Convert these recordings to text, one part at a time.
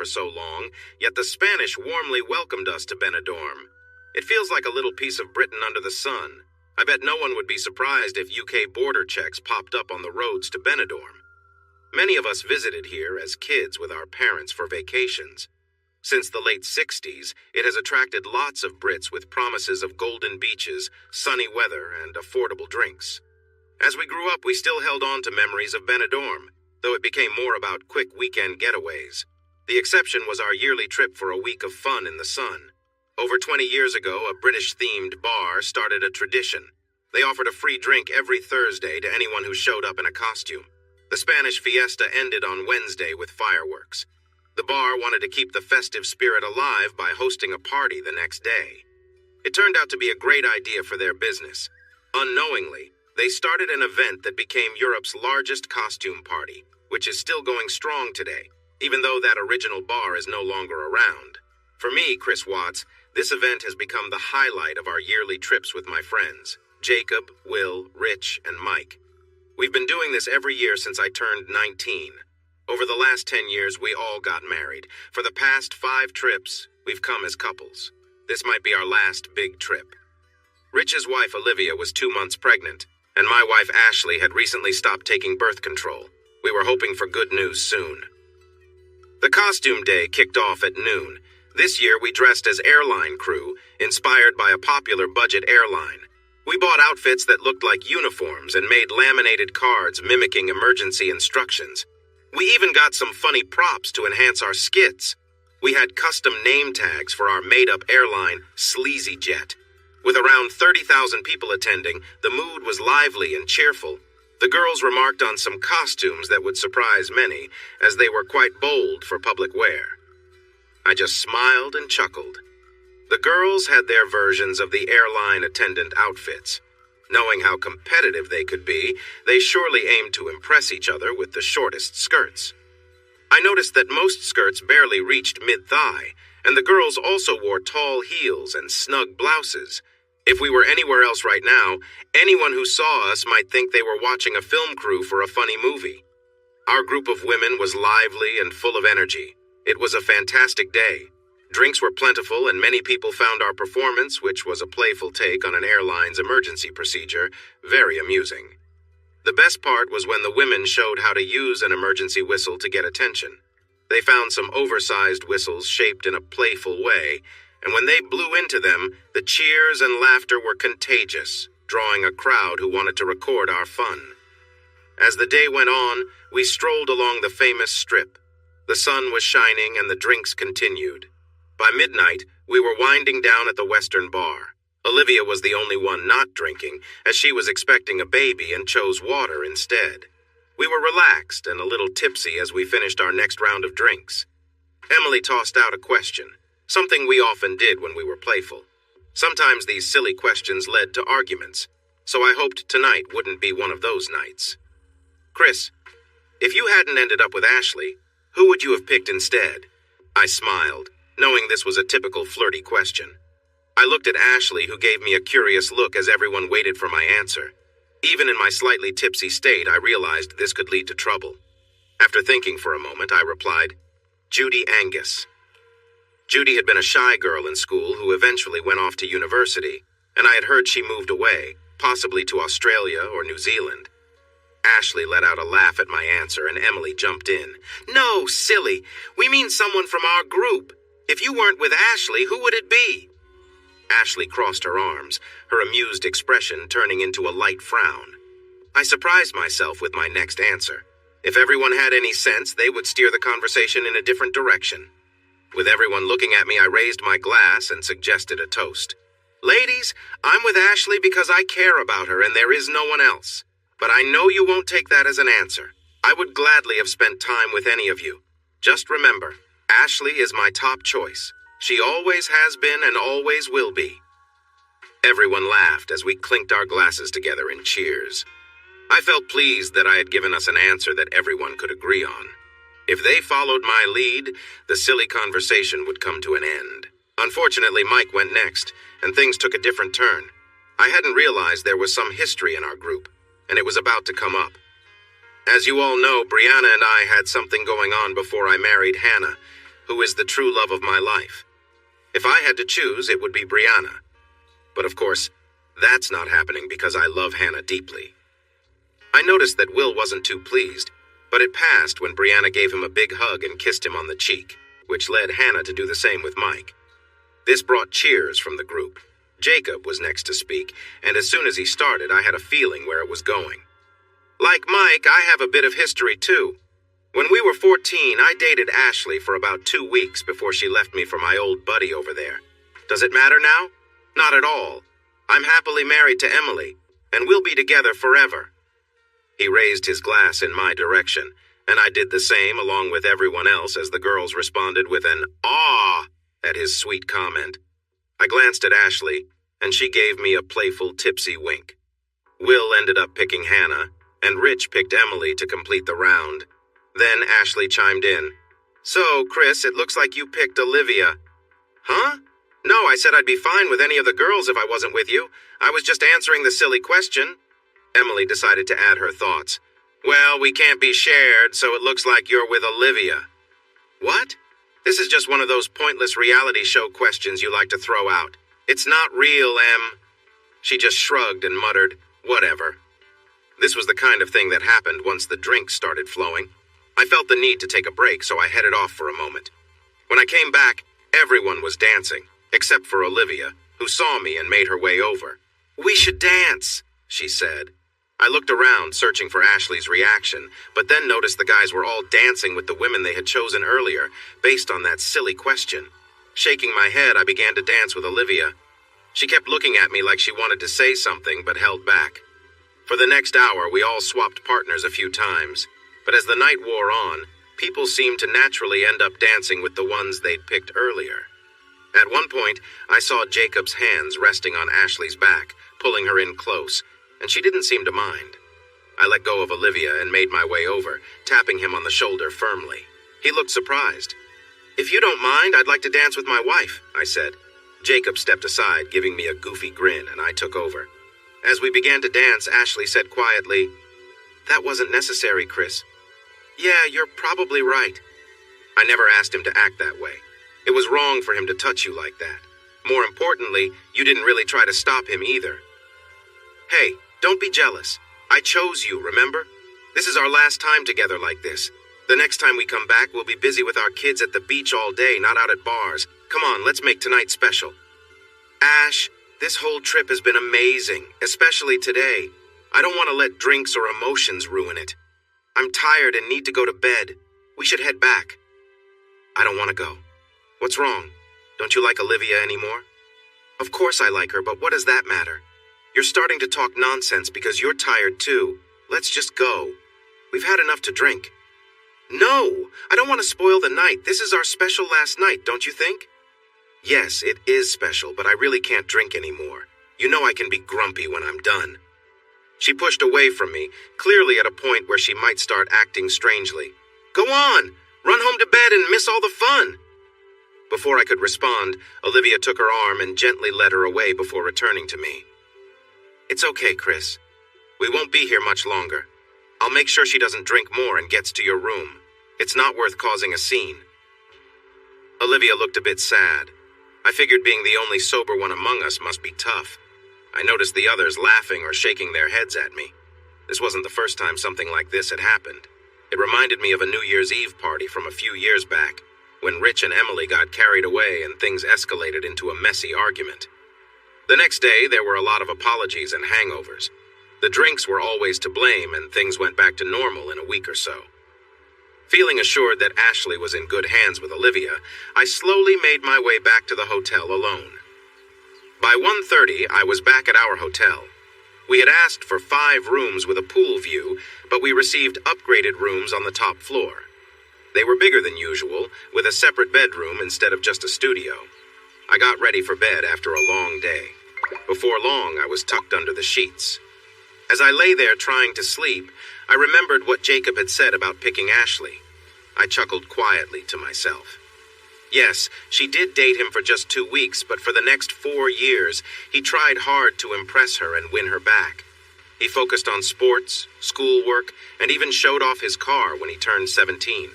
for so long, yet the Spanish warmly welcomed us to Benidorm. It feels like a little piece of Britain under the sun. I bet no one would be surprised if UK border checks popped up on the roads to Benidorm. Many of us visited here as kids with our parents for vacations. Since the late 60s, it has attracted lots of Brits with promises of golden beaches, sunny weather, and affordable drinks. As we grew up, we still held on to memories of Benidorm, though it became more about quick weekend getaways. The exception was our yearly trip for a week of fun in the sun. Over 20 years ago, a British-themed bar started a tradition. They offered a free drink every Thursday to anyone who showed up in a costume. The Spanish fiesta ended on Wednesday with fireworks. The bar wanted to keep the festive spirit alive by hosting a party the next day. It turned out to be a great idea for their business. Unknowingly, they started an event that became Europe's largest costume party, which is still going strong today, even though that original bar is no longer around. For me, Chris Watts, this event has become the highlight of our yearly trips with my friends, Jacob, Will, Rich, and Mike. We've been doing this every year since I turned 19. Over the last 10 years, we all got married. For the past 5 trips, we've come as couples. This might be our last big trip. Rich's wife, Olivia, was 2 months pregnant, and my wife, Ashley, had recently stopped taking birth control. We were hoping for good news soon. The costume day kicked off at noon. This year, we dressed as airline crew, inspired by a popular budget airline. We bought outfits that looked like uniforms and made laminated cards mimicking emergency instructions. We even got some funny props to enhance our skits. We had custom name tags for our made-up airline, Sleazy Jet. With around 30,000 people attending, the mood was lively and cheerful. The girls remarked on some costumes that would surprise many, as they were quite bold for public wear. I just smiled and chuckled. The girls had their versions of the airline attendant outfits. Knowing how competitive they could be, they surely aimed to impress each other with the shortest skirts. I noticed that most skirts barely reached mid-thigh, and the girls also wore tall heels and snug blouses. If we were anywhere else right now, anyone who saw us might think they were watching a film crew for a funny movie. Our group of women was lively and full of energy. It was a fantastic day. Drinks were plentiful, and many people found our performance, which was a playful take on an airline's emergency procedure, very amusing. The best part was when the women showed how to use an emergency whistle to get attention. They found some oversized whistles shaped in a playful way, and when they blew into them, the cheers and laughter were contagious, drawing a crowd who wanted to record our fun. As the day went on, we strolled along the famous strip. The sun was shining and the drinks continued. By midnight, we were winding down at the Western Bar. Olivia was the only one not drinking, as she was expecting a baby and chose water instead. We were relaxed and a little tipsy as we finished our next round of drinks. Emily tossed out a question, something we often did when we were playful. Sometimes these silly questions led to arguments, so I hoped tonight wouldn't be one of those nights. Chris, if you hadn't ended up with Ashley, who would you have picked instead? I smiled, knowing this was a typical flirty question. I looked at Ashley, who gave me a curious look as everyone waited for my answer. Even in my slightly tipsy state, I realized this could lead to trouble. After thinking for a moment, I replied, Judy Angus. Judy had been a shy girl in school who eventually went off to university, and I had heard she moved away, possibly to Australia or New Zealand. Ashley let out a laugh at my answer, and Emily jumped in. No, silly. We mean someone from our group. If you weren't with Ashley, who would it be? Ashley crossed her arms, her amused expression turning into a light frown. I surprised myself with my next answer. If everyone had any sense, they would steer the conversation in a different direction. With everyone looking at me, I raised my glass and suggested a toast. Ladies, I'm with Ashley because I care about her and there is no one else. But I know you won't take that as an answer. I would gladly have spent time with any of you. Just remember, Ashley is my top choice. She always has been and always will be. Everyone laughed as we clinked our glasses together in cheers. I felt pleased that I had given us an answer that everyone could agree on. If they followed my lead, the silly conversation would come to an end. Unfortunately, Mike went next, and things took a different turn. I hadn't realized there was some history in our group, and it was about to come up. As you all know, Brianna and I had something going on before I married Hannah, who is the true love of my life. If I had to choose, it would be Brianna. But of course, that's not happening because I love Hannah deeply. I noticed that Will wasn't too pleased, but it passed when Brianna gave him a big hug and kissed him on the cheek, which led Hannah to do the same with Mike. This brought cheers from the group. Jacob was next to speak, and as soon as he started, I had a feeling where it was going. Like Mike, I have a bit of history too. When we were 14, I dated Ashley for about 2 weeks before she left me for my old buddy over there. Does it matter now? Not at all. I'm happily married to Emily, and we'll be together forever. He raised his glass in my direction, and I did the same along with everyone else as the girls responded with an "ah" at his sweet comment. I glanced at Ashley, and she gave me a playful tipsy wink. Will ended up picking Hannah, and Rich picked Emily to complete the round. Then Ashley chimed in. "So, Chris, it looks like you picked Olivia." "Huh? No, I said I'd be fine with any of the girls if I wasn't with you. I was just answering the silly question." Emily decided to add her thoughts. "Well, we can't be shared, so it looks like you're with Olivia." "What? This is just one of those pointless reality show questions you like to throw out. It's not real, Em." She just shrugged and muttered, "Whatever." This was the kind of thing that happened once the drinks started flowing. I felt the need to take a break, so I headed off for a moment. When I came back, everyone was dancing, except for Olivia, who saw me and made her way over. "We should dance," she said. I looked around, searching for Ashley's reaction, but then noticed the guys were all dancing with the women they had chosen earlier, based on that silly question. Shaking my head, I began to dance with Olivia. She kept looking at me like she wanted to say something, but held back. For the next hour, we all swapped partners a few times, but as the night wore on, people seemed to naturally end up dancing with the ones they'd picked earlier. At one point, I saw Jacob's hands resting on Ashley's back, pulling her in close, and she didn't seem to mind. I let go of Olivia and made my way over, tapping him on the shoulder firmly. He looked surprised. "If you don't mind, I'd like to dance with my wife," I said. Jacob stepped aside, giving me a goofy grin, and I took over. As we began to dance, Ashley said quietly, "That wasn't necessary, Chris." "Yeah, you're probably right." I never asked him to act that way. It was wrong for him to touch you like that. More importantly, you didn't really try to stop him either. "Hey, don't be jealous. I chose you, remember? This is our last time together like this. The next time we come back, we'll be busy with our kids at the beach all day, not out at bars. Come on, let's make tonight special." "Ash, this whole trip has been amazing, especially today. I don't want to let drinks or emotions ruin it. I'm tired and need to go to bed. We should head back." "I don't want to go." "What's wrong? Don't you like Olivia anymore?" "Of course I like her, but what does that matter? You're starting to talk nonsense because you're tired too. Let's just go. We've had enough to drink." "No, I don't want to spoil the night. This is our special last night, don't you think?" "Yes, it is special, but I really can't drink anymore. You know I can be grumpy when I'm done." She pushed away from me, clearly at a point where she might start acting strangely. "Go on! Run home to bed and miss all the fun!" Before I could respond, Olivia took her arm and gently led her away before returning to me. "It's okay, Chris. We won't be here much longer. I'll make sure she doesn't drink more and gets to your room. It's not worth causing a scene." Olivia looked a bit sad. I figured being the only sober one among us must be tough. I noticed the others laughing or shaking their heads at me. This wasn't the first time something like this had happened. It reminded me of a New Year's Eve party from a few years back, when Rich and Emily got carried away and things escalated into a messy argument. The next day, there were a lot of apologies and hangovers. The drinks were always to blame, and things went back to normal in a week or so. Feeling assured that Ashley was in good hands with Olivia, I slowly made my way back to the hotel alone. By 1:30, I was back at our hotel. We had asked for 5 rooms with a pool view, but we received upgraded rooms on the top floor. They were bigger than usual, with a separate bedroom instead of just a studio. I got ready for bed after a long day. Before long, I was tucked under the sheets. As I lay there trying to sleep, I remembered what Jacob had said about picking Ashley. I chuckled quietly to myself. Yes, she did date him for just 2 weeks, but for the next 4 years, he tried hard to impress her and win her back. He focused on sports, schoolwork, and even showed off his car when he turned 17.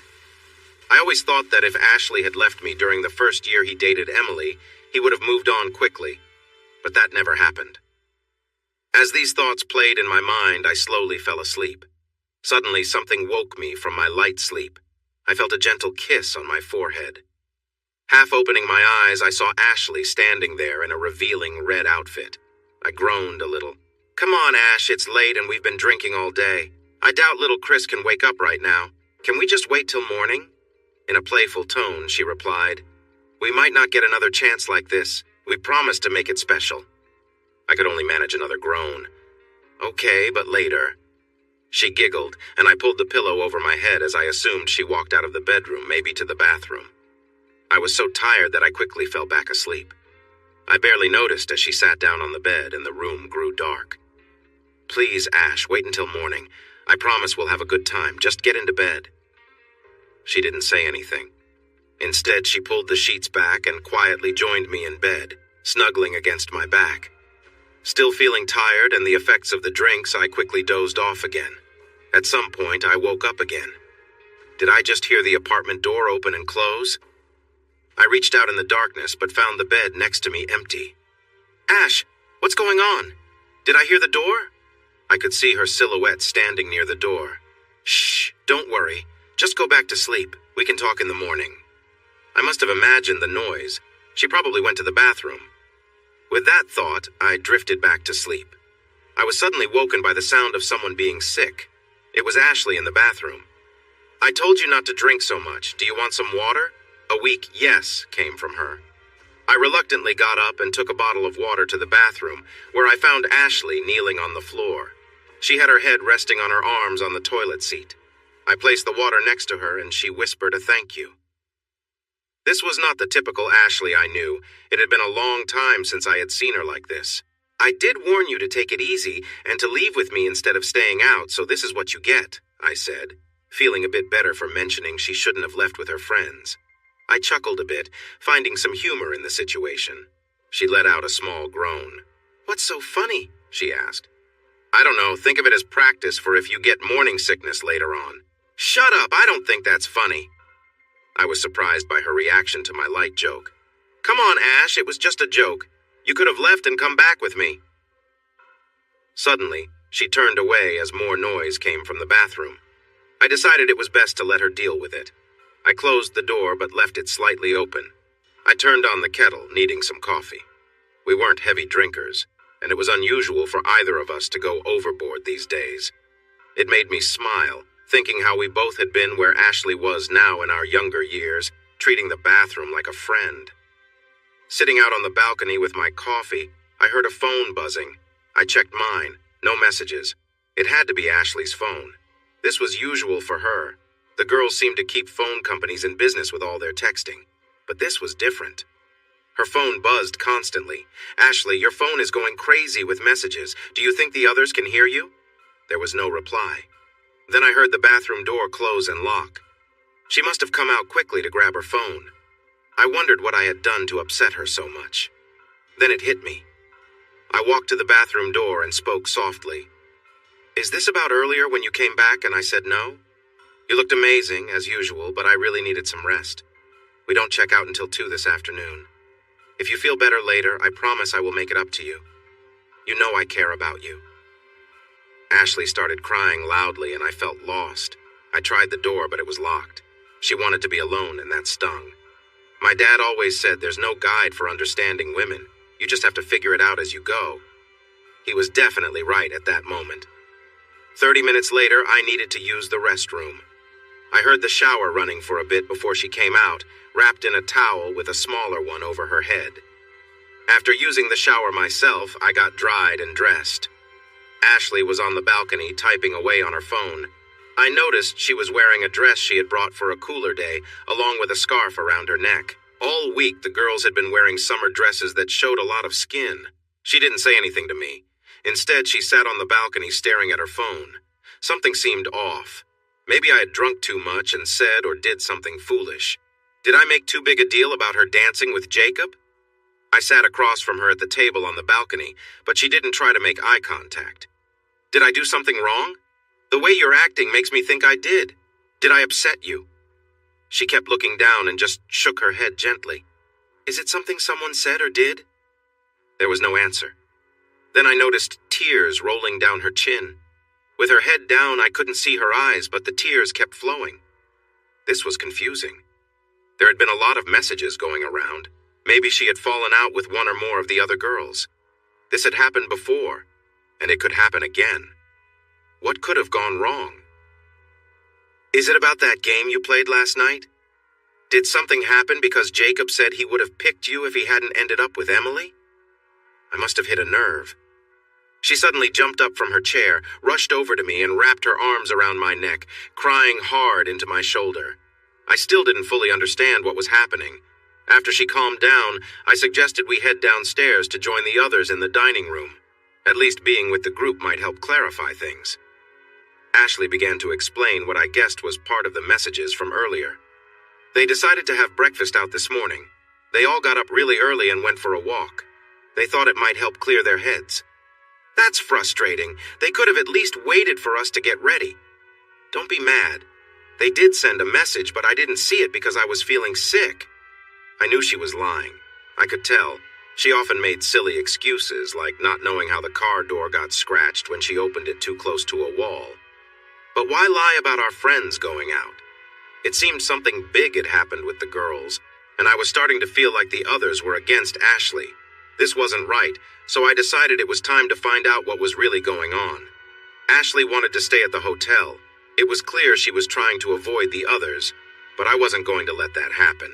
I always thought that if Ashley had left me during the first year he dated Emily, he would have moved on quickly, but that never happened. As these thoughts played in my mind, I slowly fell asleep. Suddenly, something woke me from my light sleep. I felt a gentle kiss on my forehead. Half opening my eyes, I saw Ashley standing there in a revealing red outfit. I groaned a little. "Come on, Ash, it's late and we've been drinking all day. I doubt little Chris can wake up right now. Can we just wait till morning?" In a playful tone, she replied, "We might not get another chance like this. We promised to make it special." I could only manage another groan. "Okay, but later." She giggled, and I pulled the pillow over my head as I assumed she walked out of the bedroom, maybe to the bathroom. I was so tired that I quickly fell back asleep. I barely noticed as she sat down on the bed and the room grew dark. "Please, Ash, wait until morning. I promise we'll have a good time. Just get into bed." She didn't say anything. Instead, she pulled the sheets back and quietly joined me in bed, snuggling against my back. Still feeling tired and the effects of the drinks, I quickly dozed off again. At some point, I woke up again. Did I just hear the apartment door open and close? I reached out in the darkness but found the bed next to me empty. "Ash, what's going on? Did I hear the door?" I could see her silhouette standing near the door. "Shh, don't worry. Just go back to sleep. We can talk in the morning." I must have imagined the noise. She probably went to the bathroom. With that thought, I drifted back to sleep. I was suddenly woken by the sound of someone being sick. It was Ashley in the bathroom. "I told you not to drink so much. Do you want some water?" A weak yes came from her. I reluctantly got up and took a bottle of water to the bathroom, where I found Ashley kneeling on the floor. She had her head resting on her arms on the toilet seat. I placed the water next to her and she whispered a thank you. This was not the typical Ashley I knew. It had been a long time since I had seen her like this. "I did warn you to take it easy and to leave with me instead of staying out, so this is what you get," I said, feeling a bit better for mentioning she shouldn't have left with her friends. I chuckled a bit, finding some humor in the situation. She let out a small groan. "What's so funny?" she asked. "I don't know, think of it as practice for if you get morning sickness later on." "Shut up, I don't think that's funny." I was surprised by her reaction to my light joke. "Come on, Ash, it was just a joke. You could have left and come back with me." Suddenly, she turned away as more noise came from the bathroom. I decided it was best to let her deal with it. I closed the door but left it slightly open. I turned on the kettle, needing some coffee. We weren't heavy drinkers, and it was unusual for either of us to go overboard these days. It made me smile, thinking how we both had been where Ashley was now in our younger years, treating the bathroom like a friend. Sitting out on the balcony with my coffee, I heard a phone buzzing. I checked mine. No messages. It had to be Ashley's phone. This was usual for her. The girls seemed to keep phone companies in business with all their texting. But this was different. Her phone buzzed constantly. "Ashley, your phone is going crazy with messages. Do you think the others can hear you?" There was no reply. Then I heard the bathroom door close and lock. She must have come out quickly to grab her phone. I wondered what I had done to upset her so much. Then it hit me. I walked to the bathroom door and spoke softly. "Is this about earlier when you came back and I said no? You looked amazing, as usual, but I really needed some rest. We don't check out until 2 this afternoon. If you feel better later, I promise I will make it up to you. You know I care about you." Ashley started crying loudly and I felt lost. I tried the door, but it was locked. She wanted to be alone and that stung. My dad always said there's no guide for understanding women. You just have to figure it out as you go. He was definitely right at that moment. 30 minutes later, I needed to use the restroom. I heard the shower running for a bit before she came out, wrapped in a towel with a smaller one over her head. After using the shower myself, I got dried and dressed. Ashley was on the balcony typing away on her phone. I noticed she was wearing a dress she had brought for a cooler day, along with a scarf around her neck. All week, the girls had been wearing summer dresses that showed a lot of skin. She didn't say anything to me. Instead, she sat on the balcony staring at her phone. Something seemed off. Maybe I had drunk too much and said or did something foolish. Did I make too big a deal about her dancing with Jacob? I sat across from her at the table on the balcony, but she didn't try to make eye contact. Did I do something wrong? The way you're acting makes me think I did. Did I upset you? She kept looking down and just shook her head gently. Is it something someone said or did? There was no answer. Then I noticed tears rolling down her chin. With her head down, I couldn't see her eyes, but the tears kept flowing. This was confusing. There had been a lot of messages going around. Maybe she had fallen out with one or more of the other girls. This had happened before, and it could happen again. What could have gone wrong? Is it about that game you played last night? Did something happen because Jacob said he would have picked you if he hadn't ended up with Emily? I must have hit a nerve. She suddenly jumped up from her chair, rushed over to me, and wrapped her arms around my neck, crying hard into my shoulder. I still didn't fully understand what was happening. After she calmed down, I suggested we head downstairs to join the others in the dining room. At least being with the group might help clarify things. Ashley began to explain what I guessed was part of the messages from earlier. They decided to have breakfast out this morning. They all got up really early and went for a walk. They thought it might help clear their heads. That's frustrating. They could have at least waited for us to get ready. Don't be mad. They did send a message, but I didn't see it because I was feeling sick. I knew she was lying. I could tell. She often made silly excuses, like not knowing how the car door got scratched when she opened it too close to a wall. But why lie about our friends going out? It seemed something big had happened with the girls, and I was starting to feel like the others were against Ashley. This wasn't right, so I decided it was time to find out what was really going on. Ashley wanted to stay at the hotel. It was clear she was trying to avoid the others, but I wasn't going to let that happen.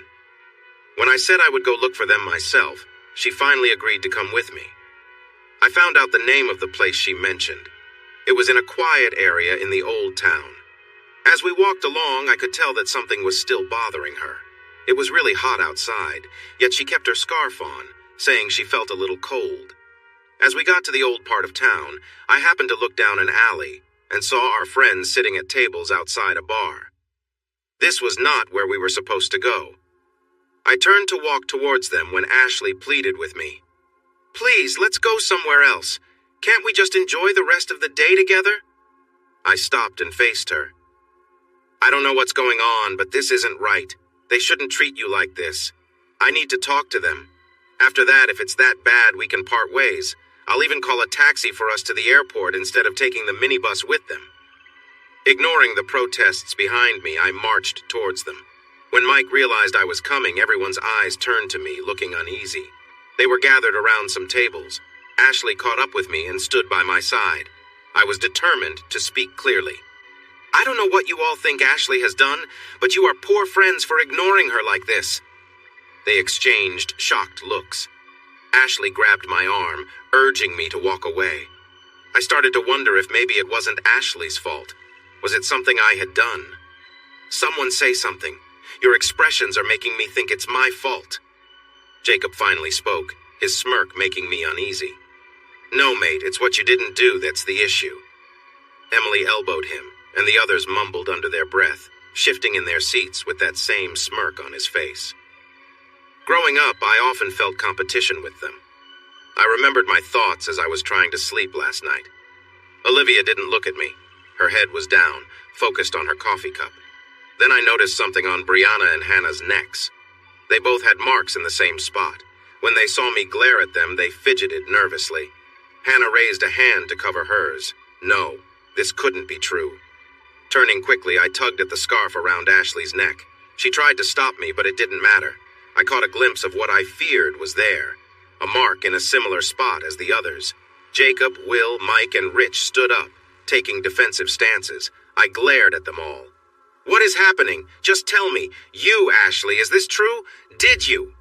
When I said I would go look for them myself, she finally agreed to come with me. I found out the name of the place she mentioned. It was in a quiet area in the old town. As we walked along, I could tell that something was still bothering her. It was really hot outside, yet she kept her scarf on, saying she felt a little cold. As we got to the old part of town, I happened to look down an alley and saw our friends sitting at tables outside a bar. This was not where we were supposed to go. I turned to walk towards them when Ashley pleaded with me. Please, let's go somewhere else. Can't we just enjoy the rest of the day together? I stopped and faced her. I don't know what's going on, but this isn't right. They shouldn't treat you like this. I need to talk to them. After that, if it's that bad, we can part ways. I'll even call a taxi for us to the airport instead of taking the minibus with them. Ignoring the protests behind me, I marched towards them. When Mike realized I was coming, everyone's eyes turned to me, looking uneasy. They were gathered around some tables. Ashley caught up with me and stood by my side. I was determined to speak clearly. I don't know what you all think Ashley has done, but you are poor friends for ignoring her like this. They exchanged shocked looks. Ashley grabbed my arm, urging me to walk away. I started to wonder if maybe it wasn't Ashley's fault. Was it something I had done? Someone say something. Your expressions are making me think it's my fault. Jacob finally spoke, his smirk making me uneasy. No, mate, it's what you didn't do that's the issue. Emily elbowed him, and the others mumbled under their breath, shifting in their seats with that same smirk on his face. Growing up, I often felt competition with them. I remembered my thoughts as I was trying to sleep last night. Olivia didn't look at me. Her head was down, focused on her coffee cup. Then I noticed something on Brianna and Hannah's necks. They both had marks in the same spot. When they saw me glare at them, they fidgeted nervously. Hannah raised a hand to cover hers. No, this couldn't be true. Turning quickly, I tugged at the scarf around Ashley's neck. She tried to stop me, but it didn't matter. I caught a glimpse of what I feared was there. A mark in a similar spot as the others. Jacob, Will, Mike, and Rich stood up, taking defensive stances. I glared at them all. What is happening? Just tell me. You, Ashley, is this true? Did you?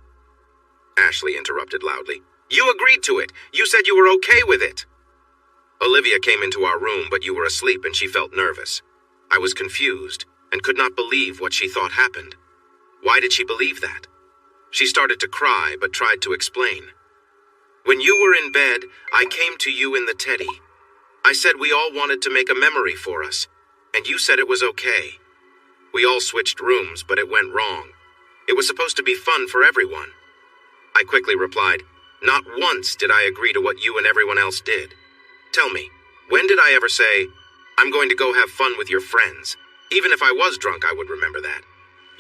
Ashley interrupted loudly. You agreed to it. You said you were okay with it. Olivia came into our room, but you were asleep and she felt nervous. I was confused and could not believe what she thought happened. Why did she believe that? She started to cry, but tried to explain. When you were in bed, I came to you in the teddy. I said we all wanted to make a memory for us, and you said it was okay. We all switched rooms, but it went wrong. It was supposed to be fun for everyone. I quickly replied, not once did I agree to what you and everyone else did. Tell me, when did I ever say, I'm going to go have fun with your friends? Even if I was drunk, I would remember that.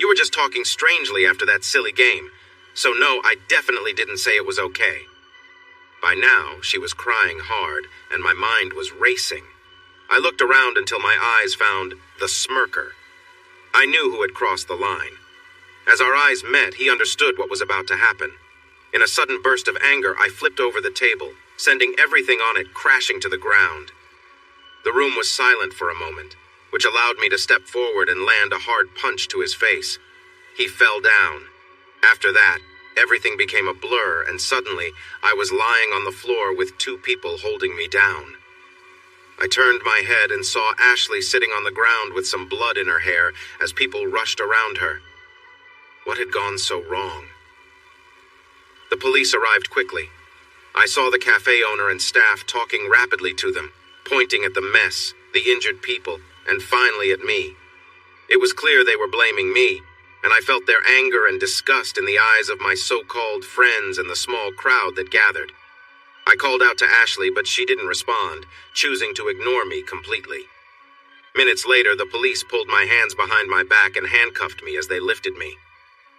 You were just talking strangely after that silly game. So no, I definitely didn't say it was okay. By now, she was crying hard, and my mind was racing. I looked around until my eyes found the smirker. I knew who had crossed the line. As our eyes met, he understood what was about to happen. In a sudden burst of anger, I flipped over the table, sending everything on it crashing to the ground. The room was silent for a moment, which allowed me to step forward and land a hard punch to his face. He fell down. After that, everything became a blur, and suddenly, I was lying on the floor with two people holding me down. I turned my head and saw Ashley sitting on the ground with some blood in her hair as people rushed around her. What had gone so wrong? The police arrived quickly. I saw the cafe owner and staff talking rapidly to them, pointing at the mess, the injured people, and finally at me. It was clear they were blaming me, and I felt their anger and disgust in the eyes of my so-called friends and the small crowd that gathered. I called out to Ashley, but she didn't respond, choosing to ignore me completely. Minutes later, the police pulled my hands behind my back and handcuffed me as they lifted me.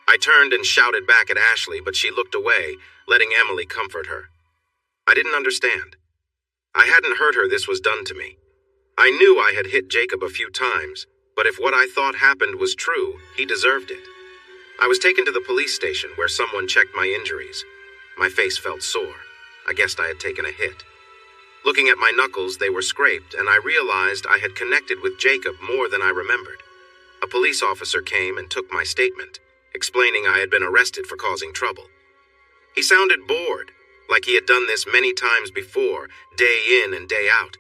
I turned and shouted back at Ashley, but she looked away, letting Emily comfort her. I didn't understand. I hadn't heard her this was done to me. I knew I had hit Jacob a few times, but if what I thought happened was true, he deserved it. I was taken to the police station where someone checked my injuries. My face felt sore. I guessed I had taken a hit. Looking at my knuckles, they were scraped, and I realized I had connected with Jacob more than I remembered. A police officer came and took my statement, explaining I had been arrested for causing trouble. He sounded bored, like he had done this many times before, day in and day out.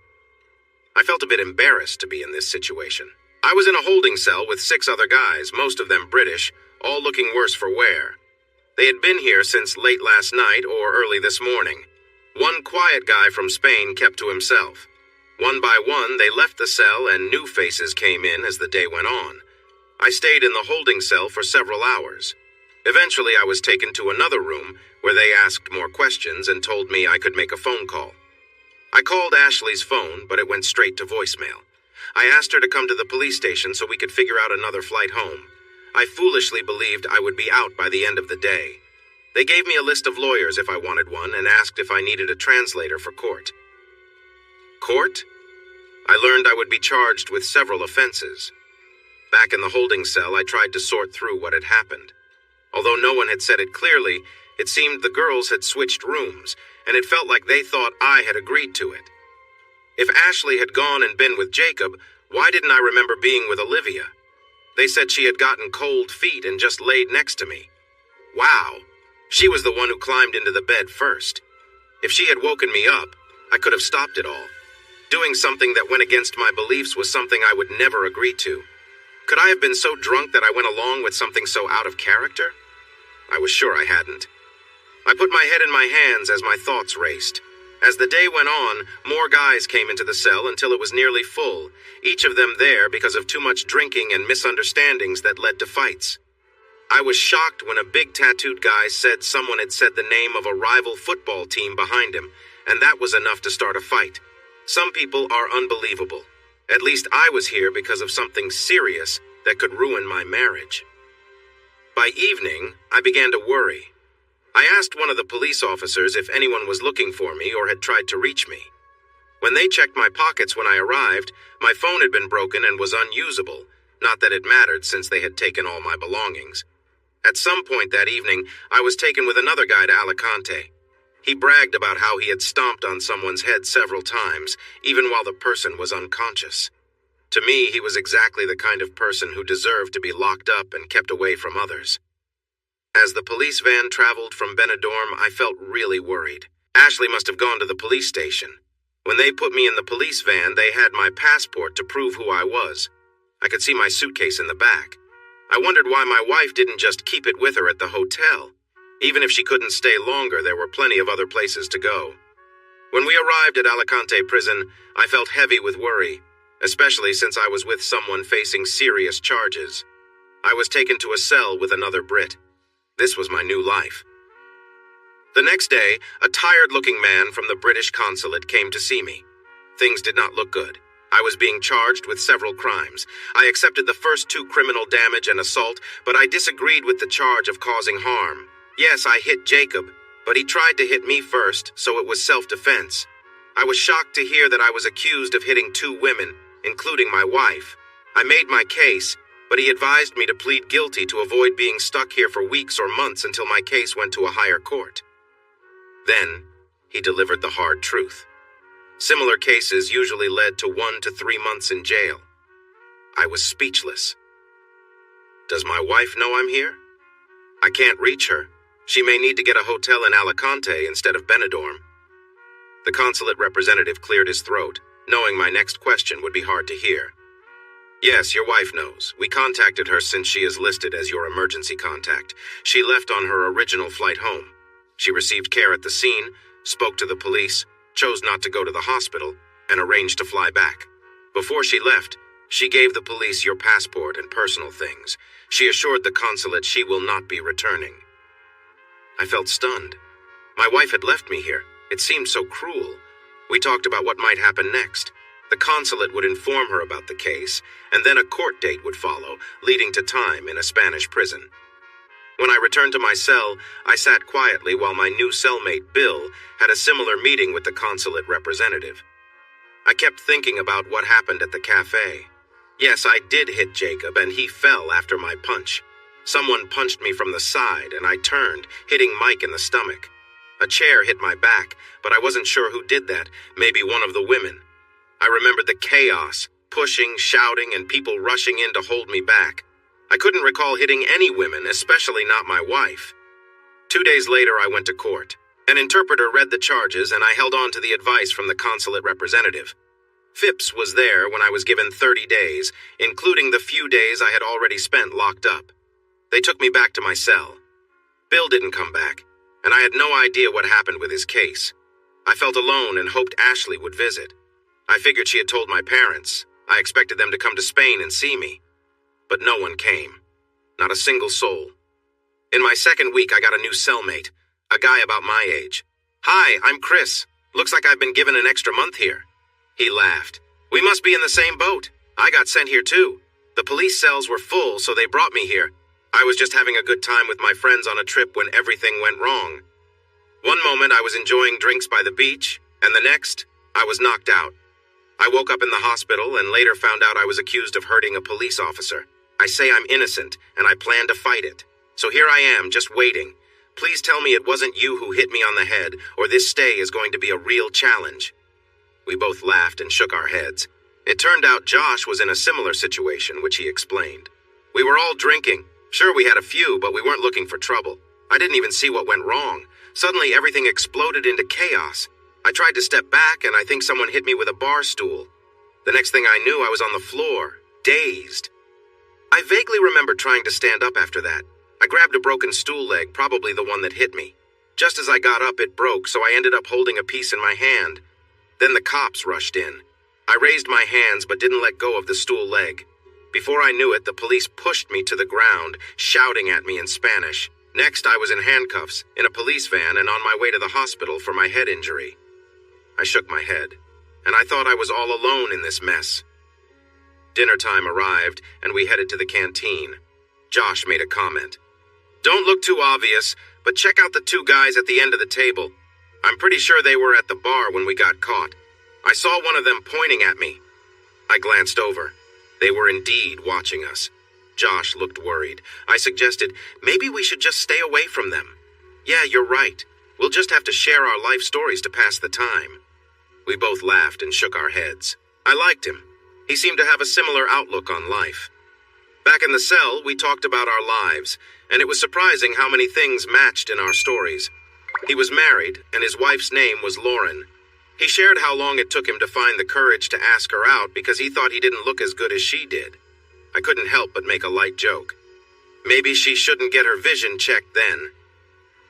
I felt a bit embarrassed to be in this situation. I was in a holding cell with 6 other guys, most of them British, all looking worse for wear. They had been here since late last night or early this morning. One quiet guy from Spain kept to himself. One by one, they left the cell and new faces came in as the day went on. I stayed in the holding cell for several hours. Eventually, I was taken to another room where they asked more questions and told me I could make a phone call. I called Ashley's phone, but it went straight to voicemail. I asked her to come to the police station so we could figure out another flight home. I foolishly believed I would be out by the end of the day. They gave me a list of lawyers if I wanted one and asked if I needed a translator for court. Court? I learned I would be charged with several offenses. Back in the holding cell, I tried to sort through what had happened. Although no one had said it clearly, it seemed the girls had switched rooms, and it felt like they thought I had agreed to it. If Ashley had gone and been with Jacob, why didn't I remember being with Olivia? They said she had gotten cold feet and just laid next to me. Wow, she was the one who climbed into the bed first. If she had woken me up, I could have stopped it all. Doing something that went against my beliefs was something I would never agree to. Could I have been so drunk that I went along with something so out of character? I was sure I hadn't. I put my head in my hands as my thoughts raced. As the day went on, more guys came into the cell until it was nearly full, each of them there because of too much drinking and misunderstandings that led to fights. I was shocked when a big tattooed guy said someone had said the name of a rival football team behind him, and that was enough to start a fight. Some people are unbelievable. At least I was here because of something serious that could ruin my marriage. By evening, I began to worry. I asked one of the police officers if anyone was looking for me or had tried to reach me. When they checked my pockets when I arrived, my phone had been broken and was unusable, not that it mattered since they had taken all my belongings. At some point that evening, I was taken with another guy to Alicante. He bragged about how he had stomped on someone's head several times, even while the person was unconscious. To me, he was exactly the kind of person who deserved to be locked up and kept away from others. As the police van traveled from Benidorm, I felt really worried. Ashley must have gone to the police station. When they put me in the police van, they had my passport to prove who I was. I could see my suitcase in the back. I wondered why my wife didn't just keep it with her at the hotel. Even if she couldn't stay longer, there were plenty of other places to go. When we arrived at Alicante prison, I felt heavy with worry, especially since I was with someone facing serious charges. I was taken to a cell with another Brit. This was my new life. The next day, a tired-looking man from the British consulate came to see me. Things did not look good. I was being charged with several crimes. I accepted the first 2 criminal damage and assault, but I disagreed with the charge of causing harm. Yes, I hit Jacob, but he tried to hit me first, so it was self-defense. I was shocked to hear that I was accused of hitting 2 women, including my wife. I made my case, but he advised me to plead guilty to avoid being stuck here for weeks or months until my case went to a higher court. Then, he delivered the hard truth. Similar cases usually led to 1 to 3 months in jail. I was speechless. Does my wife know I'm here? I can't reach her. She may need to get a hotel in Alicante instead of Benidorm. The consulate representative cleared his throat, knowing my next question would be hard to hear. Yes, your wife knows. We contacted her since she is listed as your emergency contact. She left on her original flight home. She received care at the scene, spoke to the police, chose not to go to the hospital, and arranged to fly back. Before she left, she gave the police your passport and personal things. She assured the consulate she will not be returning. I felt stunned. My wife had left me here. It seemed so cruel. We talked about what might happen next. The consulate would inform her about the case, and then a court date would follow, leading to time in a Spanish prison. When I returned to my cell, I sat quietly while my new cellmate, Bill, had a similar meeting with the consulate representative. I kept thinking about what happened at the cafe. Yes, I did hit Jacob, and he fell after my punch. Someone punched me from the side, and I turned, hitting Mike in the stomach. A chair hit my back, but I wasn't sure who did that, maybe one of the women. I remembered the chaos, pushing, shouting, and people rushing in to hold me back. I couldn't recall hitting any women, especially not my wife. 2 days later, I went to court. An interpreter read the charges, and I held on to the advice from the consulate representative. Phipps was there when I was given 30 days, including the few days I had already spent locked up. They took me back to my cell. Bill didn't come back, and I had no idea what happened with his case. I felt alone and hoped Ashley would visit. I figured she had told my parents. I expected them to come to Spain and see me. But no one came. Not a single soul. In my second week, I got a new cellmate, a guy about my age. "Hi, I'm Chris. Looks like I've been given an extra month here." He laughed. "We must be in the same boat. I got sent here too. The police cells were full, so they brought me here. I was just having a good time with my friends on a trip when everything went wrong. One moment I was enjoying drinks by the beach, and the next, I was knocked out. I woke up in the hospital and later found out I was accused of hurting a police officer. I say I'm innocent, and I plan to fight it. So here I am, just waiting. Please tell me it wasn't you who hit me on the head, or this stay is going to be a real challenge." We both laughed and shook our heads. It turned out Josh was in a similar situation, which he explained. "We were all drinking. Sure, we had a few, but we weren't looking for trouble. I didn't even see what went wrong. Suddenly, everything exploded into chaos. I tried to step back, and I think someone hit me with a bar stool. The next thing I knew, I was on the floor, dazed. I vaguely remember trying to stand up after that. I grabbed a broken stool leg, probably the one that hit me. Just as I got up, it broke, so I ended up holding a piece in my hand. Then the cops rushed in. I raised my hands but didn't let go of the stool leg. Before I knew it, the police pushed me to the ground, shouting at me in Spanish. Next, I was in handcuffs, in a police van, and on my way to the hospital for my head injury. I shook my head, and I thought I was all alone in this mess. Dinner time arrived, and we headed to the canteen. Josh made a comment. "Don't look too obvious, but check out the 2 guys at the end of the table. I'm pretty sure they were at the bar when we got caught. I saw one of them pointing at me." I glanced over. They were indeed watching us. Josh looked worried. I suggested, "Maybe we should just stay away from them." "Yeah, you're right. We'll just have to share our life stories to pass the time." We both laughed and shook our heads. I liked him. He seemed to have a similar outlook on life. Back in the cell, we talked about our lives, and it was surprising how many things matched in our stories. He was married, and his wife's name was Lauren. He shared how long it took him to find the courage to ask her out because he thought he didn't look as good as she did. I couldn't help but make a light joke. Maybe she shouldn't get her vision checked then.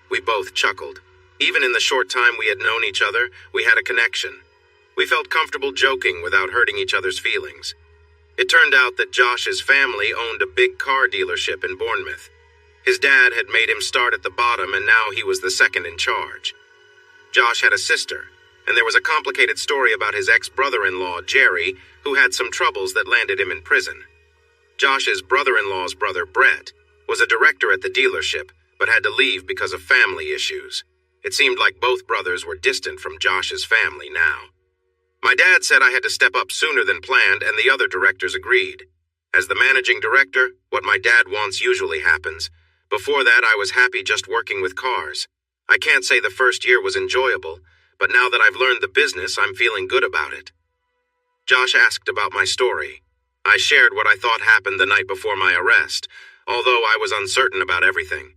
We both chuckled. Even in the short time we had known each other, we had a connection. We felt comfortable joking without hurting each other's feelings. It turned out that Josh's family owned a big car dealership in Bournemouth. His dad had made him start at the bottom, and now he was the second in charge. Josh had a sister, and there was a complicated story about his ex-brother-in-law, Jerry, who had some troubles that landed him in prison. Josh's brother-in-law's brother, Brett, was a director at the dealership, but had to leave because of family issues. It seemed like both brothers were distant from Josh's family now. My dad said I had to step up sooner than planned, and the other directors agreed. As the managing director, what my dad wants usually happens. Before that, I was happy just working with cars. I can't say the first year was enjoyable, but now that I've learned the business, I'm feeling good about it. Josh asked about my story. I shared what I thought happened the night before my arrest, although I was uncertain about everything.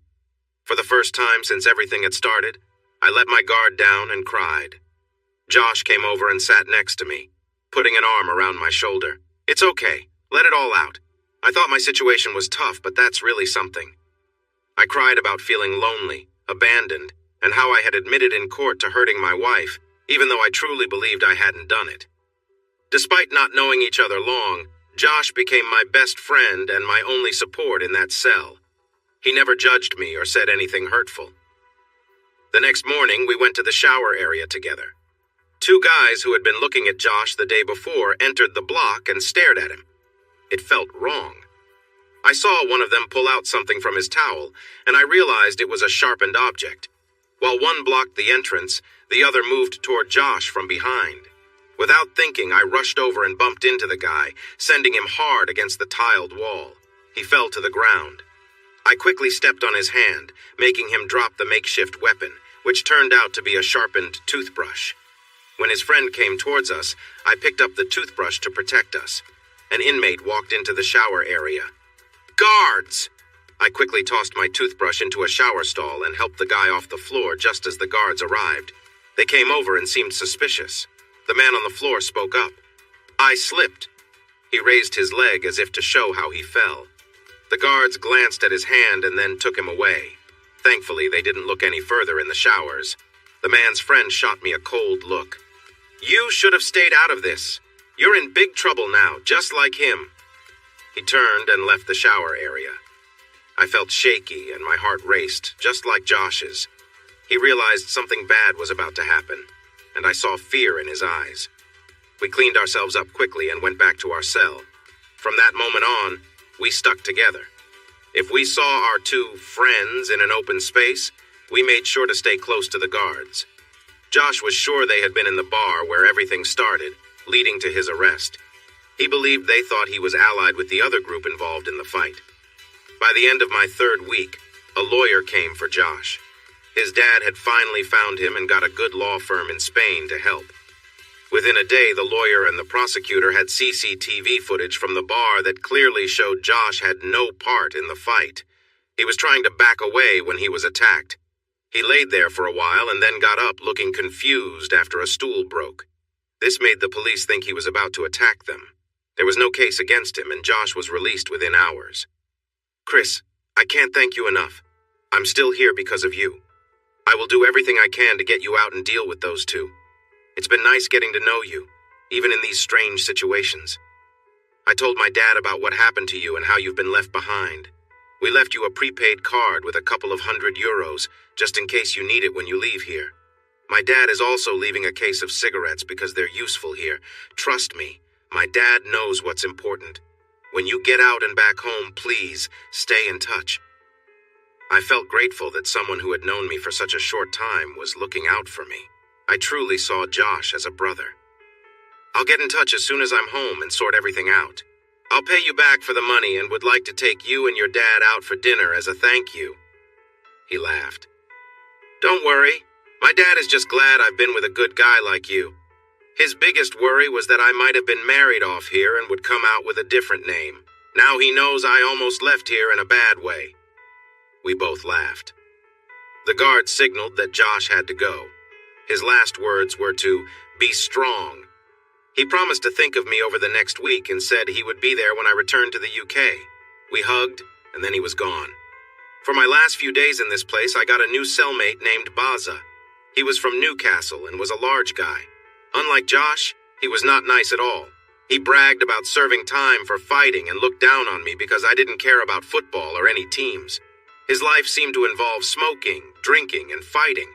For the first time since everything had started, I let my guard down and cried. Josh came over and sat next to me, putting an arm around my shoulder. It's okay. Let it all out. I thought my situation was tough, but that's really something. I cried about feeling lonely, abandoned, and how I had admitted in court to hurting my wife, even though I truly believed I hadn't done it. Despite not knowing each other long, Josh became my best friend and my only support in that cell. He never judged me or said anything hurtful. The next morning, we went to the shower area together. Two guys who had been looking at Josh the day before entered the block and stared at him. It felt wrong. I saw one of them pull out something from his towel, and I realized it was a sharpened object. While one blocked the entrance, the other moved toward Josh from behind. Without thinking, I rushed over and bumped into the guy, sending him hard against the tiled wall. He fell to the ground. I quickly stepped on his hand, making him drop the makeshift weapon, which turned out to be a sharpened toothbrush. When his friend came towards us, I picked up the toothbrush to protect us. An inmate walked into the shower area. Guards! I quickly tossed my toothbrush into a shower stall and helped the guy off the floor just as the guards arrived. They came over and seemed suspicious. The man on the floor spoke up. I slipped. He raised his leg as if to show how he fell. The guards glanced at his hand and then took him away. Thankfully, they didn't look any further in the showers. The man's friend shot me a cold look. You should have stayed out of this. You're in big trouble now, just like him. He turned and left the shower area. I felt shaky and my heart raced, just like Josh's. He realized something bad was about to happen, and I saw fear in his eyes. We cleaned ourselves up quickly and went back to our cell. From that moment on, we stuck together. If we saw our two friends in an open space, we made sure to stay close to the guards. Josh was sure they had been in the bar where everything started, leading to his arrest. He believed they thought he was allied with the other group involved in the fight. By the end of my third week, a lawyer came for Josh. His dad had finally found him and got a good law firm in Spain to help. Within a day, the lawyer and the prosecutor had CCTV footage from the bar that clearly showed Josh had no part in the fight. He was trying to back away when he was attacked. He laid there for a while and then got up looking confused after a stool broke. This made the police think he was about to attack them. There was no case against him, and Josh was released within hours. Chris, I can't thank you enough. I'm still here because of you. I will do everything I can to get you out and deal with those two. It's been nice getting to know you, even in these strange situations. I told my dad about what happened to you and how you've been left behind. We left you a prepaid card with a couple of €100, just in case you need it when you leave here. My dad is also leaving a case of cigarettes because they're useful here. Trust me, my dad knows what's important. When you get out and back home, please stay in touch. I felt grateful that someone who had known me for such a short time was looking out for me. I truly saw Josh as a brother. I'll get in touch as soon as I'm home and sort everything out. I'll pay you back for the money and would like to take you and your dad out for dinner as a thank you. He laughed. Don't worry. My dad is just glad I've been with a good guy like you. His biggest worry was that I might have been married off here and would come out with a different name. Now he knows I almost left here in a bad way. We both laughed. The guard signaled that Josh had to go. His last words were to be strong. He promised to think of me over the next week and said he would be there when I returned to the UK. We hugged, and then he was gone. For my last few days in this place, I got a new cellmate named Baza. He was from Newcastle and was a large guy. Unlike Josh, he was not nice at all. He bragged about serving time for fighting and looked down on me because I didn't care about football or any teams. His life seemed to involve smoking, drinking, and fighting.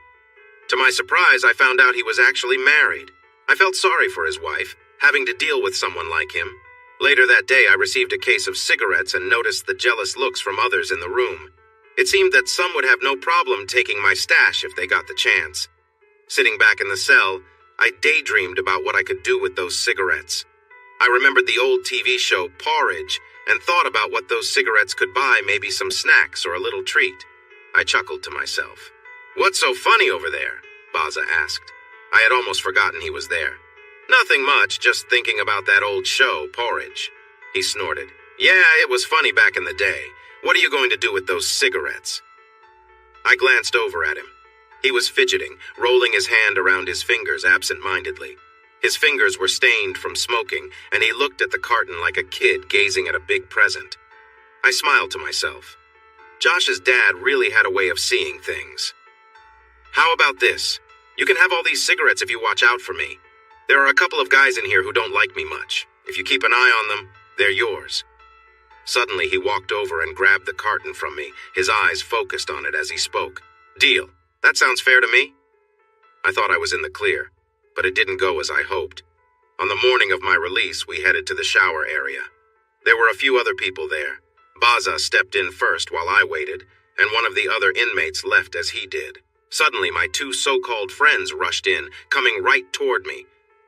To my surprise, I found out he was actually married. I felt sorry for his wife, having to deal with someone like him. Later that day, I received a case of cigarettes and noticed the jealous looks from others in the room. It seemed that some would have no problem taking my stash if they got the chance. Sitting back in the cell, I daydreamed about what I could do with those cigarettes. I remembered the old TV show Porridge and thought about what those cigarettes could buy, maybe some snacks or a little treat. I chuckled to myself. "What's so funny over there?" Baza asked. I had almost forgotten he was there. "Nothing much, just thinking about that old show, Porridge." He snorted. "Yeah, it was funny back in the day. What are you going to do with those cigarettes?" I glanced over at him. He was fidgeting, rolling his hand around his fingers absent-mindedly. His fingers were stained from smoking, and he looked at the carton like a kid gazing at a big present. I smiled to myself. Josh's dad really had a way of seeing things. "How about this? You can have all these cigarettes if you watch out for me. There are a couple of guys in here who don't like me much. If you keep an eye on them, they're yours." Suddenly, he walked over and grabbed the carton from me, his eyes focused on it as he spoke. "Deal. That sounds fair to me?" I thought I was in the clear, but it didn't go as I hoped. On the morning of my release, we headed to the shower area. There were a few other people there. Baza stepped in first while I waited, and one of the other inmates left as he did. Suddenly, my two so-called friends rushed in, coming right toward me.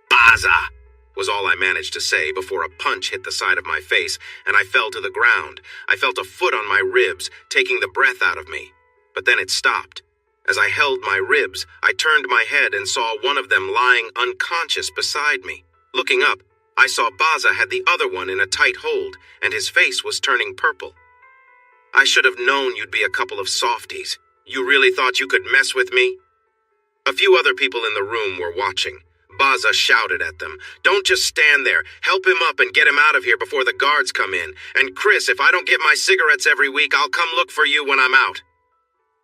"Baza!" was all I managed to say before a punch hit the side of my face, and I fell to the ground. I felt a foot on my ribs, taking the breath out of me. But then it stopped. As I held my ribs, I turned my head and saw one of them lying unconscious beside me. Looking up, I saw Baza had the other one in a tight hold, and his face was turning purple. "I should have known you'd be a couple of softies. You really thought you could mess with me?" A few other people in the room were watching. Baza shouted at them, "Don't just stand there. Help him up and get him out of here before the guards come in. And Chris, if I don't get my cigarettes every week, I'll come look for you when I'm out."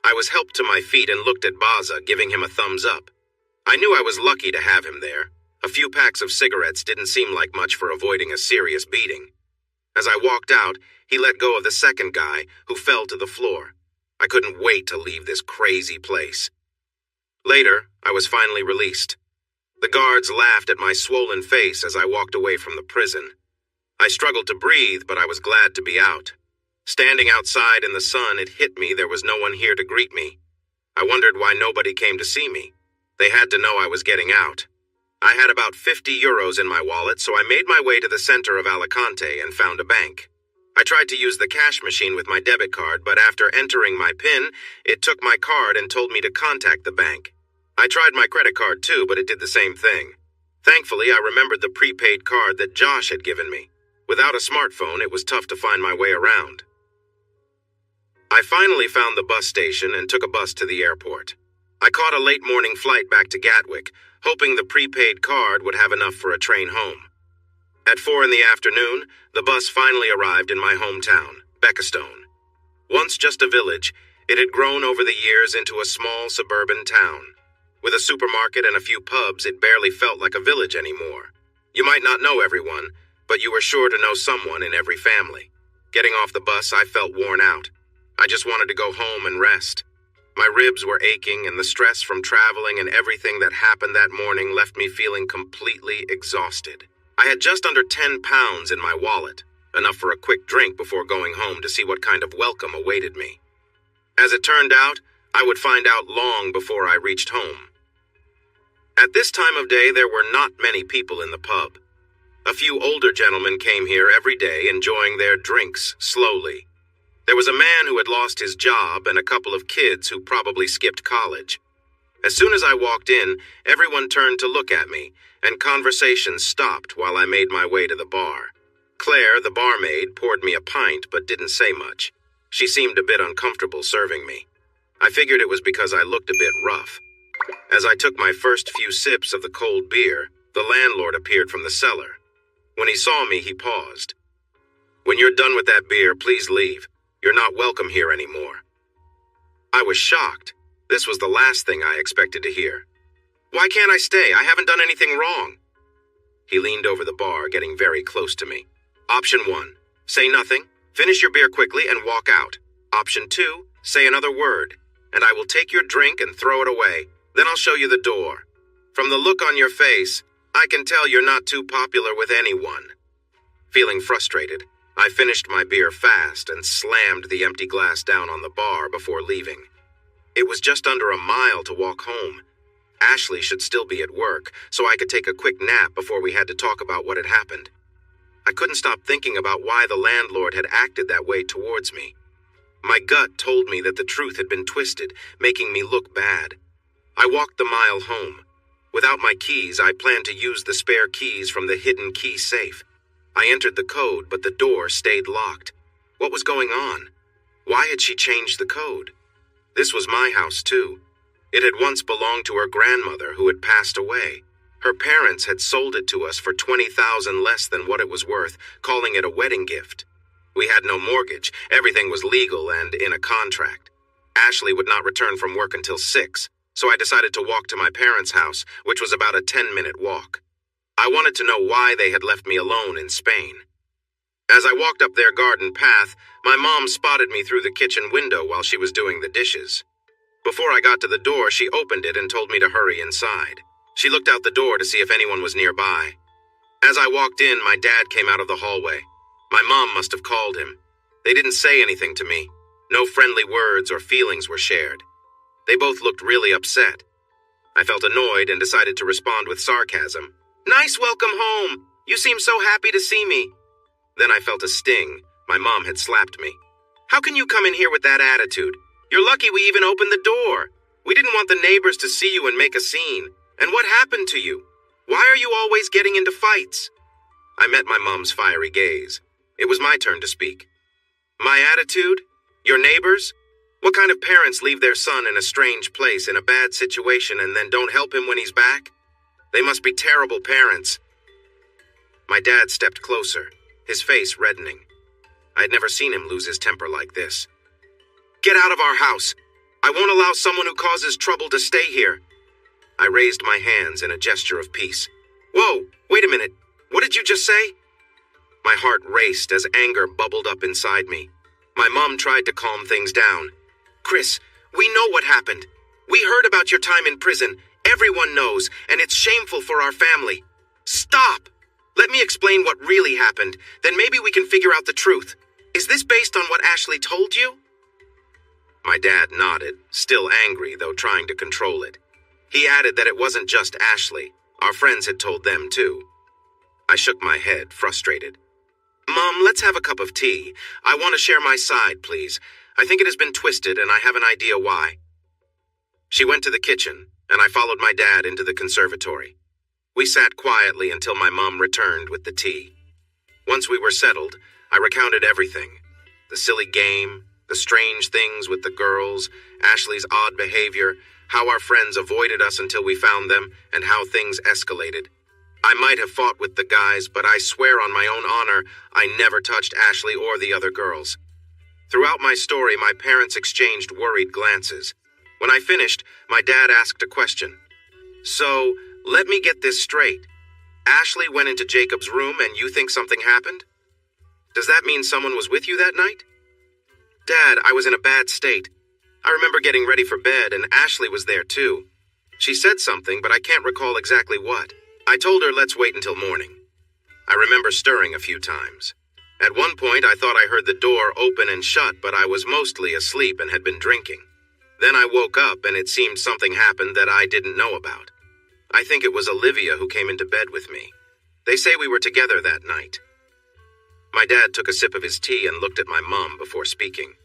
I was helped to my feet and looked at Baza, giving him a thumbs up. I knew I was lucky to have him there. A few packs of cigarettes didn't seem like much for avoiding a serious beating. As I walked out, he let go of the second guy, who fell to the floor. I couldn't wait to leave this crazy place. Later, I was finally released. The guards laughed at my swollen face as I walked away from the prison. I struggled to breathe, but I was glad to be out. Standing outside in the sun, it hit me there was no one here to greet me. I wondered why nobody came to see me. They had to know I was getting out. I had about 50 euros in my wallet, so I made my way to the center of Alicante and found a bank. I tried to use the cash machine with my debit card, but after entering my PIN, it took my card and told me to contact the bank. I tried my credit card too, but it did the same thing. Thankfully, I remembered the prepaid card that Josh had given me. Without a smartphone, it was tough to find my way around. I finally found the bus station and took a bus to the airport. I caught a late morning flight back to Gatwick, hoping the prepaid card would have enough for a train home. At 4 in the afternoon, the bus finally arrived in my hometown, Beckastone. Once just a village, it had grown over the years into a small suburban town. With a supermarket and a few pubs, it barely felt like a village anymore. You might not know everyone, but you were sure to know someone in every family. Getting off the bus, I felt worn out. I just wanted to go home and rest. My ribs were aching, and the stress from traveling and everything that happened that morning left me feeling completely exhausted. I had just under 10 pounds in my wallet, enough for a quick drink before going home to see what kind of welcome awaited me. As it turned out, I would find out long before I reached home. At this time of day, there were not many people in the pub. A few older gentlemen came here every day, enjoying their drinks slowly. There was a man who had lost his job and a couple of kids who probably skipped college. As soon as I walked in, everyone turned to look at me, and conversation stopped while I made my way to the bar. Claire, the barmaid, poured me a pint but didn't say much. She seemed a bit uncomfortable serving me. I figured it was because I looked a bit rough. As I took my first few sips of the cold beer, the landlord appeared from the cellar. When he saw me, he paused. "When you're done with that beer, please leave. You're not welcome here anymore." I was shocked. This was the last thing I expected to hear. "Why can't I stay? I haven't done anything wrong." He leaned over the bar, getting very close to me. Option 1, say nothing, finish your beer quickly and walk out. Option 2, say another word, and I will take your drink and throw it away. Then I'll show you the door. From the look on your face, I can tell you're not too popular with anyone." Feeling frustrated, I finished my beer fast and slammed the empty glass down on the bar before leaving. It was just under a mile to walk home. Ashley should still be at work, so I could take a quick nap before we had to talk about what had happened. I couldn't stop thinking about why the landlord had acted that way towards me. My gut told me that the truth had been twisted, making me look bad. I walked the mile home. Without my keys, I planned to use the spare keys from the hidden key safe. I entered the code, but the door stayed locked. What was going on? Why had she changed the code? This was my house, too. It had once belonged to her grandmother, who had passed away. Her parents had sold it to us for $20,000 less than what it was worth, calling it a wedding gift. We had no mortgage. Everything was legal and in a contract. Ashley would not return from work until 6, so I decided to walk to my parents' house, which was about a 10-minute walk. I wanted to know why they had left me alone in Spain. As I walked up their garden path, my mom spotted me through the kitchen window while she was doing the dishes. Before I got to the door, she opened it and told me to hurry inside. She looked out the door to see if anyone was nearby. As I walked in, my dad came out of the hallway. My mom must have called him. They didn't say anything to me. No friendly words or feelings were shared. They both looked really upset. I felt annoyed and decided to respond with sarcasm. "Nice welcome home. You seem so happy to see me." Then I felt a sting. My mom had slapped me. "How can you come in here with that attitude? You're lucky we even opened the door. We didn't want the neighbors to see you and make a scene. And what happened to you? Why are you always getting into fights?" I met my mom's fiery gaze. It was my turn to speak. "My attitude? Your neighbors? What kind of parents leave their son in a strange place in a bad situation and then don't help him when he's back? They must be terrible parents." My dad stepped closer, his face reddening. I had never seen him lose his temper like this. "Get out of our house. I won't allow someone who causes trouble to stay here." I raised my hands in a gesture of peace. "Whoa, wait a minute. What did you just say?" My heart raced as anger bubbled up inside me. My mom tried to calm things down. "Chris, we know what happened. We heard about your time in prison. Everyone knows, and it's shameful for our family. Stop! Let me explain what really happened. Then maybe we can figure out the truth. Is this based on what Ashley told you?" My dad nodded, still angry, though trying to control it. He added that it wasn't just Ashley. Our friends had told them, too. I shook my head, frustrated. "Mom, let's have a cup of tea. I want to share my side, please. I think it has been twisted, and I have an idea why." She went to the kitchen, and I followed my dad into the conservatory. We sat quietly until my mom returned with the tea. Once we were settled, I recounted everything. The silly game, the strange things with the girls, Ashley's odd behavior, how our friends avoided us until we found them, and how things escalated. I might have fought with the guys, but I swear on my own honor, I never touched Ashley or the other girls. Throughout my story, my parents exchanged worried glances. When I finished, my dad asked a question. "So, let me get this straight. Ashley went into Jacob's room and you think something happened? Does that mean someone was with you that night?" "Dad, I was in a bad state. I remember getting ready for bed and Ashley was there too. She said something, but I can't recall exactly what. I told her let's wait until morning. I remember stirring a few times. At one point I thought I heard the door open and shut, but I was mostly asleep and had been drinking. Then I woke up and it seemed something happened that I didn't know about. I think it was Olivia who came into bed with me. They say we were together that night." My dad took a sip of his tea and looked at my mom before speaking.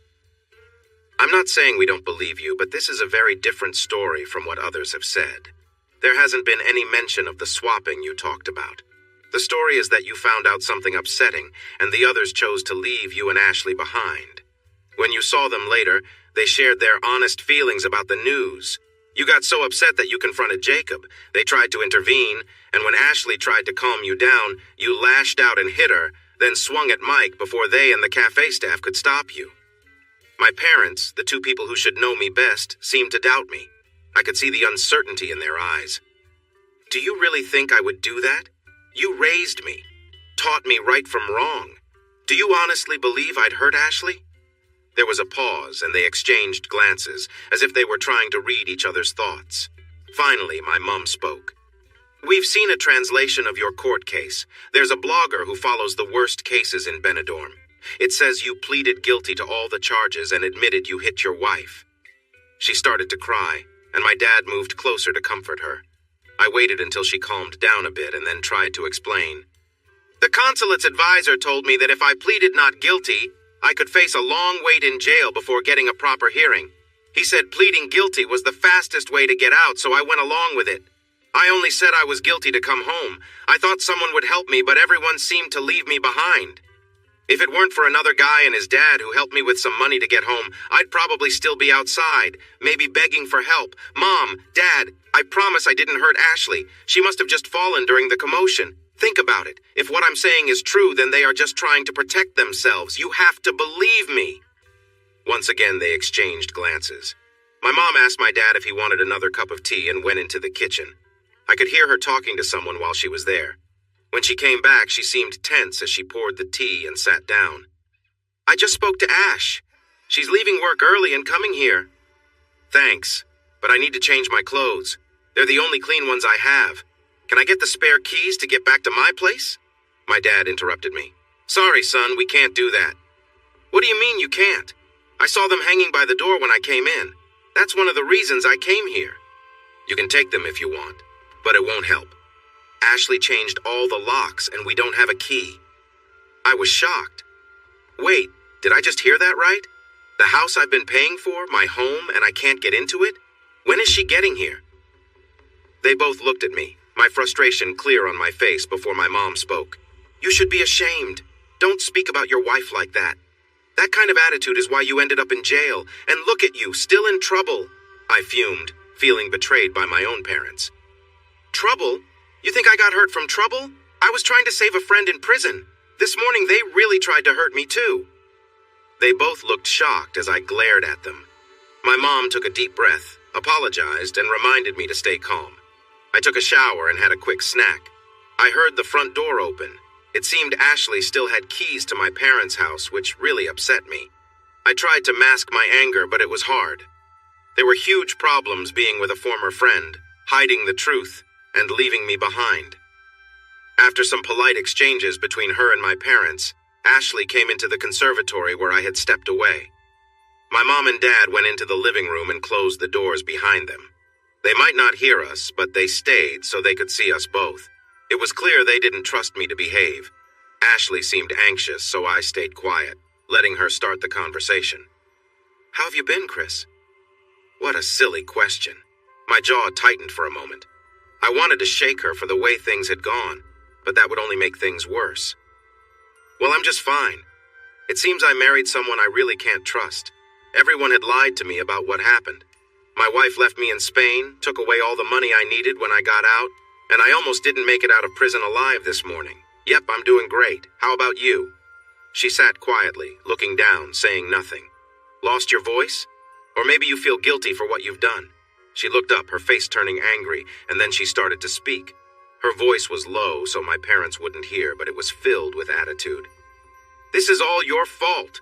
"I'm not saying we don't believe you, but this is a very different story from what others have said. There hasn't been any mention of the swapping you talked about. The story is that you found out something upsetting, and the others chose to leave you and Ashley behind. When you saw them later, they shared their honest feelings about the news. You got so upset that you confronted Jacob. They tried to intervene, and when Ashley tried to calm you down, you lashed out and hit her, then swung at Mike before they and the cafe staff could stop you. My parents, the two people who should know me best, seemed to doubt me. I could see the uncertainty in their eyes. Do you really think I would do that? You raised me, taught me right from wrong. Do you honestly believe I'd hurt Ashley?" There was a pause, and they exchanged glances, as if they were trying to read each other's thoughts. Finally, my mom spoke. We've seen a translation of your court case. There's a blogger who follows the worst cases in Benidorm. It says you pleaded guilty to all the charges and admitted you hit your wife. She started to cry, and my dad moved closer to comfort her. I waited until she calmed down a bit and then tried to explain. The consulate's advisor told me that if I pleaded not guilty, I could face a long wait in jail before getting a proper hearing. He said pleading guilty was the fastest way to get out, so I went along with it. I only said I was guilty to come home. I thought someone would help me, but everyone seemed to leave me behind. If it weren't for another guy and his dad who helped me with some money to get home, I'd probably still be outside, maybe begging for help. Mom, Dad, I promise I didn't hurt Ashley. She must have just fallen during the commotion. Think about it. If what I'm saying is true, then they are just trying to protect themselves. You have to believe me. Once again, they exchanged glances. My mom asked my dad if he wanted another cup of tea and went into the kitchen. I could hear her talking to someone while she was there. When she came back, she seemed tense as she poured the tea and sat down. I just spoke to Ash. She's leaving work early and coming here. Thanks, but I need to change my clothes. They're the only clean ones I have. Can I get the spare keys to get back to my place? My dad interrupted me. Sorry, son, we can't do that. What do you mean you can't? I saw them hanging by the door when I came in. That's one of the reasons I came here. You can take them if you want, but it won't help. Ashley changed all the locks and we don't have a key. I was shocked. Wait, did I just hear that right? The house I've been paying for, my home, and I can't get into it? When is she getting here? They both looked at me, my frustration clear on my face before my mom spoke. You should be ashamed. Don't speak about your wife like that. That kind of attitude is why you ended up in jail, and look at you, still in trouble. I fumed, feeling betrayed by my own parents. Trouble? You think I got hurt from trouble? I was trying to save a friend in prison. This morning they really tried to hurt me too. They both looked shocked as I glared at them. My mom took a deep breath, apologized, and reminded me to stay calm. I took a shower and had a quick snack. I heard the front door open. It seemed Ashley still had keys to my parents' house, which really upset me. I tried to mask my anger, but it was hard. There were huge problems being with a former friend, hiding the truth, and leaving me behind. After some polite exchanges between her and my parents, Ashley came into the conservatory where I had stepped away. My mom and dad went into the living room and closed the doors behind them. They might not hear us, but they stayed so they could see us both. It was clear they didn't trust me to behave. Ashley seemed anxious, so I stayed quiet, letting her start the conversation. How have you been, Chris? What a silly question. My jaw tightened for a moment. I wanted to shake her for the way things had gone, but that would only make things worse. Well, I'm just fine. It seems I married someone I really can't trust. Everyone had lied to me about what happened. My wife left me in Spain, took away all the money I needed when I got out, and I almost didn't make it out of prison alive this morning. Yep, I'm doing great. How about you? She sat quietly, looking down, saying nothing. Lost your voice? Or maybe you feel guilty for what you've done. She looked up, her face turning angry, and then she started to speak. Her voice was low, so my parents wouldn't hear, but it was filled with attitude. This is all your fault.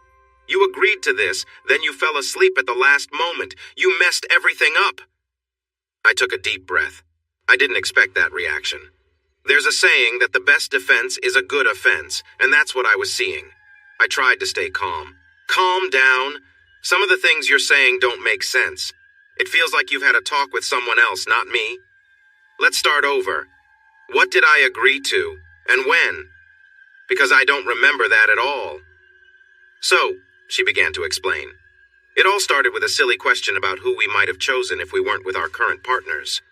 You agreed to this, then you fell asleep at the last moment. You messed everything up. I took a deep breath. I didn't expect that reaction. There's a saying that the best defense is a good offense, and that's what I was seeing. I tried to stay calm. Calm down. Some of the things you're saying don't make sense. It feels like you've had a talk with someone else, not me. Let's start over. What did I agree to, and when? Because I don't remember that at all. So, she began to explain. It all started with a silly question about who we might have chosen if we weren't with our current partners.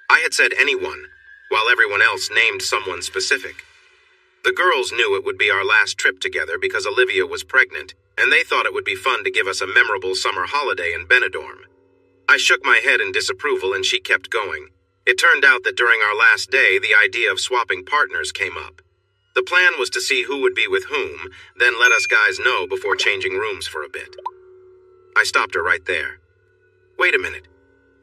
I had said anyone, while everyone else named someone specific. The girls knew it would be our last trip together because Olivia was pregnant, and they thought it would be fun to give us a memorable summer holiday in Benidorm. I shook my head in disapproval and she kept going. It turned out that during our last day, the idea of swapping partners came up. The plan was to see who would be with whom, then let us guys know before changing rooms for a bit. I stopped her right there. Wait a minute.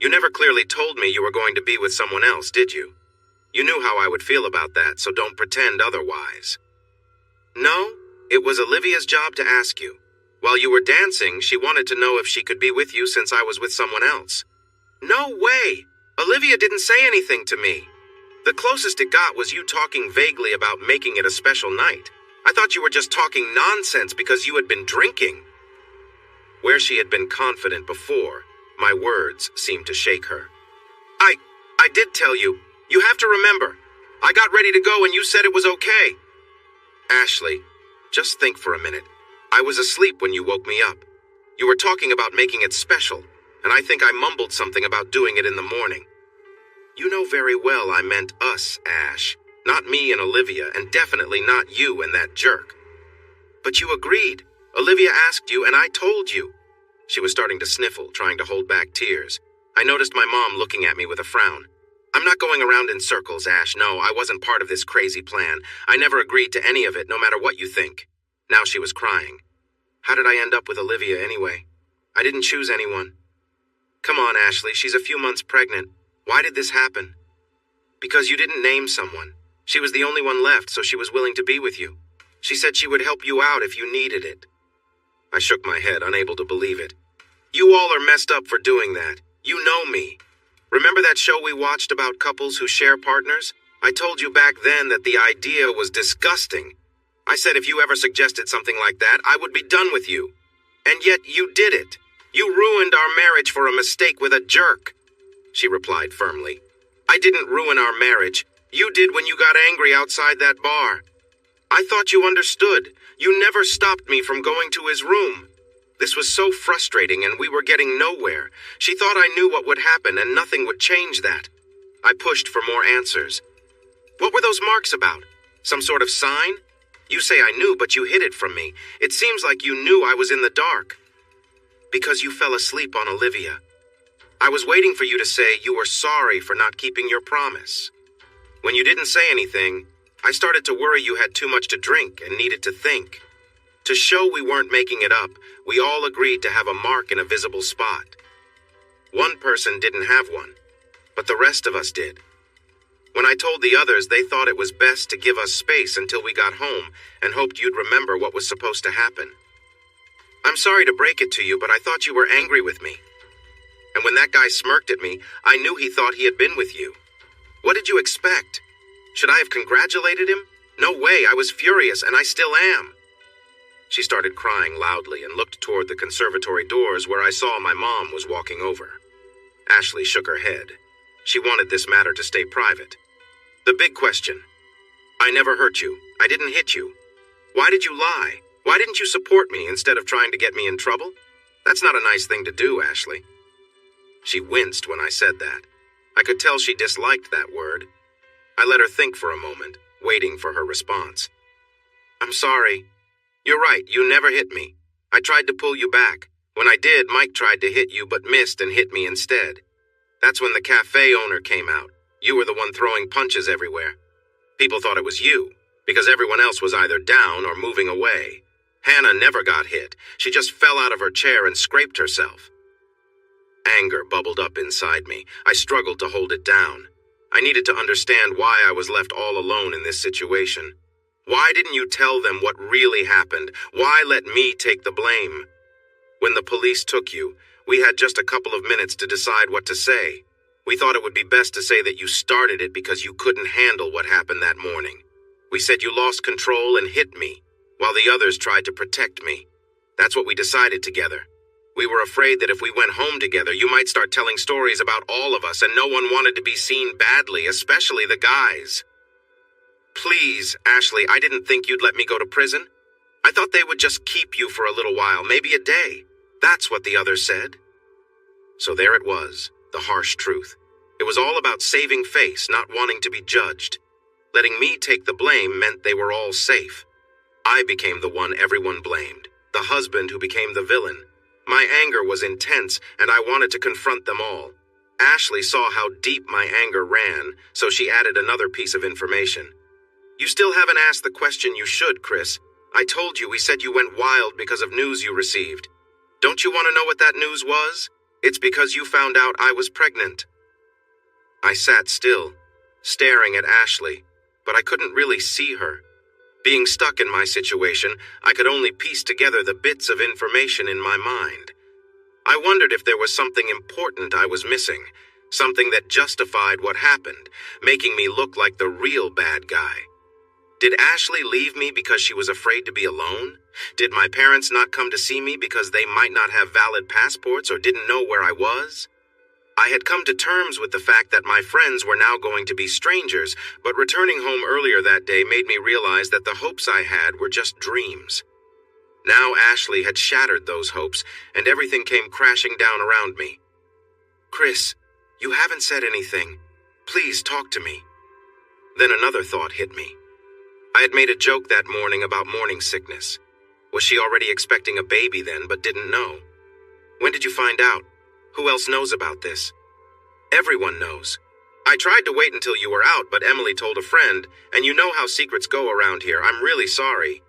You never clearly told me you were going to be with someone else, did you? You knew how I would feel about that, so don't pretend otherwise. No, it was Olivia's job to ask you. While you were dancing, she wanted to know if she could be with you since I was with someone else. No way! Olivia didn't say anything to me. The closest it got was you talking vaguely about making it a special night. I thought you were just talking nonsense because you had been drinking. Where she had been confident before, my words seemed to shake her. I did tell you. You have to remember. I got ready to go and you said it was okay. Ashley, just think for a minute. I was asleep when you woke me up. You were talking about making it special, and I think I mumbled something about doing it in the morning. You know very well I meant us, Ash. Not me and Olivia, and definitely not you and that jerk. But you agreed. Olivia asked you, and I told you. She was starting to sniffle, trying to hold back tears. I noticed my mom looking at me with a frown. I'm not going around in circles, Ash. No, I wasn't part of this crazy plan. I never agreed to any of it, no matter what you think. Now she was crying. How did I end up with Olivia anyway? I didn't choose anyone. Come on, Ashley, she's a few months pregnant. Why did this happen? Because you didn't name someone. She was the only one left, so she was willing to be with you. She said she would help you out if you needed it. I shook my head, unable to believe it. You all are messed up for doing that. You know me. Remember that show we watched about couples who share partners? I told you back then that the idea was disgusting. I said if you ever suggested something like that, I would be done with you. And yet you did it. You ruined our marriage for a mistake with a jerk. She replied firmly. I didn't ruin our marriage. You did when you got angry outside that bar. I thought you understood. You never stopped me from going to his room. This was so frustrating and we were getting nowhere. She thought I knew what would happen and nothing would change that. I pushed for more answers. What were those marks about? Some sort of sign? You say I knew, but you hid it from me. It seems like you knew I was in the dark. Because you fell asleep on Olivia. I was waiting for you to say you were sorry for not keeping your promise. When you didn't say anything, I started to worry you had too much to drink and needed to think. To show we weren't making it up, we all agreed to have a mark in a visible spot. One person didn't have one, but the rest of us did. When I told the others, they thought it was best to give us space until we got home and hoped you'd remember what was supposed to happen. I'm sorry to break it to you, but I thought you were angry with me. And when that guy smirked at me, I knew he thought he had been with you. What did you expect? Should I have congratulated him? No way, I was furious, and I still am. She started crying loudly and looked toward the conservatory doors where I saw my mom was walking over. Ashley shook her head. She wanted this matter to stay private. The big question. I never hurt you. I didn't hit you. Why did you lie? Why didn't you support me instead of trying to get me in trouble? That's not a nice thing to do, Ashley. She winced when I said that. I could tell she disliked that word. I let her think for a moment, waiting for her response. I'm sorry. You're right, you never hit me. I tried to pull you back. When I did, Mike tried to hit you but missed and hit me instead. That's when the cafe owner came out. You were the one throwing punches everywhere. People thought it was you, because everyone else was either down or moving away. Hannah never got hit. She just fell out of her chair and scraped herself. Anger bubbled up inside me. I struggled to hold it down. I needed to understand why I was left all alone in this situation. Why didn't you tell them what really happened? Why let me take the blame? When the police took you, we had just a couple of minutes to decide what to say. We thought it would be best to say that you started it because you couldn't handle what happened that morning. We said you lost control and hit me, while the others tried to protect me. That's what we decided together. We were afraid that if we went home together, you might start telling stories about all of us, and no one wanted to be seen badly, especially the guys. Please, Ashley, I didn't think you'd let me go to prison. I thought they would just keep you for a little while, maybe a day. That's what the others said. So there it was, the harsh truth. It was all about saving face, not wanting to be judged. Letting me take the blame meant they were all safe. I became the one everyone blamed, the husband who became the villain. My anger was intense, and I wanted to confront them all. Ashley saw how deep my anger ran, so she added another piece of information. You still haven't asked the question you should, Chris. I told you we said you went wild because of news you received. Don't you want to know what that news was? It's because you found out I was pregnant. I sat still, staring at Ashley, but I couldn't really see her. Being stuck in my situation, I could only piece together the bits of information in my mind. I wondered if there was something important I was missing, something that justified what happened, making me look like the real bad guy. Did Ashley leave me because she was afraid to be alone? Did my parents not come to see me because they might not have valid passports or didn't know where I was? I had come to terms with the fact that my friends were now going to be strangers, but returning home earlier that day made me realize that the hopes I had were just dreams. Now Ashley had shattered those hopes, and everything came crashing down around me. "Chris, you haven't said anything. Please talk to me." Then another thought hit me. I had made a joke that morning about morning sickness. Was she already expecting a baby then, but didn't know? When did you find out? Who else knows about this? Everyone knows. I tried to wait until you were out, but Emily told a friend, and you know how secrets go around here. I'm really sorry.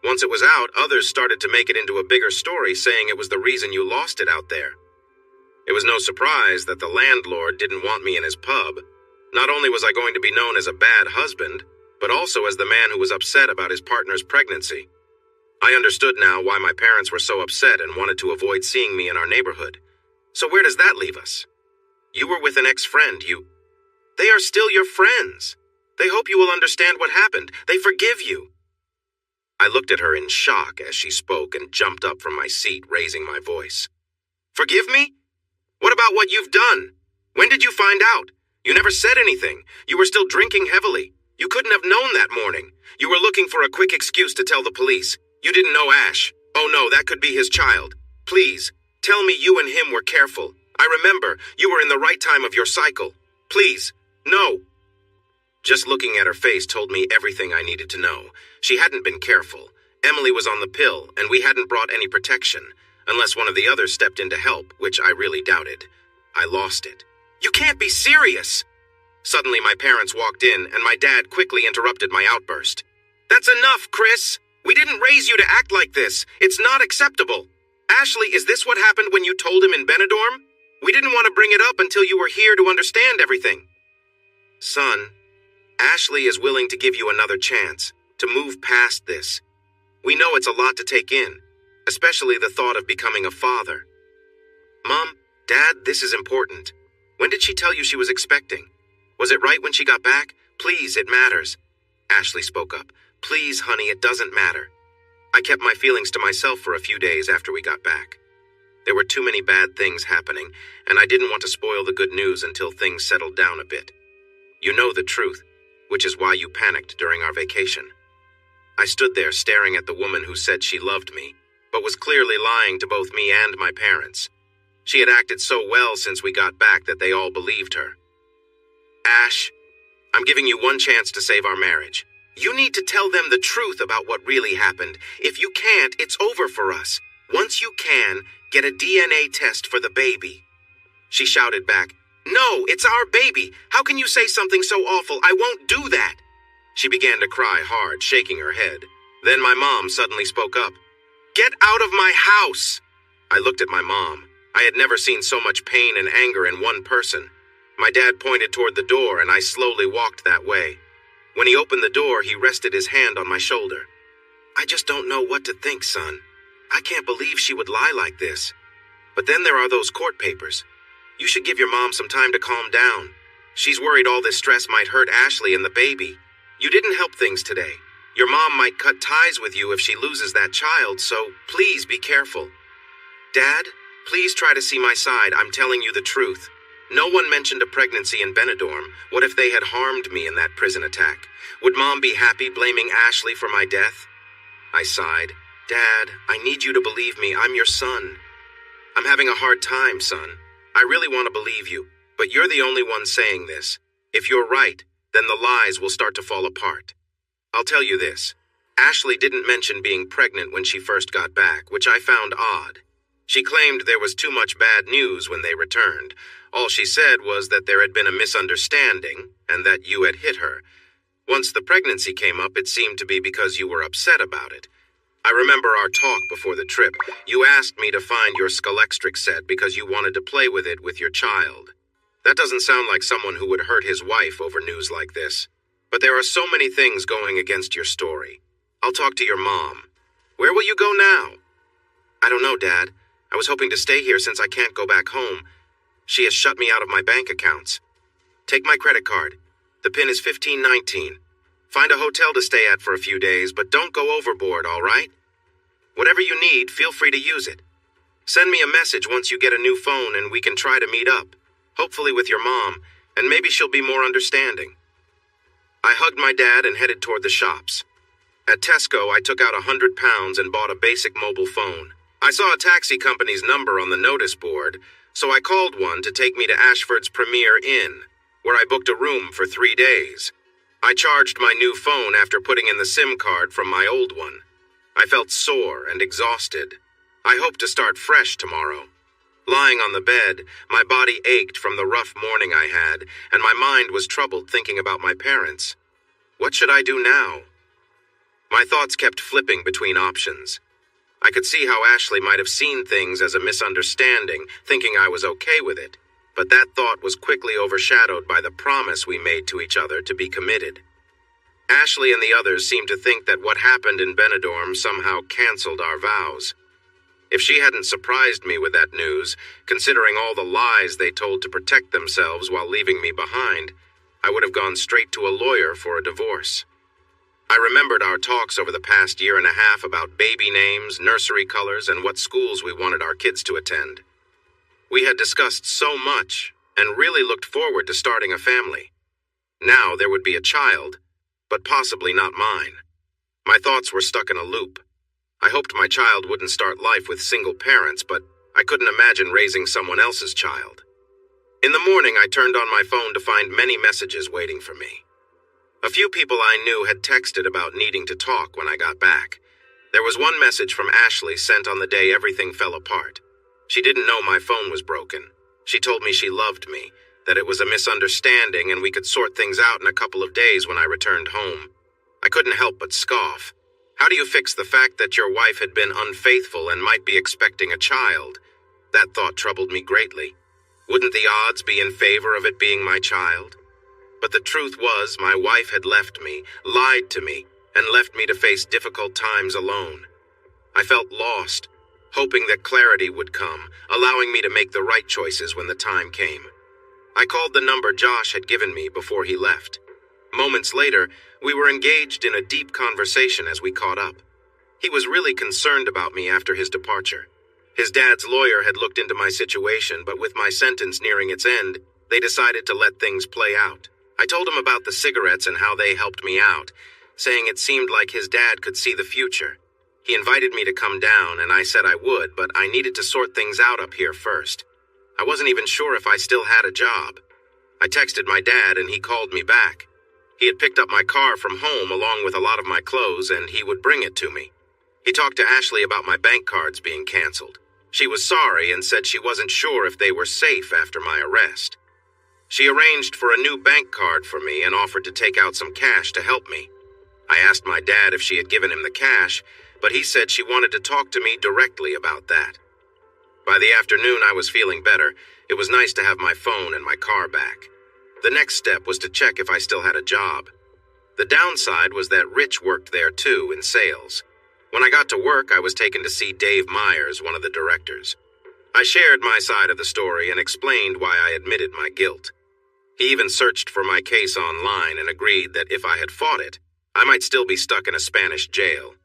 Once it was out, others started to make it into a bigger story, saying it was the reason you lost it out there. It was no surprise that the landlord didn't want me in his pub. Not only was I going to be known as a bad husband, but also as the man who was upset about his partner's pregnancy. I understood now why my parents were so upset and wanted to avoid seeing me in our neighborhood. So where does that leave us? You were with an ex-friend, They are still your friends. They hope you will understand what happened. They forgive you. I looked at her in shock as she spoke and jumped up from my seat, raising my voice. Forgive me? What about what you've done? When did you find out? You never said anything. You were still drinking heavily. You couldn't have known that morning. You were looking for a quick excuse to tell the police. You didn't know Ash. Oh no, that could be his child. Please, tell me you and him were careful. I remember you were in the right time of your cycle. Please, no. Just looking at her face told me everything I needed to know. She hadn't been careful. Emily was on the pill, and we hadn't brought any protection, unless one of the others stepped in to help, which I really doubted. I lost it. You can't be serious! Suddenly my parents walked in, and my dad quickly interrupted my outburst. That's enough, Chris! We didn't raise you to act like this. It's not acceptable. Ashley, is this what happened when you told him in Benidorm? We didn't want to bring it up until you were here to understand everything. Son, Ashley is willing to give you another chance, to move past this. We know it's a lot to take in, especially the thought of becoming a father. Mom, Dad, this is important. When did she tell you she was expecting? Was it right when she got back? Please, it matters. Ashley spoke up. Please, honey, it doesn't matter. I kept my feelings to myself for a few days after we got back. There were too many bad things happening, and I didn't want to spoil the good news until things settled down a bit. You know the truth, which is why you panicked during our vacation. I stood there staring at the woman who said she loved me, but was clearly lying to both me and my parents. She had acted so well since we got back that they all believed her. Ash, I'm giving you one chance to save our marriage. You need to tell them the truth about what really happened. If you can't, it's over for us. Once you can, get a DNA test for the baby. She shouted back, No, it's our baby. How can you say something so awful? I won't do that. She began to cry hard, shaking her head. Then my mom suddenly spoke up. Get out of my house! I looked at my mom. I had never seen so much pain and anger in one person. My dad pointed toward the door, and I slowly walked that way. When he opened the door, he rested his hand on my shoulder. I just don't know what to think, son. I can't believe she would lie like this. But then there are those court papers. You should give your mom some time to calm down. She's worried all this stress might hurt Ashley and the baby. You didn't help things today. Your mom might cut ties with you if she loses that child, so please be careful. Dad, please try to see my side. I'm telling you the truth. No one mentioned a pregnancy in Benidorm. What if they had harmed me in that prison attack? Would Mom be happy blaming Ashley for my death? I sighed. Dad, I need you to believe me. I'm your son. I'm having a hard time, son. I really want to believe you, but you're the only one saying this. If you're right, then the lies will start to fall apart. I'll tell you this. Ashley didn't mention being pregnant when she first got back, which I found odd. She claimed there was too much bad news when they returned. All she said was that there had been a misunderstanding and that you had hit her. Once the pregnancy came up, it seemed to be because you were upset about it. I remember our talk before the trip. You asked me to find your Scalextric set because you wanted to play with it with your child. That doesn't sound like someone who would hurt his wife over news like this. But there are so many things going against your story. I'll talk to your mom. Where will you go now? I don't know, Dad. I was hoping to stay here since I can't go back home. She has shut me out of my bank accounts. Take my credit card. The PIN is 1519. Find a hotel to stay at for a few days, but don't go overboard, all right? Whatever you need, feel free to use it. Send me a message once you get a new phone and we can try to meet up, hopefully with your mom, and maybe she'll be more understanding. I hugged my dad and headed toward the shops. At Tesco, I took out £100 and bought a basic mobile phone. I saw a taxi company's number on the notice board, so I called one to take me to Ashford's Premier Inn, where I booked a room for 3 days. I charged my new phone after putting in the SIM card from my old one. I felt sore and exhausted. I hope to start fresh tomorrow. Lying on the bed, my body ached from the rough morning I had, and my mind was troubled thinking about my parents. What should I do now? My thoughts kept flipping between options. I could see how Ashley might have seen things as a misunderstanding, thinking I was okay with it, but that thought was quickly overshadowed by the promise we made to each other to be committed. Ashley and the others seemed to think that what happened in Benidorm somehow canceled our vows. If she hadn't surprised me with that news, considering all the lies they told to protect themselves while leaving me behind, I would have gone straight to a lawyer for a divorce. I remembered our talks over the past year and a half about baby names, nursery colors, and what schools we wanted our kids to attend. We had discussed so much and really looked forward to starting a family. Now there would be a child, but possibly not mine. My thoughts were stuck in a loop. I hoped my child wouldn't start life with single parents, but I couldn't imagine raising someone else's child. In the morning, I turned on my phone to find many messages waiting for me. A few people I knew had texted about needing to talk when I got back. There was one message from Ashley sent on the day everything fell apart. She didn't know my phone was broken. She told me she loved me, that it was a misunderstanding and we could sort things out in a couple of days when I returned home. I couldn't help but scoff. How do you fix the fact that your wife had been unfaithful and might be expecting a child? That thought troubled me greatly. Wouldn't the odds be in favor of it being my child? But the truth was, my wife had left me, lied to me, and left me to face difficult times alone. I felt lost, hoping that clarity would come, allowing me to make the right choices when the time came. I called the number Josh had given me before he left. Moments later, we were engaged in a deep conversation as we caught up. He was really concerned about me after his departure. His dad's lawyer had looked into my situation, but with my sentence nearing its end, they decided to let things play out. I told him about the cigarettes and how they helped me out, saying it seemed like his dad could see the future. He invited me to come down, and I said I would, but I needed to sort things out up here first. I wasn't even sure if I still had a job. I texted my dad, and he called me back. He had picked up my car from home along with a lot of my clothes, and he would bring it to me. He talked to Ashley about my bank cards being canceled. She was sorry and said she wasn't sure if they were safe after my arrest. She arranged for a new bank card for me and offered to take out some cash to help me. I asked my dad if she had given him the cash, but he said she wanted to talk to me directly about that. By the afternoon, I was feeling better. It was nice to have my phone and my car back. The next step was to check if I still had a job. The downside was that Rich worked there too, in sales. When I got to work, I was taken to see Dave Myers, one of the directors. I shared my side of the story and explained why I admitted my guilt. He even searched for my case online and agreed that if I had fought it, I might still be stuck in a Spanish jail.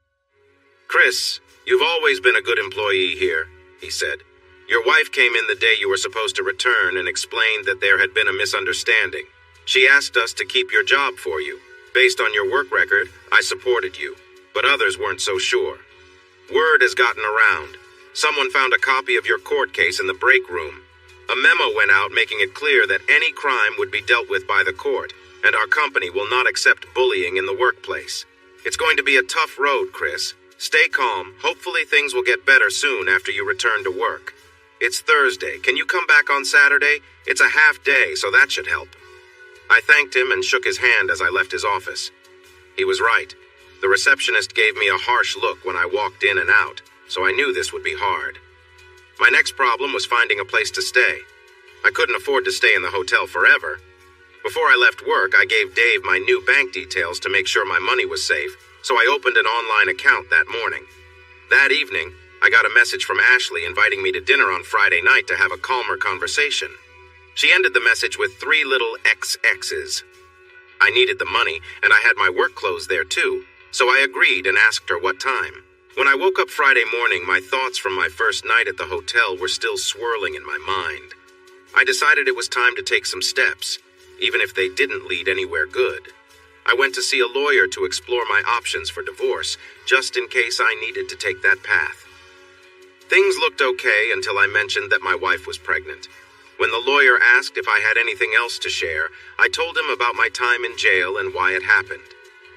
"Chris, you've always been a good employee here," he said. "Your wife came in the day you were supposed to return and explained that there had been a misunderstanding. She asked us to keep your job for you. Based on your work record, I supported you, but others weren't so sure. Word has gotten around. Someone found a copy of your court case in the break room. A memo went out making it clear that any crime would be dealt with by the court, and our company will not accept bullying in the workplace. It's going to be a tough road, Chris. Stay calm. Hopefully things will get better soon after you return to work. It's Thursday. Can you come back on Saturday? It's a half day, so that should help." I thanked him and shook his hand as I left his office. He was right. The receptionist gave me a harsh look when I walked in and out, so I knew this would be hard. My next problem was finding a place to stay. I couldn't afford to stay in the hotel forever. Before I left work, I gave Dave my new bank details to make sure my money was safe, so I opened an online account that morning. That evening, I got a message from Ashley inviting me to dinner on Friday night to have a calmer conversation. She ended the message with 3 little XXs. I needed the money, and I had my work clothes there too, so I agreed and asked her what time. When I woke up Friday morning, my thoughts from my first night at the hotel were still swirling in my mind. I decided it was time to take some steps, even if they didn't lead anywhere good. I went to see a lawyer to explore my options for divorce, just in case I needed to take that path. Things looked okay until I mentioned that my wife was pregnant. When the lawyer asked if I had anything else to share, I told him about my time in jail and why it happened.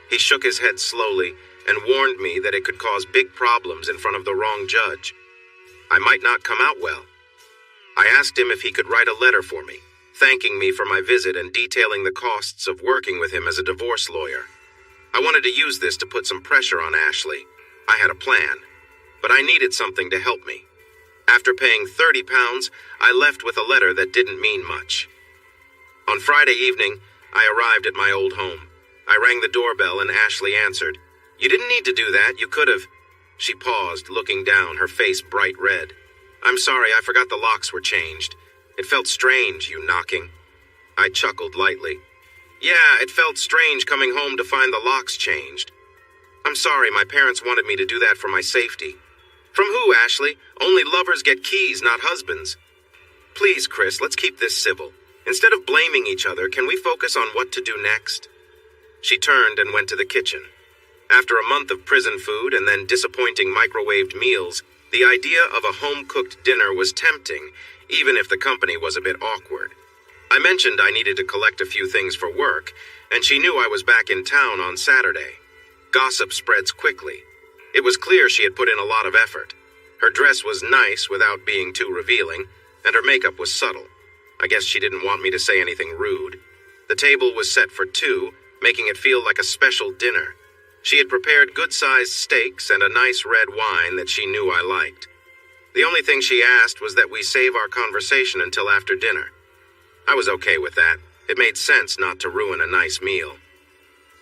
He shook his head slowly and warned me that it could cause big problems in front of the wrong judge. I might not come out well. I asked him if he could write a letter for me, thanking me for my visit and detailing the costs of working with him as a divorce lawyer. I wanted to use this to put some pressure on Ashley. I had a plan, but I needed something to help me. After paying £30, I left with a letter that didn't mean much. On Friday evening, I arrived at my old home. I rang the doorbell and Ashley answered. "You didn't need to do that, you could have." She paused, looking down, her face bright red. "I'm sorry, I forgot the locks were changed. It felt strange, you knocking." I chuckled lightly. "Yeah, it felt strange coming home to find the locks changed. I'm sorry, my parents wanted me to do that for my safety." "From who, Ashley? Only lovers get keys, not husbands." "Please, Chris, let's keep this civil. Instead of blaming each other, can we focus on what to do next?" She turned and went to the kitchen. After a month of prison food and then disappointing microwaved meals, the idea of a home-cooked dinner was tempting, even if the company was a bit awkward. I mentioned I needed to collect a few things for work, and she knew I was back in town on Saturday. Gossip spreads quickly. It was clear she had put in a lot of effort. Her dress was nice without being too revealing, and her makeup was subtle. I guess she didn't want me to say anything rude. The table was set for 2, making it feel like a special dinner. She had prepared good-sized steaks and a nice red wine that she knew I liked. The only thing she asked was that we save our conversation until after dinner. I was okay with that. It made sense not to ruin a nice meal.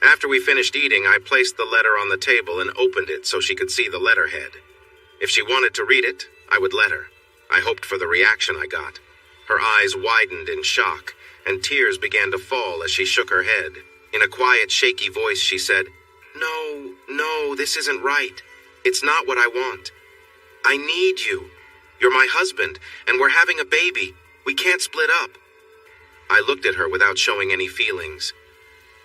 After we finished eating, I placed the letter on the table and opened it so she could see the letterhead. If she wanted to read it, I would let her. I hoped for the reaction I got. Her eyes widened in shock, and tears began to fall as she shook her head. In a quiet, shaky voice, she said, No, this isn't right. It's not what I want. I need you. You're my husband, and we're having a baby. We can't split up." I looked at her without showing any feelings.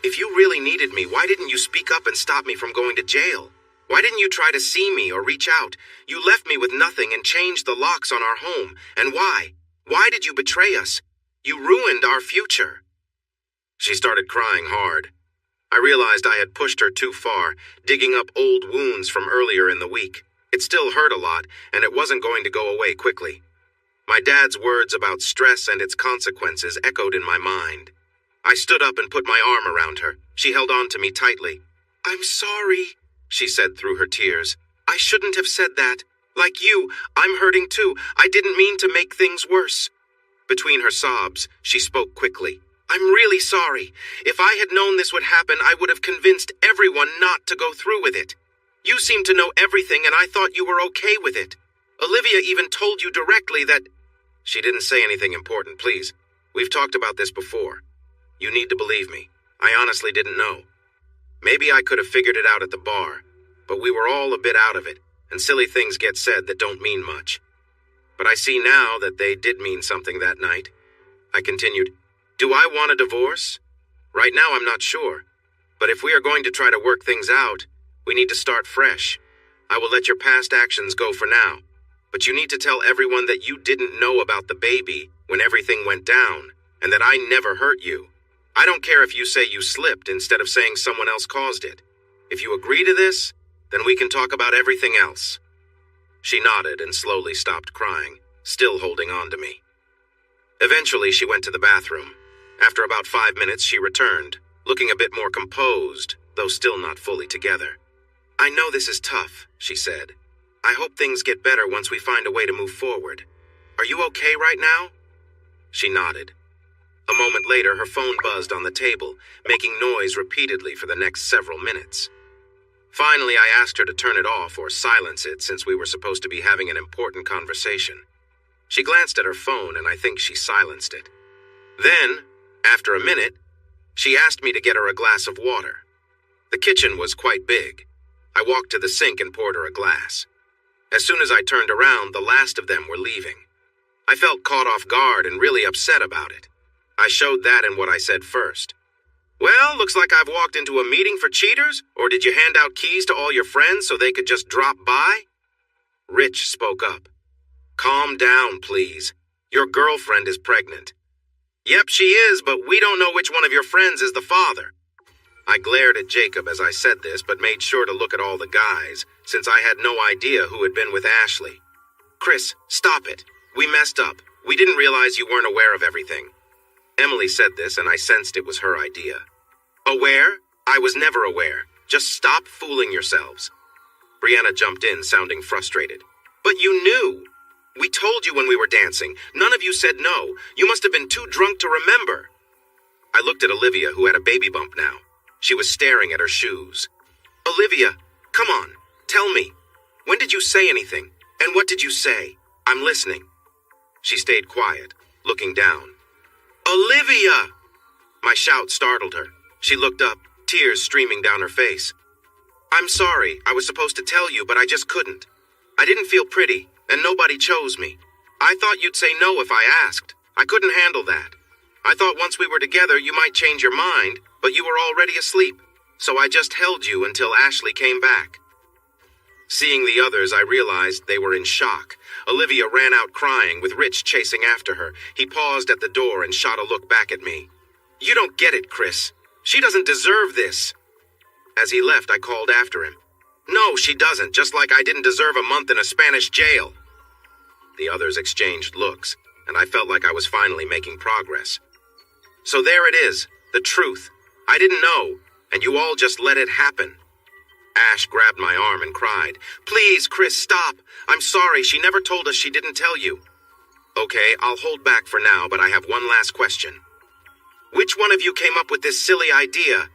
"If you really needed me, why didn't you speak up and stop me from going to jail? Why didn't you try to see me or reach out? You left me with nothing and changed the locks on our home. And why? Why did you betray us? You ruined our future." She started crying hard. I realized I had pushed her too far, digging up old wounds from earlier in the week. It still hurt a lot, and it wasn't going to go away quickly. My dad's words about stress and its consequences echoed in my mind. I stood up and put my arm around her. She held on to me tightly. "I'm sorry," she said through her tears. "I shouldn't have said that. Like you, I'm hurting too. I didn't mean to make things worse." Between her sobs, she spoke quickly. "I'm really sorry. If I had known this would happen, I would have convinced everyone not to go through with it. You seem to know everything, and I thought you were okay with it. Olivia even told you directly that—" She didn't say anything important, please. We've talked about this before. You need to believe me. I honestly didn't know. Maybe I could have figured it out at the bar, but we were all a bit out of it, and silly things get said that don't mean much. But I see now that they did mean something that night. I continued, "Do I want a divorce? Right now I'm not sure. But if we are going to try to work things out, we need to start fresh. I will let your past actions go for now. But you need to tell everyone that you didn't know about the baby when everything went down, and that I never hurt you. I don't care if you say you slipped instead of saying someone else caused it. If you agree to this, then we can talk about everything else." She nodded and slowly stopped crying, still holding on to me. Eventually, she went to the bathroom. After about 5 minutes, she returned, looking a bit more composed, though still not fully together. "I know this is tough," she said. "I hope things get better once we find a way to move forward. Are you okay right now?" She nodded. A moment later, her phone buzzed on the table, making noise repeatedly for the next several minutes. Finally, I asked her to turn it off or silence it since we were supposed to be having an important conversation. She glanced at her phone and I think she silenced it. Then, after a minute, she asked me to get her a glass of water. The kitchen was quite big. I walked to the sink and poured her a glass. As soon as I turned around, the last of them were leaving. I felt caught off guard and really upset about it. I showed that in what I said first. Well, looks like I've walked into a meeting for cheaters, or did you hand out keys to all your friends so they could just drop by? Rich spoke up. Calm down, please. Your girlfriend is pregnant. Yep, she is, but we don't know which one of your friends is the father. I glared at Jacob as I said this, but made sure to look at all the guys, since I had no idea who had been with Ashley. Chris, stop it. We messed up. We didn't realize you weren't aware of everything. Emily said this, and I sensed it was her idea. Aware? I was never aware. Just stop fooling yourselves. Brianna jumped in, sounding frustrated. But you knew. We told you when we were dancing. None of you said no. You must have been too drunk to remember. I looked at Olivia, who had a baby bump now. She was staring at her shoes. Olivia, come on. Tell me. When did you say anything? And what did you say? I'm listening. She stayed quiet, looking down. Olivia! My shout startled her. She looked up, tears streaming down her face. I'm sorry. I was supposed to tell you, but I just couldn't. I didn't feel pretty, and nobody chose me. I thought you'd say no if I asked. I couldn't handle that. I thought once we were together you might change your mind, but you were already asleep. So I just held you until Ashley came back. Seeing the others, I realized they were in shock. Olivia ran out crying, with Rich chasing after her. He paused at the door and shot a look back at me. You don't get it, Chris. She doesn't deserve this. As he left, I called after him. No, she doesn't, just like I didn't deserve a month in a Spanish jail. The others exchanged looks, and I felt like I was finally making progress. So there it is, the truth. I didn't know, and you all just let it happen. Ash grabbed my arm and cried, Please, Chris, stop. I'm sorry, she never told us she didn't tell you. Okay, I'll hold back for now, but I have one last question. Which one of you came up with this silly idea?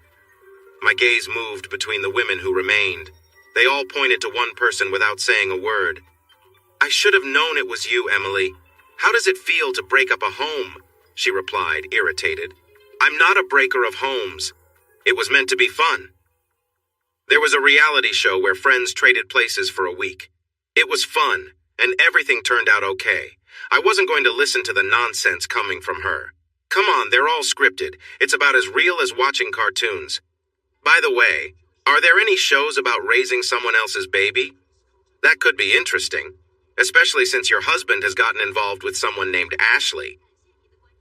My gaze moved between the women who remained. They all pointed to one person without saying a word. I should have known it was you, Emily. How does it feel to break up a home? She replied, irritated. I'm not a breaker of homes. It was meant to be fun. There was a reality show where friends traded places for a week. It was fun, and everything turned out okay. I wasn't going to listen to the nonsense coming from her. Come on, they're all scripted. It's about as real as watching cartoons. By the way, are there any shows about raising someone else's baby? That could be interesting, especially since your husband has gotten involved with someone named Ashley.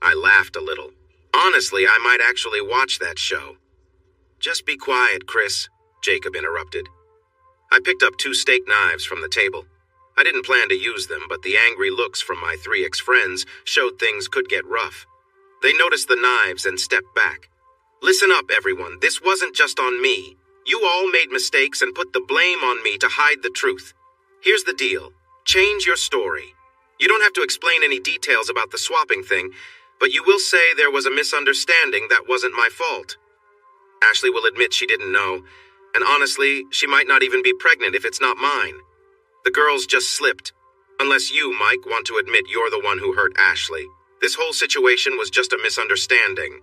I laughed a little. Honestly, I might actually watch that show. Just be quiet, Chris, Jacob interrupted. I picked up 2 steak knives from the table. I didn't plan to use them, but the angry looks from my 3 ex-friends showed things could get rough. They noticed the knives and stepped back. Listen up, everyone. This wasn't just on me. You all made mistakes and put the blame on me to hide the truth. Here's the deal. Change your story. You don't have to explain any details about the swapping thing, but you will say there was a misunderstanding that wasn't my fault. Ashley will admit she didn't know, and honestly, she might not even be pregnant if it's not mine. The girls just slipped. Unless you, Mike, want to admit you're the one who hurt Ashley. This whole situation was just a misunderstanding.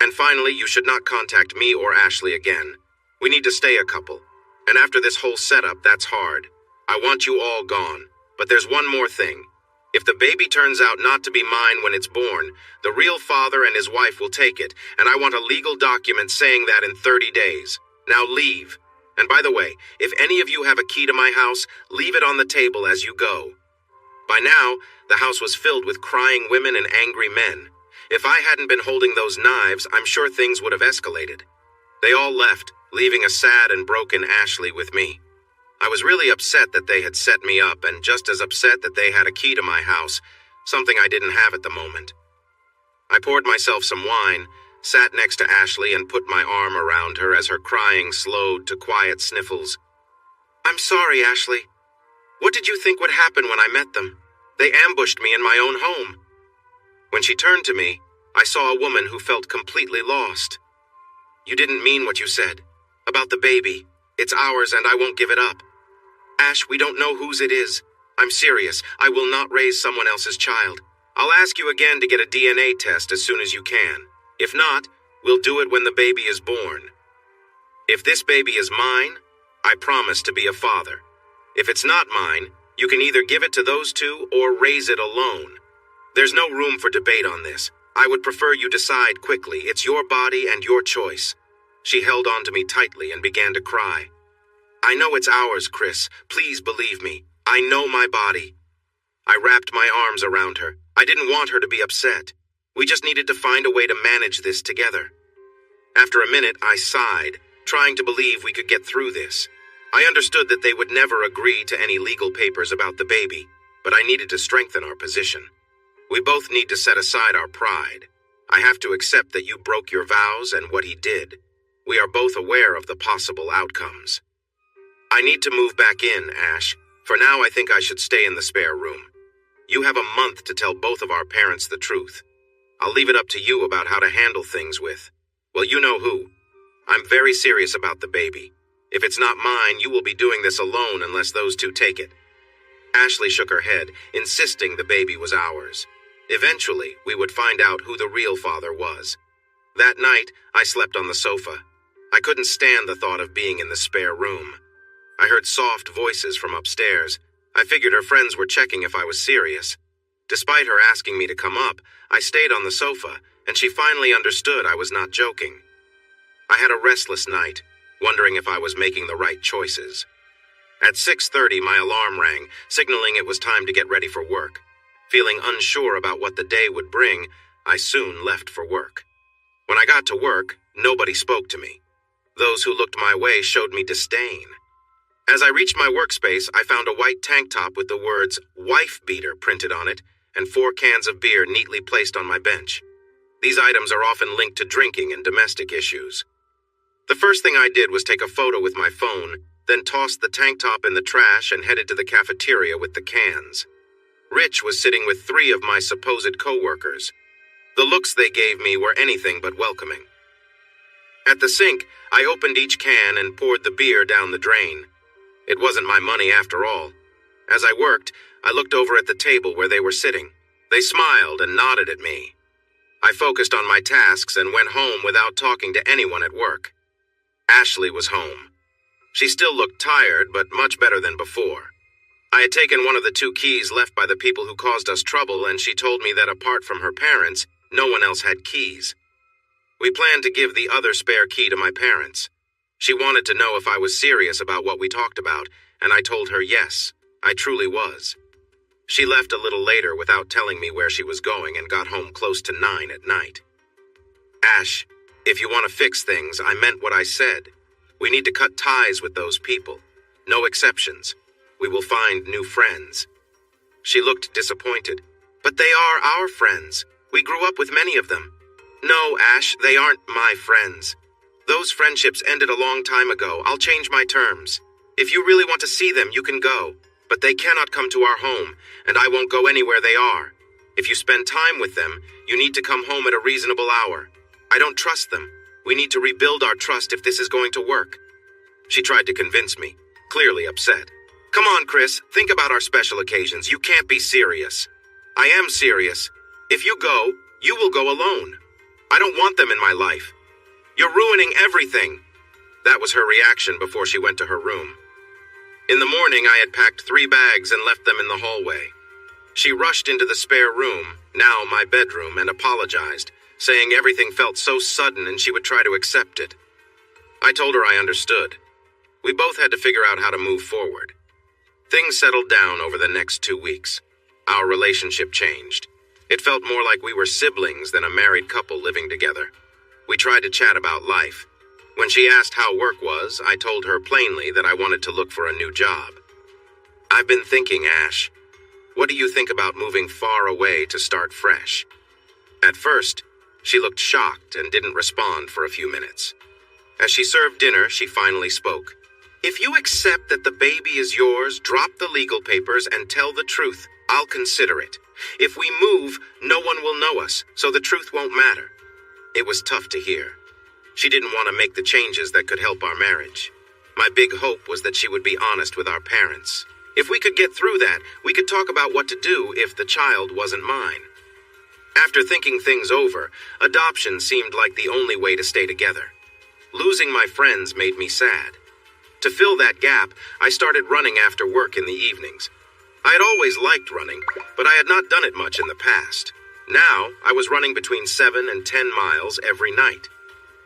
And finally, you should not contact me or Ashley again. We need to stay a couple. And after this whole setup, that's hard. I want you all gone. But there's one more thing. If the baby turns out not to be mine when it's born, the real father and his wife will take it, and I want a legal document saying that in 30 days. Now leave. And by the way, if any of you have a key to my house, leave it on the table as you go. By now, the house was filled with crying women and angry men. If I hadn't been holding those knives, I'm sure things would have escalated. They all left, leaving a sad and broken Ashley with me. I was really upset that they had set me up, and just as upset that they had a key to my house, something I didn't have at the moment. I poured myself some wine, sat next to Ashley, and put my arm around her as her crying slowed to quiet sniffles. I'm sorry, Ashley. What did you think would happen when I met them? They ambushed me in my own home. When she turned to me, I saw a woman who felt completely lost. You didn't mean what you said. About the baby. It's ours and I won't give it up. Ash, we don't know whose it is. I'm serious. I will not raise someone else's child. I'll ask you again to get a DNA test as soon as you can. If not, we'll do it when the baby is born. If this baby is mine, I promise to be a father. If it's not mine, you can either give it to those two or raise it alone. There's no room for debate on this. I would prefer you decide quickly. It's your body and your choice. She held on to me tightly and began to cry. I know it's ours, Chris. Please believe me. I know my body. I wrapped my arms around her. I didn't want her to be upset. We just needed to find a way to manage this together. After a minute, I sighed, trying to believe we could get through this. I understood that they would never agree to any legal papers about the baby, but I needed to strengthen our position. We both need to set aside our pride. I have to accept that you broke your vows and what he did. We are both aware of the possible outcomes. I need to move back in, Ash. For now, I think I should stay in the spare room. You have a month to tell both of our parents the truth. I'll leave it up to you about how to handle things with, well, you know who. I'm very serious about the baby. If it's not mine, you will be doing this alone unless those two take it. Ashley shook her head, insisting the baby was ours. Eventually, we would find out who the real father was. That night, I slept on the sofa. I couldn't stand the thought of being in the spare room. I heard soft voices from upstairs. I figured her friends were checking if I was serious. Despite her asking me to come up, I stayed on the sofa, and she finally understood I was not joking. I had a restless night, wondering if I was making the right choices. At 6:30, my alarm rang, signaling it was time to get ready for work. Feeling unsure about what the day would bring, I soon left for work. When I got to work, nobody spoke to me. Those who looked my way showed me disdain. As I reached my workspace, I found a white tank top with the words "Wife Beater" printed on it and 4 cans of beer neatly placed on my bench. These items are often linked to drinking and domestic issues. The first thing I did was take a photo with my phone, then tossed the tank top in the trash and headed to the cafeteria with the cans. Rich was sitting with 3 of my supposed co-workers. The looks they gave me were anything but welcoming. At the sink, I opened each can and poured the beer down the drain. It wasn't my money after all. As I worked, I looked over at the table where they were sitting. They smiled and nodded at me. I focused on my tasks and went home without talking to anyone at work. Ashley was home. She still looked tired, but much better than before. I had taken one of the 2 keys left by the people who caused us trouble, and she told me that apart from her parents, no one else had keys. We planned to give the other spare key to my parents. She wanted to know if I was serious about what we talked about, and I told her yes, I truly was. She left a little later without telling me where she was going and got home close to 9 at night. Ash, if you want to fix things, I meant what I said. We need to cut ties with those people. No exceptions. We will find new friends. She looked disappointed. But they are our friends. We grew up with many of them. No, Ash, they aren't my friends. Those friendships ended a long time ago. I'll change my terms. If you really want to see them, you can go. But they cannot come to our home, and I won't go anywhere they are. If you spend time with them, you need to come home at a reasonable hour. I don't trust them. We need to rebuild our trust if this is going to work. She tried to convince me, clearly upset. Come on, Chris, think about our special occasions. You can't be serious. I am serious. If you go, you will go alone. I don't want them in my life. You're ruining everything. That was her reaction before she went to her room. In the morning, I had packed 3 bags and left them in the hallway. She rushed into the spare room, now my bedroom, and apologized, saying everything felt so sudden and she would try to accept it. I told her I understood. We both had to figure out how to move forward. Things settled down over the next 2 weeks. Our relationship changed. It felt more like we were siblings than a married couple living together. We tried to chat about life. When she asked how work was, I told her plainly that I wanted to look for a new job. I've been thinking, Ash. What do you think about moving far away to start fresh? At first, she looked shocked and didn't respond for a few minutes. As she served dinner, she finally spoke. If you accept that the baby is yours, drop the legal papers and tell the truth. I'll consider it. If we move, no one will know us, so the truth won't matter. It was tough to hear. She didn't want to make the changes that could help our marriage. My big hope was that she would be honest with our parents. If we could get through that, we could talk about what to do if the child wasn't mine. After thinking things over, adoption seemed like the only way to stay together. Losing my friends made me sad. To fill that gap, I started running after work in the evenings. I had always liked running, but I had not done it much in the past. Now, I was running between 7 and 10 miles every night.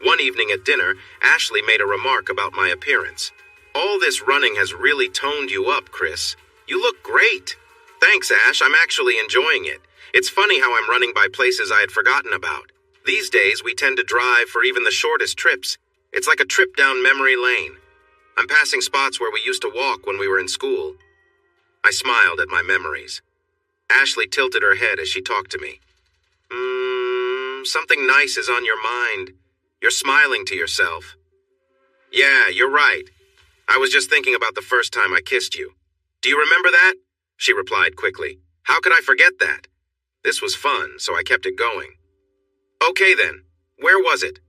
One evening at dinner, Ashley made a remark about my appearance. "All this running has really toned you up, Chris. You look great." "Thanks, Ash. I'm actually enjoying it. It's funny how I'm running by places I had forgotten about. These days, we tend to drive for even the shortest trips. It's like a trip down memory lane. I'm passing spots where we used to walk when we were in school." I smiled at my memories. Ashley tilted her head as she talked to me. Something nice is on your mind. You're smiling to yourself." "Yeah, you're right. I was just thinking about the first time I kissed you. Do you remember that?" She replied quickly. "How could I forget that?" This was fun, so I kept it going. "Okay then, where was it?"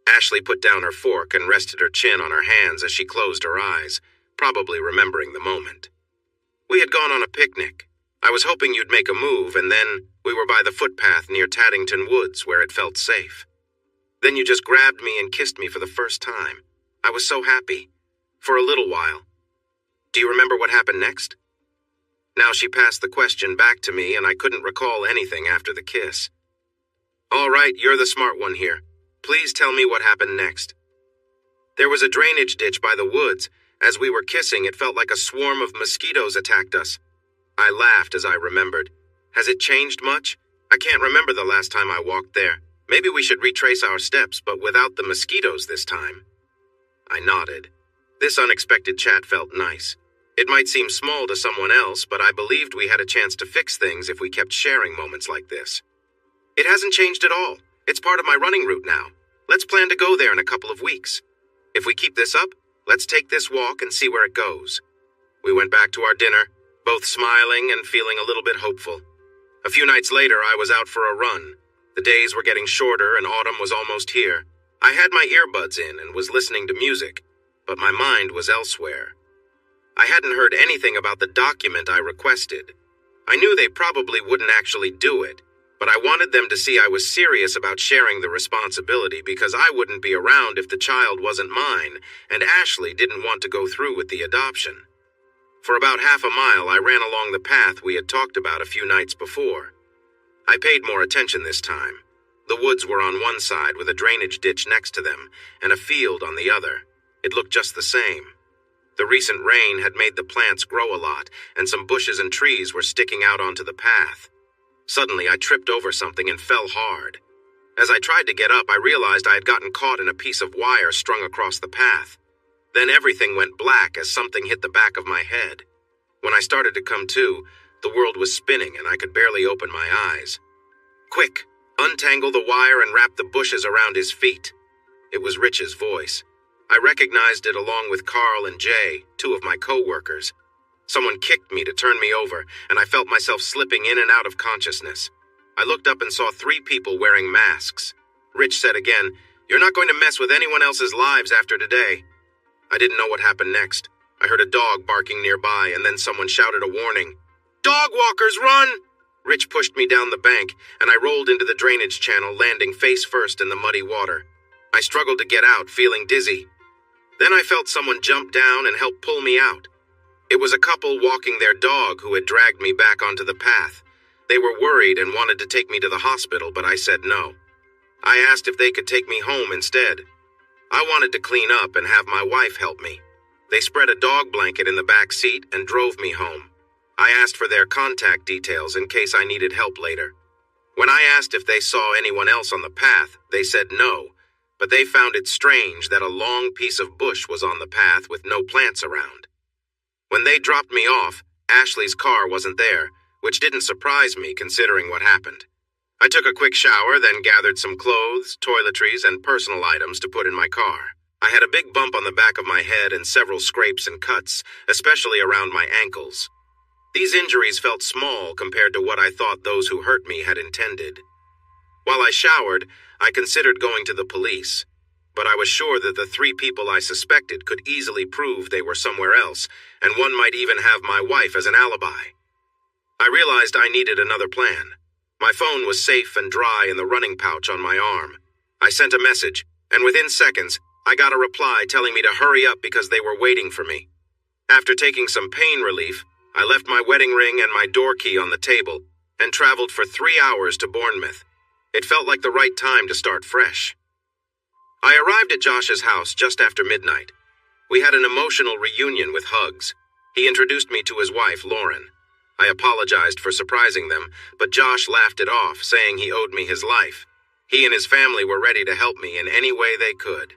Ashley put down her fork and rested her chin on her hands as she closed her eyes, probably remembering the moment. "We had gone on a picnic. I was hoping you'd make a move, and then we were by the footpath near Taddington Woods where it felt safe. Then you just grabbed me and kissed me for the first time. I was so happy. For a little while. Do you remember what happened next?" Now she passed the question back to me, and I couldn't recall anything after the kiss. "All right, you're the smart one here. Please tell me what happened next." "There was a drainage ditch by the woods. As we were kissing, it felt like a swarm of mosquitoes attacked us." I laughed as I remembered. "Has it changed much? I can't remember the last time I walked there. Maybe we should retrace our steps, but without the mosquitoes this time." I nodded. This unexpected chat felt nice. It might seem small to someone else, but I believed we had a chance to fix things if we kept sharing moments like this. "It hasn't changed at all. It's part of my running route now. Let's plan to go there in a couple of weeks. If we keep this up, let's take this walk and see where it goes." We went back to our dinner, both smiling and feeling a little bit hopeful. A few nights later, I was out for a run. The days were getting shorter and autumn was almost here. I had my earbuds in and was listening to music, but my mind was elsewhere. I hadn't heard anything about the document I requested. I knew they probably wouldn't actually do it, but I wanted them to see I was serious about sharing the responsibility because I wouldn't be around if the child wasn't mine, and Ashley didn't want to go through with the adoption. For about half a mile, I ran along the path we had talked about a few nights before. I paid more attention this time. The woods were on one side with a drainage ditch next to them, and a field on the other. It looked just the same. The recent rain had made the plants grow a lot, and some bushes and trees were sticking out onto the path. Suddenly, I tripped over something and fell hard. As I tried to get up, I realized I had gotten caught in a piece of wire strung across the path. Then everything went black as something hit the back of my head. When I started to come to, the world was spinning and I could barely open my eyes. "Quick, untangle the wire and wrap the bushes around his feet." It was Rich's voice. I recognized it along with Carl and Jay, two of my co-workers. Someone kicked me to turn me over, and I felt myself slipping in and out of consciousness. I looked up and saw 3 people wearing masks. Rich said again, "You're not going to mess with anyone else's lives after today." I didn't know what happened next. I heard a dog barking nearby, and then someone shouted a warning. "Dog walkers, run!" Rich pushed me down the bank, and I rolled into the drainage channel, landing face first in the muddy water. I struggled to get out, feeling dizzy. Then I felt someone jump down and help pull me out. It was a couple walking their dog who had dragged me back onto the path. They were worried and wanted to take me to the hospital, but I said no. I asked if they could take me home instead. I wanted to clean up and have my wife help me. They spread a dog blanket in the back seat and drove me home. I asked for their contact details in case I needed help later. When I asked if they saw anyone else on the path, they said no, but they found it strange that a long piece of bush was on the path with no plants around. When they dropped me off, Ashley's car wasn't there, which didn't surprise me considering what happened. I took a quick shower, then gathered some clothes, toiletries, and personal items to put in my car. I had a big bump on the back of my head and several scrapes and cuts, especially around my ankles. These injuries felt small compared to what I thought those who hurt me had intended. While I showered, I considered going to the police, but I was sure that the 3 people I suspected could easily prove they were somewhere else, and one might even have my wife as an alibi. I realized I needed another plan. My phone was safe and dry in the running pouch on my arm. I sent a message, and within seconds, I got a reply telling me to hurry up because they were waiting for me. After taking some pain relief, I left my wedding ring and my door key on the table and traveled for 3 hours to Bournemouth. It felt like the right time to start fresh. I arrived at Josh's house just after midnight. We had an emotional reunion with hugs. He introduced me to his wife, Lauren. I apologized for surprising them, but Josh laughed it off, saying he owed me his life. He and his family were ready to help me in any way they could.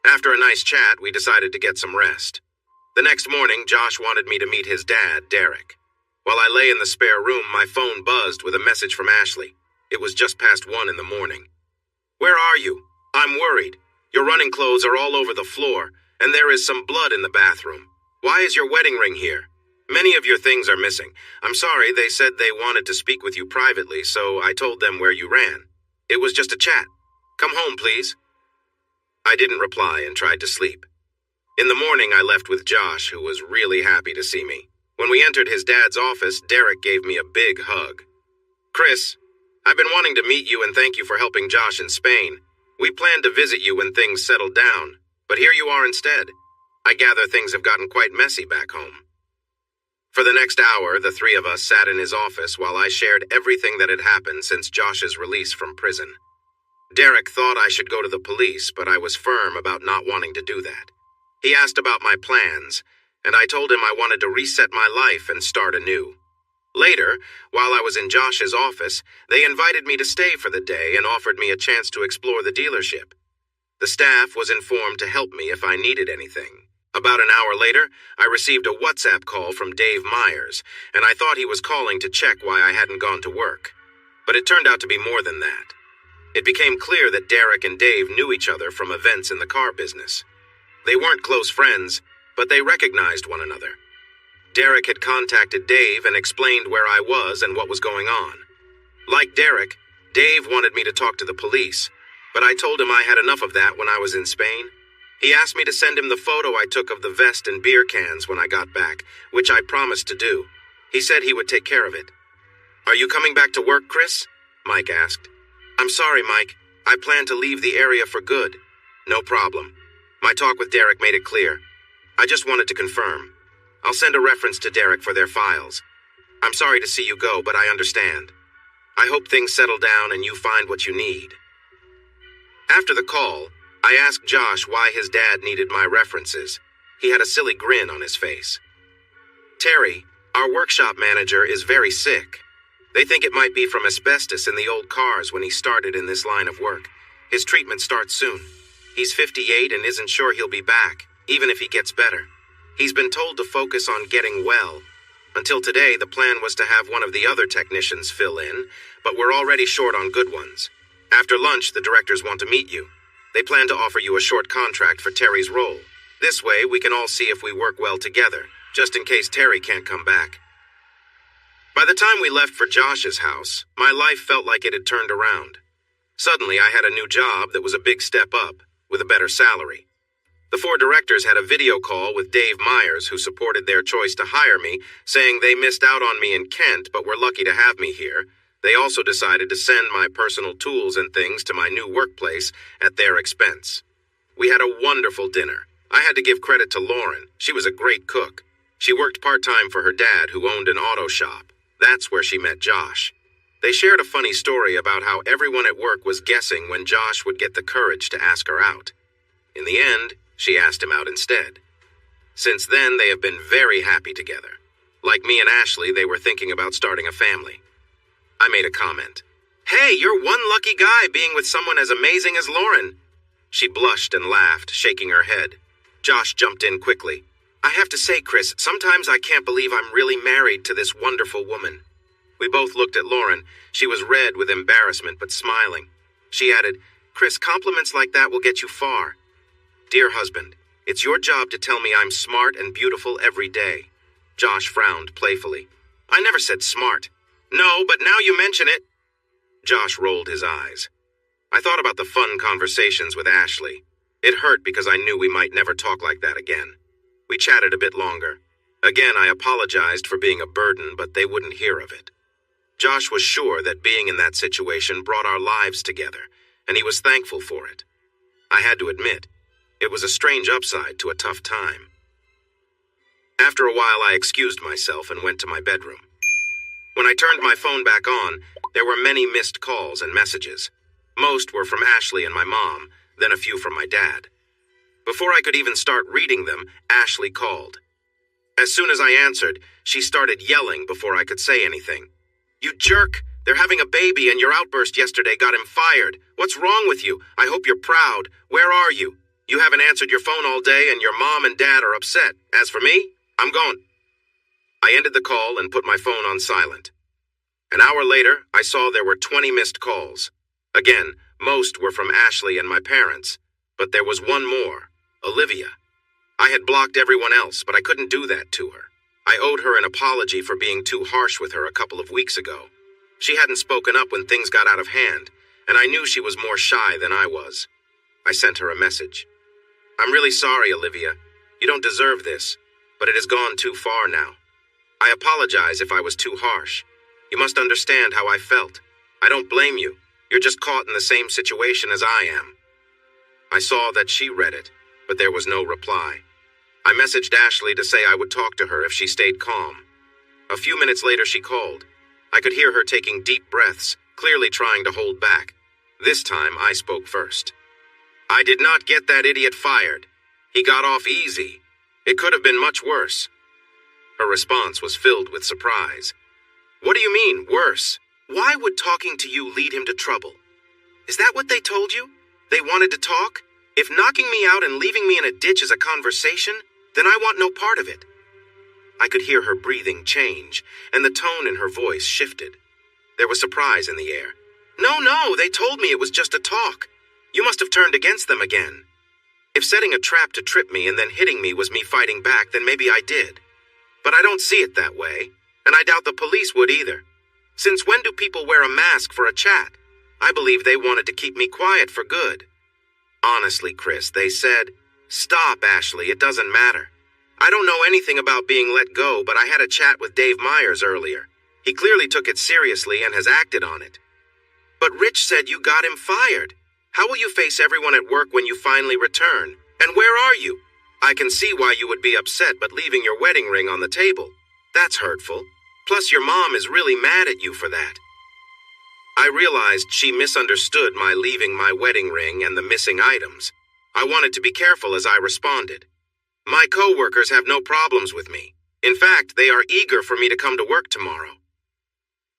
After a nice chat, we decided to get some rest. The next morning, Josh wanted me to meet his dad, Derek. While I lay in the spare room, my phone buzzed with a message from Ashley. It was just past 1 in the morning. "Where are you? I'm worried. Your running clothes are all over the floor, and there is some blood in the bathroom. Why is your wedding ring here? Many of your things are missing. I'm sorry, they said they wanted to speak with you privately, so I told them where you ran. It was just a chat. Come home, please." I didn't reply and tried to sleep. In the morning, I left with Josh, who was really happy to see me. When we entered his dad's office, Derek gave me a big hug. "Chris, I've been wanting to meet you and thank you for helping Josh in Spain. We planned to visit you when things settled down, but here you are instead. I gather things have gotten quite messy back home." For the next hour, the three of us sat in his office while I shared everything that had happened since Josh's release from prison. Derek thought I should go to the police, but I was firm about not wanting to do that. He asked about my plans, and I told him I wanted to reset my life and start anew. Later, while I was in Josh's office, they invited me to stay for the day and offered me a chance to explore the dealership. The staff was informed to help me if I needed anything. About an hour later, I received a WhatsApp call from Dave Myers, and I thought he was calling to check why I hadn't gone to work. But it turned out to be more than that. It became clear that Derek and Dave knew each other from events in the car business. They weren't close friends, but they recognized one another. Derek had contacted Dave and explained where I was and what was going on. Like Derek, Dave wanted me to talk to the police, but I told him I had enough of that when I was in Spain. He asked me to send him the photo I took of the vest and beer cans when I got back, which I promised to do. He said he would take care of it. "Are you coming back to work, Chris?" Mike asked. "I'm sorry, Mike. I plan to leave the area for good." "No problem. My talk with Derek made it clear. I just wanted to confirm. I'll send a reference to Derek for their files. I'm sorry to see you go, but I understand. I hope things settle down and you find what you need." After the call, I asked Josh why his dad needed my references. He had a silly grin on his face. "Terry, our workshop manager, is very sick. They think it might be from asbestos in the old cars when he started in this line of work. His treatment starts soon. He's 58 and isn't sure he'll be back, even if he gets better. He's been told to focus on getting well. Until today, the plan was to have one of the other technicians fill in, but we're already short on good ones. After lunch, the directors want to meet you. They plan to offer you a short contract for Terry's role. This way, we can all see if we work well together, just in case Terry can't come back." By the time we left for Josh's house, my life felt like it had turned around. Suddenly, I had a new job that was a big step up, with a better salary. The 4 directors had a video call with Dave Myers, who supported their choice to hire me, saying they missed out on me in Kent but were lucky to have me here. They also decided to send my personal tools and things to my new workplace at their expense. We had a wonderful dinner. I had to give credit to Lauren. She was a great cook. She worked part-time for her dad, who owned an auto shop. That's where she met Josh. They shared a funny story about how everyone at work was guessing when Josh would get the courage to ask her out. In the end, she asked him out instead. Since then, they have been very happy together. Like me and Ashley, they were thinking about starting a family. I made a comment. "Hey, you're one lucky guy being with someone as amazing as Lauren." She blushed and laughed, shaking her head. Josh jumped in quickly. "I have to say, Chris, sometimes I can't believe I'm really married to this wonderful woman." We both looked at Lauren. She was red with embarrassment but smiling. She added, "Chris, compliments like that will get you far." "Dear husband, it's your job to tell me I'm smart and beautiful every day." Josh frowned playfully. "I never said smart." "No, but now you mention it." Josh rolled his eyes. I thought about the fun conversations with Ashley. It hurt because I knew we might never talk like that again. We chatted a bit longer. Again, I apologized for being a burden, but they wouldn't hear of it. Josh was sure that being in that situation brought our lives together, and he was thankful for it. I had to admit, it was a strange upside to a tough time. After a while, I excused myself and went to my bedroom. When I turned my phone back on, there were many missed calls and messages. Most were from Ashley and my mom, then a few from my dad. Before I could even start reading them, Ashley called. As soon as I answered, she started yelling before I could say anything. "You jerk! They're having a baby and your outburst yesterday got him fired. What's wrong with you? I hope you're proud. Where are you? You haven't answered your phone all day and your mom and dad are upset. As for me, I'm gone." I ended the call and put my phone on silent. An hour later, I saw there were 20 missed calls. Again, most were from Ashley and my parents, but there was one more, Olivia. I had blocked everyone else, but I couldn't do that to her. I owed her an apology for being too harsh with her a couple of weeks ago. She hadn't spoken up when things got out of hand, and I knew she was more shy than I was. I sent her a message. "I'm really sorry, Olivia. You don't deserve this, but it has gone too far now. I apologize if I was too harsh. You must understand how I felt. I don't blame you. You're just caught in the same situation as I am." I saw that she read it, but there was no reply. I messaged Ashley to say I would talk to her if she stayed calm. A few minutes later, she called. I could hear her taking deep breaths, clearly trying to hold back. This time, I spoke first. "I did not get that idiot fired. He got off easy. It could have been much worse." Her response was filled with surprise. "What do you mean, worse? Why would talking to you lead him to trouble? Is that what they told you? They wanted to talk? If knocking me out and leaving me in a ditch is a conversation, then I want no part of it." I could hear her breathing change, and the tone in her voice shifted. There was surprise in the air. No, they told me it was just a talk. You must have turned against them again. If setting a trap to trip me and then hitting me was me fighting back, then maybe I did. But I don't see it that way, and I doubt the police would either. Since when do people wear a mask for a chat? I believe they wanted to keep me quiet for good. Honestly, Chris, they said, "Stop, Ashley, it doesn't matter." I don't know anything about being let go, but I had a chat with Dave Myers earlier. He clearly took it seriously and has acted on it. But Rich said you got him fired. How will you face everyone at work when you finally return? And where are you? I can see why you would be upset, but leaving your wedding ring on the table, that's hurtful. Plus, your mom is really mad at you for that. I realized she misunderstood my leaving my wedding ring and the missing items. I wanted to be careful as I responded. My coworkers have no problems with me. In fact, they are eager for me to come to work tomorrow.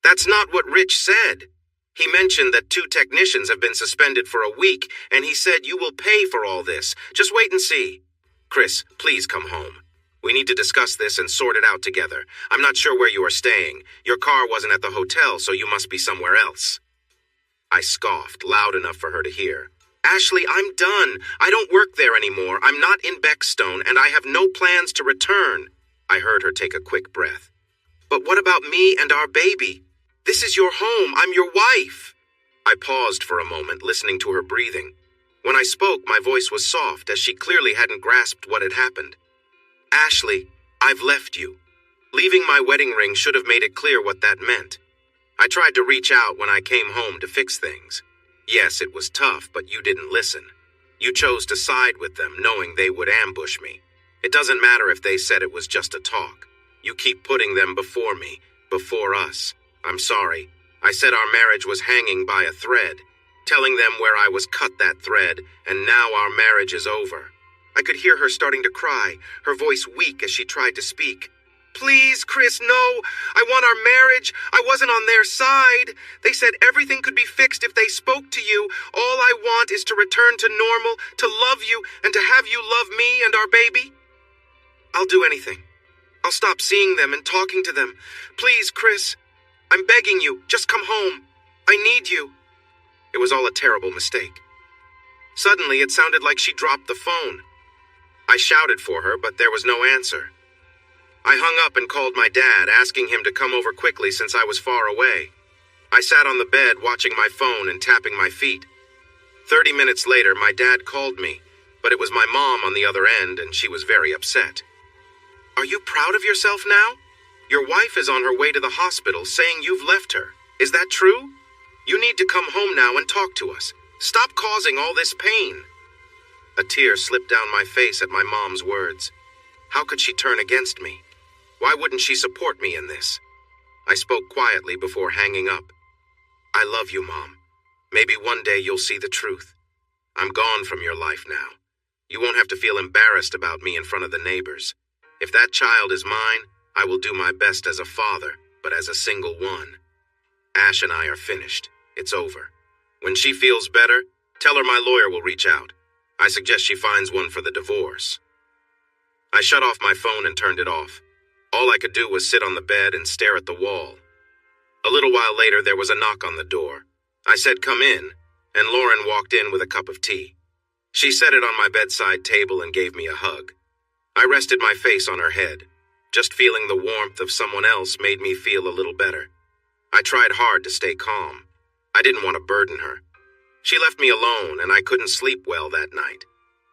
That's not what Rich said. He mentioned that 2 technicians have been suspended for a week, and he said you will pay for all this. Just wait and see. Chris, please come home. We need to discuss this and sort it out together. I'm not sure where you are staying. Your car wasn't at the hotel, so you must be somewhere else. I scoffed, loud enough for her to hear. Ashley, I'm done. I don't work there anymore. I'm not in Beckstone, and I have no plans to return. I heard her take a quick breath. But what about me and our baby? This is your home. I'm your wife. I paused for a moment, listening to her breathing. When I spoke, my voice was soft, as she clearly hadn't grasped what had happened. Ashley, I've left you. Leaving my wedding ring should have made it clear what that meant. I tried to reach out when I came home to fix things. Yes, it was tough, but you didn't listen. You chose to side with them, knowing they would ambush me. It doesn't matter if they said it was just a talk. You keep putting them before me, before us. I'm sorry. I said our marriage was hanging by a thread, telling them where I was cut that thread, and now our marriage is over. I could hear her starting to cry, her voice weak as she tried to speak. Please, Chris, no. I want our marriage. I wasn't on their side. They said everything could be fixed if they spoke to you. All I want is to return to normal, to love you, and to have you love me and our baby. I'll do anything. I'll stop seeing them and talking to them. Please, Chris. I'm begging you, just come home. I need you. It was all a terrible mistake. Suddenly, it sounded like she dropped the phone. I shouted for her, but there was no answer. I hung up and called my dad, asking him to come over quickly since I was far away. I sat on the bed watching my phone and tapping my feet. 30 minutes later, my dad called me, but it was my mom on the other end, and she was very upset. Are you proud of yourself now? Your wife is on her way to the hospital saying you've left her. Is that true? You need to come home now and talk to us. Stop causing all this pain." A tear slipped down my face at my mom's words. How could she turn against me? Why wouldn't she support me in this? I spoke quietly before hanging up. "I love you, Mom. Maybe one day you'll see the truth. I'm gone from your life now. You won't have to feel embarrassed about me in front of the neighbors. If that child is mine, I will do my best as a father, but as a single one. Ash and I are finished. It's over. When she feels better, tell her my lawyer will reach out. I suggest she finds one for the divorce." I shut off my phone and turned it off. All I could do was sit on the bed and stare at the wall. A little while later, there was a knock on the door. I said, "Come in," and Lauren walked in with a cup of tea. She set it on my bedside table and gave me a hug. I rested my face on her head. Just feeling the warmth of someone else made me feel a little better. I tried hard to stay calm. I didn't want to burden her. She left me alone, and I couldn't sleep well that night.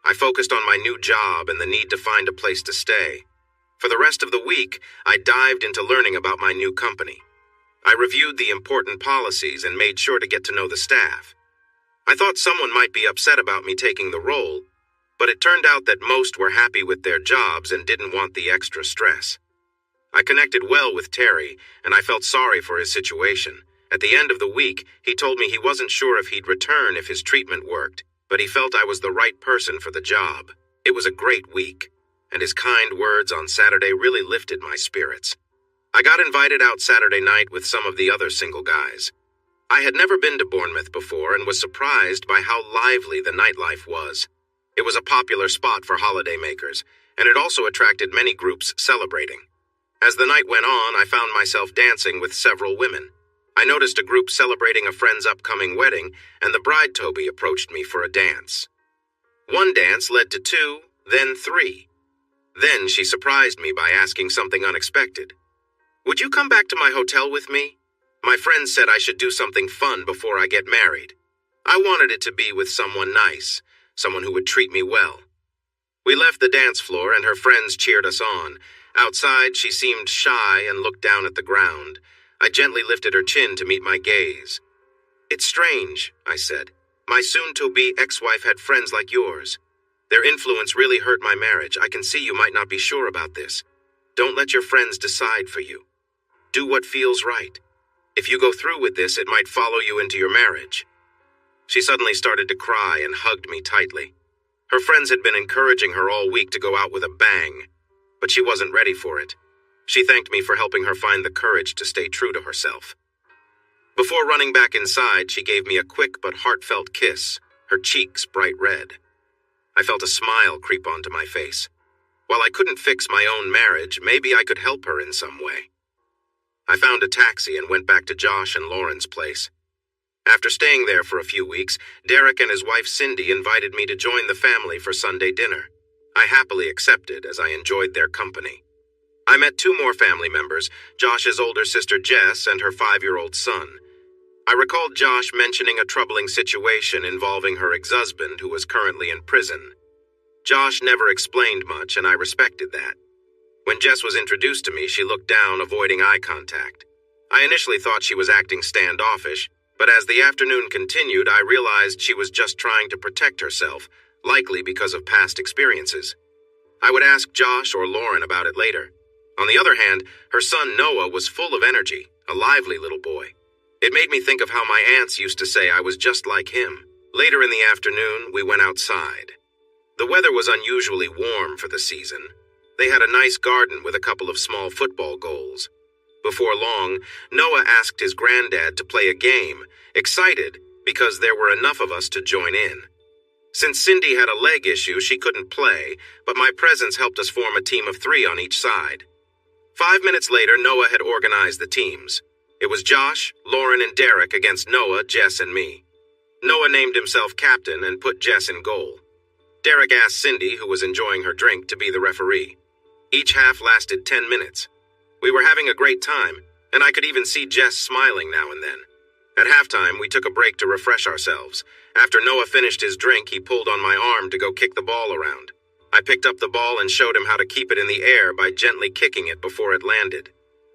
I focused on my new job and the need to find a place to stay. For the rest of the week, I dived into learning about my new company. I reviewed the important policies and made sure to get to know the staff. I thought someone might be upset about me taking the role, but it turned out that most were happy with their jobs and didn't want the extra stress. I connected well with Terry, and I felt sorry for his situation. At the end of the week, he told me he wasn't sure if he'd return if his treatment worked, but he felt I was the right person for the job. It was a great week, and his kind words on Saturday really lifted my spirits. I got invited out Saturday night with some of the other single guys. I had never been to Bournemouth before and was surprised by how lively the nightlife was. It was a popular spot for holidaymakers, and it also attracted many groups celebrating. As the night went on, I found myself dancing with several women. I noticed a group celebrating a friend's upcoming wedding, and the bride Toby approached me for a dance. One dance led to 2, then 3. Then she surprised me by asking something unexpected. "Would you come back to my hotel with me? My friend said I should do something fun before I get married. I wanted it to be with someone nice, someone who would treat me well." We left the dance floor and her friends cheered us on. Outside, she seemed shy and looked down at the ground. I gently lifted her chin to meet my gaze. "It's strange," I said. "My soon-to-be ex-wife had friends like yours. Their influence really hurt my marriage. I can see you might not be sure about this. Don't let your friends decide for you. Do what feels right. If you go through with this, it might follow you into your marriage." She suddenly started to cry and hugged me tightly. Her friends had been encouraging her all week to go out with a bang, but she wasn't ready for it. She thanked me for helping her find the courage to stay true to herself. Before running back inside, she gave me a quick but heartfelt kiss, her cheeks bright red. I felt a smile creep onto my face. While I couldn't fix my own marriage, maybe I could help her in some way. I found a taxi and went back to Josh and Lauren's place. After staying there for a few weeks, Derek and his wife Cindy invited me to join the family for Sunday dinner. I happily accepted as I enjoyed their company. I met 2 more family members, Josh's older sister Jess and her 5-year-old son. I recalled Josh mentioning a troubling situation involving her ex-husband who was currently in prison. Josh never explained much, and I respected that. When Jess was introduced to me, she looked down, avoiding eye contact. I initially thought she was acting standoffish, but as the afternoon continued, I realized she was just trying to protect herself, likely because of past experiences. I would ask Josh or Lauren about it later. On the other hand, her son Noah was full of energy, a lively little boy. It made me think of how my aunts used to say I was just like him. Later in the afternoon, we went outside. The weather was unusually warm for the season. They had a nice garden with a couple of small football goals. Before long, Noah asked his granddad to play a game, excited because there were enough of us to join in. Since Cindy had a leg issue, she couldn't play, but my presence helped us form a team of 3 on each side. 5 minutes later, Noah had organized the teams. It was Josh, Lauren, and Derek against Noah, Jess, and me. Noah named himself captain and put Jess in goal. Derek asked Cindy, who was enjoying her drink, to be the referee. Each half lasted 10 minutes. We were having a great time, and I could even see Jess smiling now and then. At halftime, we took a break to refresh ourselves. After Noah finished his drink, he pulled on my arm to go kick the ball around. I picked up the ball and showed him how to keep it in the air by gently kicking it before it landed.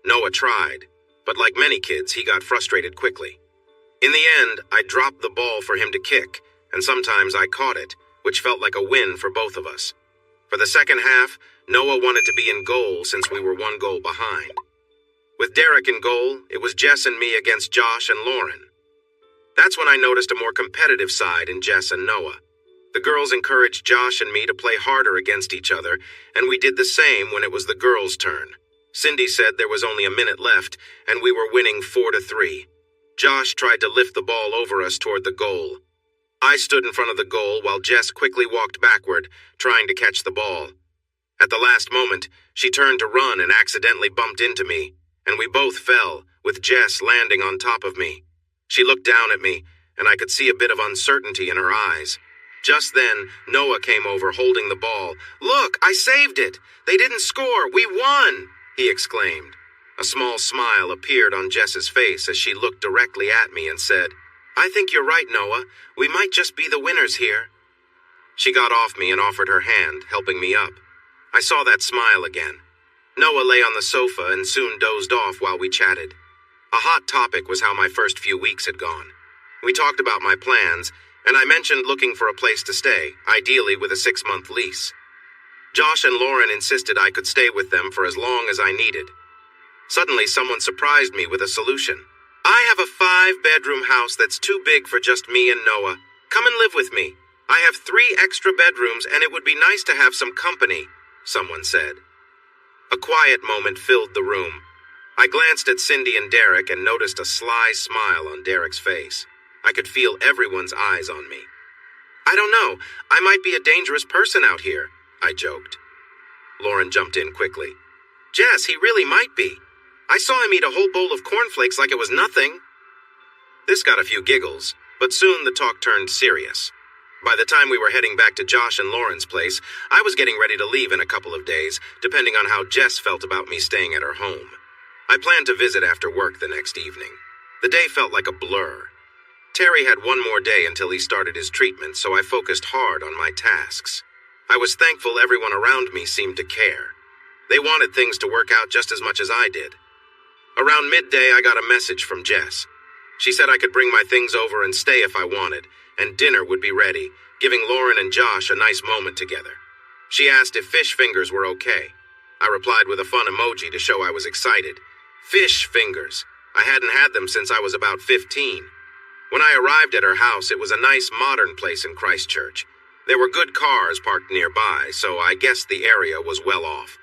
Noah tried, but like many kids, he got frustrated quickly. In the end, I dropped the ball for him to kick, and sometimes I caught it, which felt like a win for both of us. For the second half, Noah wanted to be in goal since we were 1 goal behind. With Derek in goal, it was Jess and me against Josh and Lauren. That's when I noticed a more competitive side in Jess and Noah. The girls encouraged Josh and me to play harder against each other, and we did the same when it was the girls' turn. Cindy said there was only a minute left, and we were winning 4-3. Josh tried to lift the ball over us toward the goal. I stood in front of the goal while Jess quickly walked backward, trying to catch the ball. At the last moment, she turned to run and accidentally bumped into me, and we both fell, with Jess landing on top of me. She looked down at me, and I could see a bit of uncertainty in her eyes. Just then, Noah came over holding the ball. "Look, I saved it! They didn't score! We won!" he exclaimed. A small smile appeared on Jess's face as she looked directly at me and said, "I think you're right, Noah. We might just be the winners here." She got off me and offered her hand, helping me up. I saw that smile again. Noah lay on the sofa and soon dozed off while we chatted. A hot topic was how my first few weeks had gone. We talked about my plans, and I mentioned looking for a place to stay, ideally with a 6-month lease. Josh and Lauren insisted I could stay with them for as long as I needed. Suddenly, someone surprised me with a solution. "I have a 5-bedroom house that's too big for just me and Noah. Come and live with me. I have 3 extra bedrooms, and it would be nice to have some company," someone said. A quiet moment filled the room. I glanced at Cindy and Derek and noticed a sly smile on Derek's face. I could feel everyone's eyes on me. "I don't know. I might be a dangerous person out here," I joked. Lauren jumped in quickly. "Jess, he really might be. I saw him eat a whole bowl of cornflakes like it was nothing." This got a few giggles, but soon the talk turned serious. By the time we were heading back to Josh and Lauren's place, I was getting ready to leave in a couple of days, depending on how Jess felt about me staying at her home. I planned to visit after work the next evening. The day felt like a blur. Terry had 1 more day until he started his treatment, so I focused hard on my tasks. I was thankful everyone around me seemed to care. They wanted things to work out just as much as I did. Around midday, I got a message from Jess. She said I could bring my things over and stay if I wanted, and dinner would be ready, giving Lauren and Josh a nice moment together. She asked if fish fingers were okay. I replied with a fun emoji to show I was excited. Fish fingers. I hadn't had them since I was about 15. When I arrived at her house, it was a nice modern place in Christchurch. There were good cars parked nearby, so I guessed the area was well off.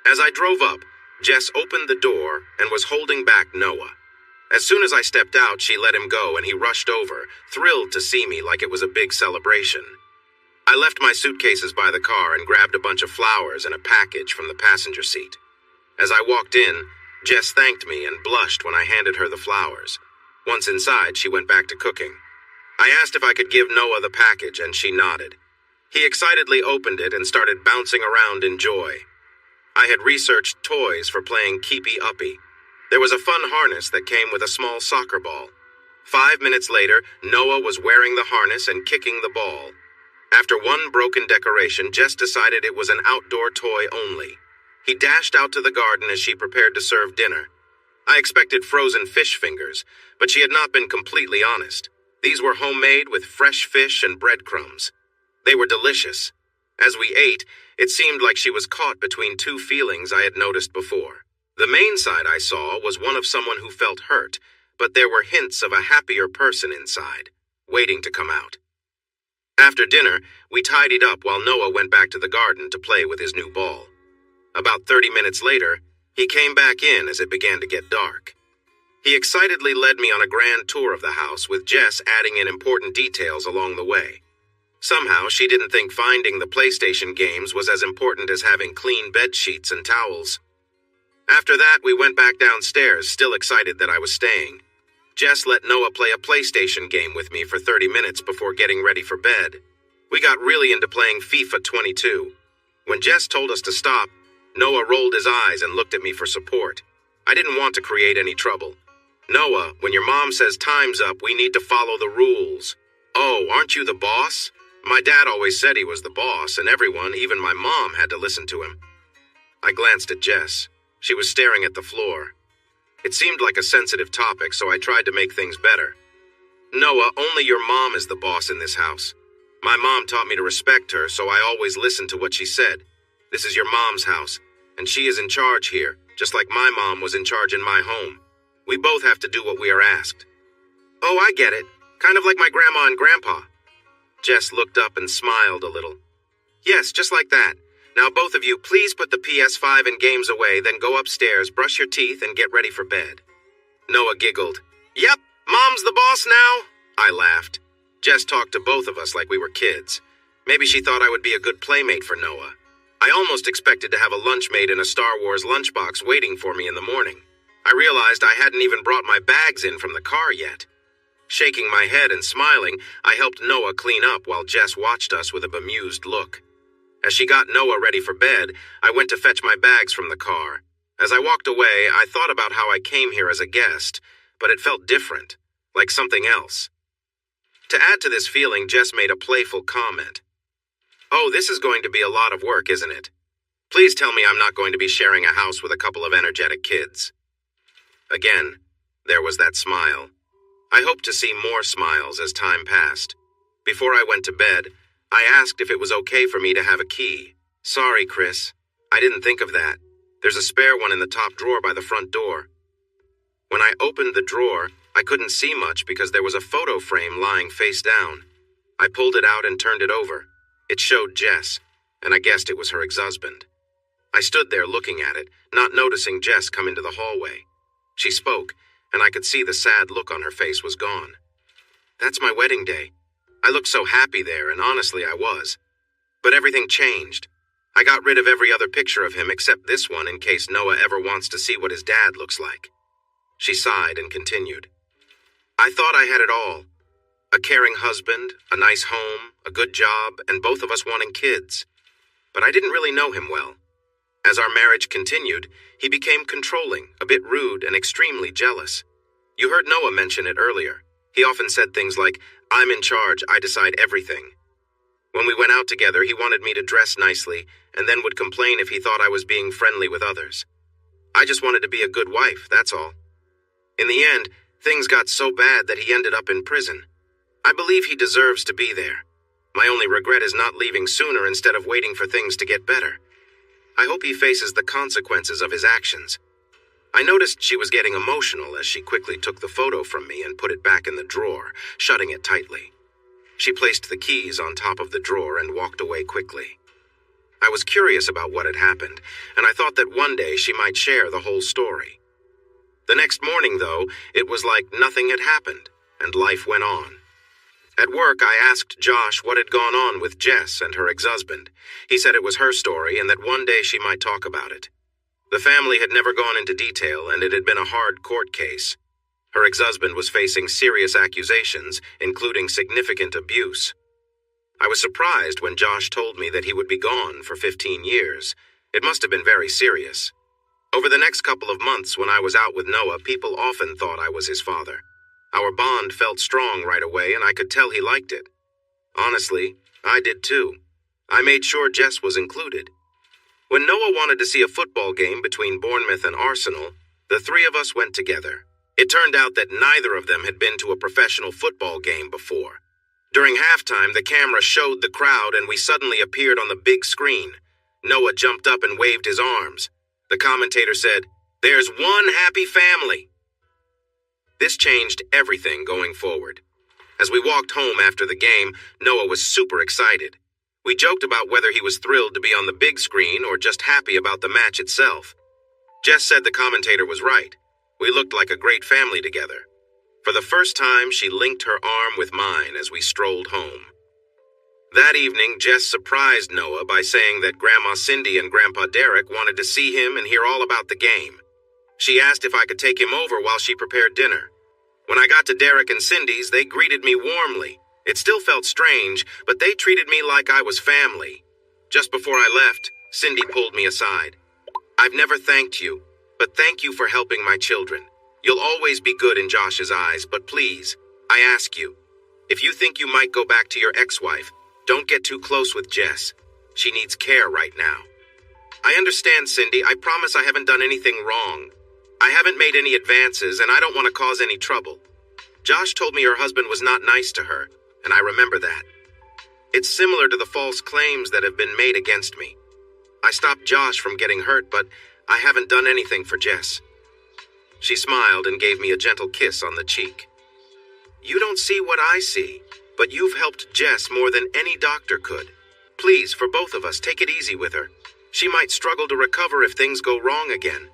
As I drove up, Jess opened the door and was holding back Noah. As soon as I stepped out, she let him go and he rushed over, thrilled to see me like it was a big celebration. I left my suitcases by the car and grabbed a bunch of flowers and a package from the passenger seat. As I walked in, Jess thanked me and blushed when I handed her the flowers. Once inside, she went back to cooking. I asked if I could give Noah the package and she nodded. He excitedly opened it and started bouncing around in joy. I had researched toys for playing keepy uppy. There was a fun harness that came with a small soccer ball. 5 minutes later, Noah was wearing the harness and kicking the ball. After one broken decoration, Jess decided it was an outdoor toy only. He dashed out to the garden as she prepared to serve dinner. I expected frozen fish fingers, but she had not been completely honest. These were homemade with fresh fish and breadcrumbs. They were delicious. As we ate, it seemed like she was caught between 2 feelings I had noticed before. The main side I saw was one of someone who felt hurt, but there were hints of a happier person inside, waiting to come out. After dinner, we tidied up while Noah went back to the garden to play with his new ball. About 30 minutes later, he came back in as it began to get dark. He excitedly led me on a grand tour of the house, with Jess adding in important details along the way. Somehow, she didn't think finding the PlayStation games was as important as having clean bed sheets and towels. After that, we went back downstairs, still excited that I was staying. Jess let Noah play a PlayStation game with me for 30 minutes before getting ready for bed. We got really into playing FIFA 22. When Jess told us to stop, Noah rolled his eyes and looked at me for support. I didn't want to create any trouble. "Noah, when your mom says time's up, we need to follow the rules." "Oh, aren't you the boss?" My dad always said he was the boss, and everyone, even my mom, had to listen to him. I glanced at Jess. She was staring at the floor. It seemed like a sensitive topic, so I tried to make things better. Noah, only your mom is the boss in this house. My mom taught me to respect her, so I always listened to what she said. This is your mom's house, and she is in charge here, just like my mom was in charge in my home. We both have to do what we are asked. Oh, I get it. Kind of like my grandma and grandpa. Jess looked up and smiled a little. Yes, just like that. Now both of you, please put the PS5 and games away, then go upstairs, brush your teeth, and get ready for bed. Noah giggled. Yep, Mom's the boss now. I laughed. Jess talked to both of us like we were kids. Maybe she thought I would be a good playmate for Noah. I almost expected to have a lunchmate in a Star Wars lunchbox waiting for me in the morning. I realized I hadn't even brought my bags in from the car yet. Shaking my head and smiling, I helped Noah clean up while Jess watched us with a bemused look. As she got Noah ready for bed, I went to fetch my bags from the car. As I walked away, I thought about how I came here as a guest, but it felt different, like something else. To add to this feeling, Jess made a playful comment. Oh, this is going to be a lot of work, isn't it? Please tell me I'm not going to be sharing a house with a couple of energetic kids. Again, there was that smile. I hoped to see more smiles as time passed. Before I went to bed, I asked if it was okay for me to have a key. Sorry, Chris. I didn't think of that. There's a spare one in the top drawer by the front door. When I opened the drawer, I couldn't see much because there was a photo frame lying face down. I pulled it out and turned it over. It showed Jess, and I guessed it was her ex-husband. I stood there looking at it, not noticing Jess come into the hallway. She spoke, and I could see the sad look on her face was gone. That's my wedding day. I looked so happy there, and honestly I was. But everything changed. I got rid of every other picture of him except this one in case Noah ever wants to see what his dad looks like. She sighed and continued. I thought I had it all. A caring husband, a nice home, a good job, and both of us wanting kids. But I didn't really know him well. As our marriage continued, he became controlling, a bit rude, and extremely jealous. You heard Noah mention it earlier. He often said things like, I'm in charge, I decide everything. When we went out together, he wanted me to dress nicely, and then would complain if he thought I was being friendly with others. I just wanted to be a good wife, that's all. In the end, things got so bad that he ended up in prison. I believe he deserves to be there. My only regret is not leaving sooner instead of waiting for things to get better. I hope he faces the consequences of his actions. I noticed she was getting emotional as she quickly took the photo from me and put it back in the drawer, shutting it tightly. She placed the keys on top of the drawer and walked away quickly. I was curious about what had happened, and I thought that one day she might share the whole story. The next morning, though, it was like nothing had happened, and life went on. At work, I asked Josh what had gone on with Jess and her ex-husband. He said it was her story and that one day she might talk about it. The family had never gone into detail, and it had been a hard court case. Her ex-husband was facing serious accusations, including significant abuse. I was surprised when Josh told me that he would be gone for 15 years. It must have been very serious. Over the next couple of months when I was out with Noah, people often thought I was his father. Our bond felt strong right away, and I could tell he liked it. Honestly, I did too. I made sure Jess was included. When Noah wanted to see a football game between Bournemouth and Arsenal, the three of us went together. It turned out that neither of them had been to a professional football game before. During halftime, the camera showed the crowd and we suddenly appeared on the big screen. Noah jumped up and waved his arms. The commentator said, "There's one happy family." This changed everything going forward. As we walked home after the game, Noah was super excited. We joked about whether he was thrilled to be on the big screen or just happy about the match itself. Jess said the commentator was right. We looked like a great family together. For the first time, she linked her arm with mine as we strolled home. That evening, Jess surprised Noah by saying that Grandma Cindy and Grandpa Derek wanted to see him and hear all about the game. She asked if I could take him over while she prepared dinner. When I got to Derek and Cindy's, they greeted me warmly. It still felt strange, but they treated me like I was family. Just before I left, Cindy pulled me aside. "I've never thanked you, but thank you for helping my children. You'll always be good in Josh's eyes, but please, I ask you, if you think you might go back to your ex-wife, don't get too close with Jess. She needs care right now." I understand, Cindy. I promise I haven't done anything wrong. I haven't made any advances, and I don't want to cause any trouble. Josh told me her husband was not nice to her, and I remember that. It's similar to the false claims that have been made against me. I stopped Josh from getting hurt, but I haven't done anything for Jess. She smiled and gave me a gentle kiss on the cheek. You don't see what I see, but you've helped Jess more than any doctor could. Please, for both of us, take it easy with her. She might struggle to recover if things go wrong again.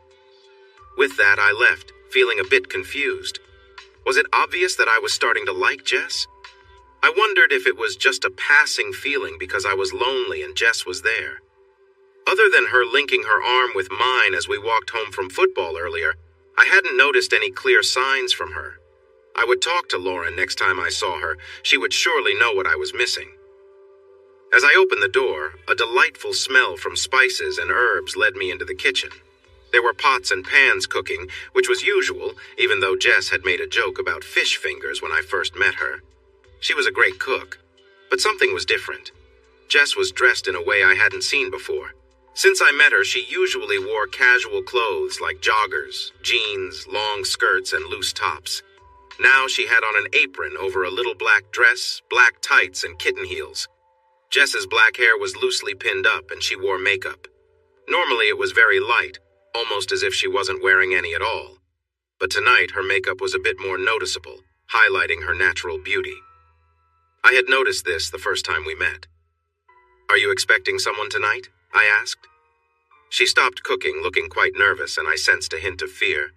With that, I left, feeling a bit confused. Was it obvious that I was starting to like Jess? I wondered if it was just a passing feeling because I was lonely and Jess was there. Other than her linking her arm with mine as we walked home from football earlier, I hadn't noticed any clear signs from her. I would talk to Lauren next time I saw her. She would surely know what I was missing. As I opened the door, a delightful smell from spices and herbs led me into the kitchen. There were pots and pans cooking, which was usual, even though Jess had made a joke about fish fingers when I first met her. She was a great cook, but something was different. Jess was dressed in a way I hadn't seen before. Since I met her, she usually wore casual clothes like joggers, jeans, long skirts, and loose tops. Now she had on an apron over a little black dress, black tights, and kitten heels. Jess's black hair was loosely pinned up and she wore makeup. Normally it was very light, almost as if she wasn't wearing any at all. But tonight her makeup was a bit more noticeable, highlighting her natural beauty. I had noticed this the first time we met. Are you expecting someone tonight? I asked. She stopped cooking, looking quite nervous, and I sensed a hint of fear.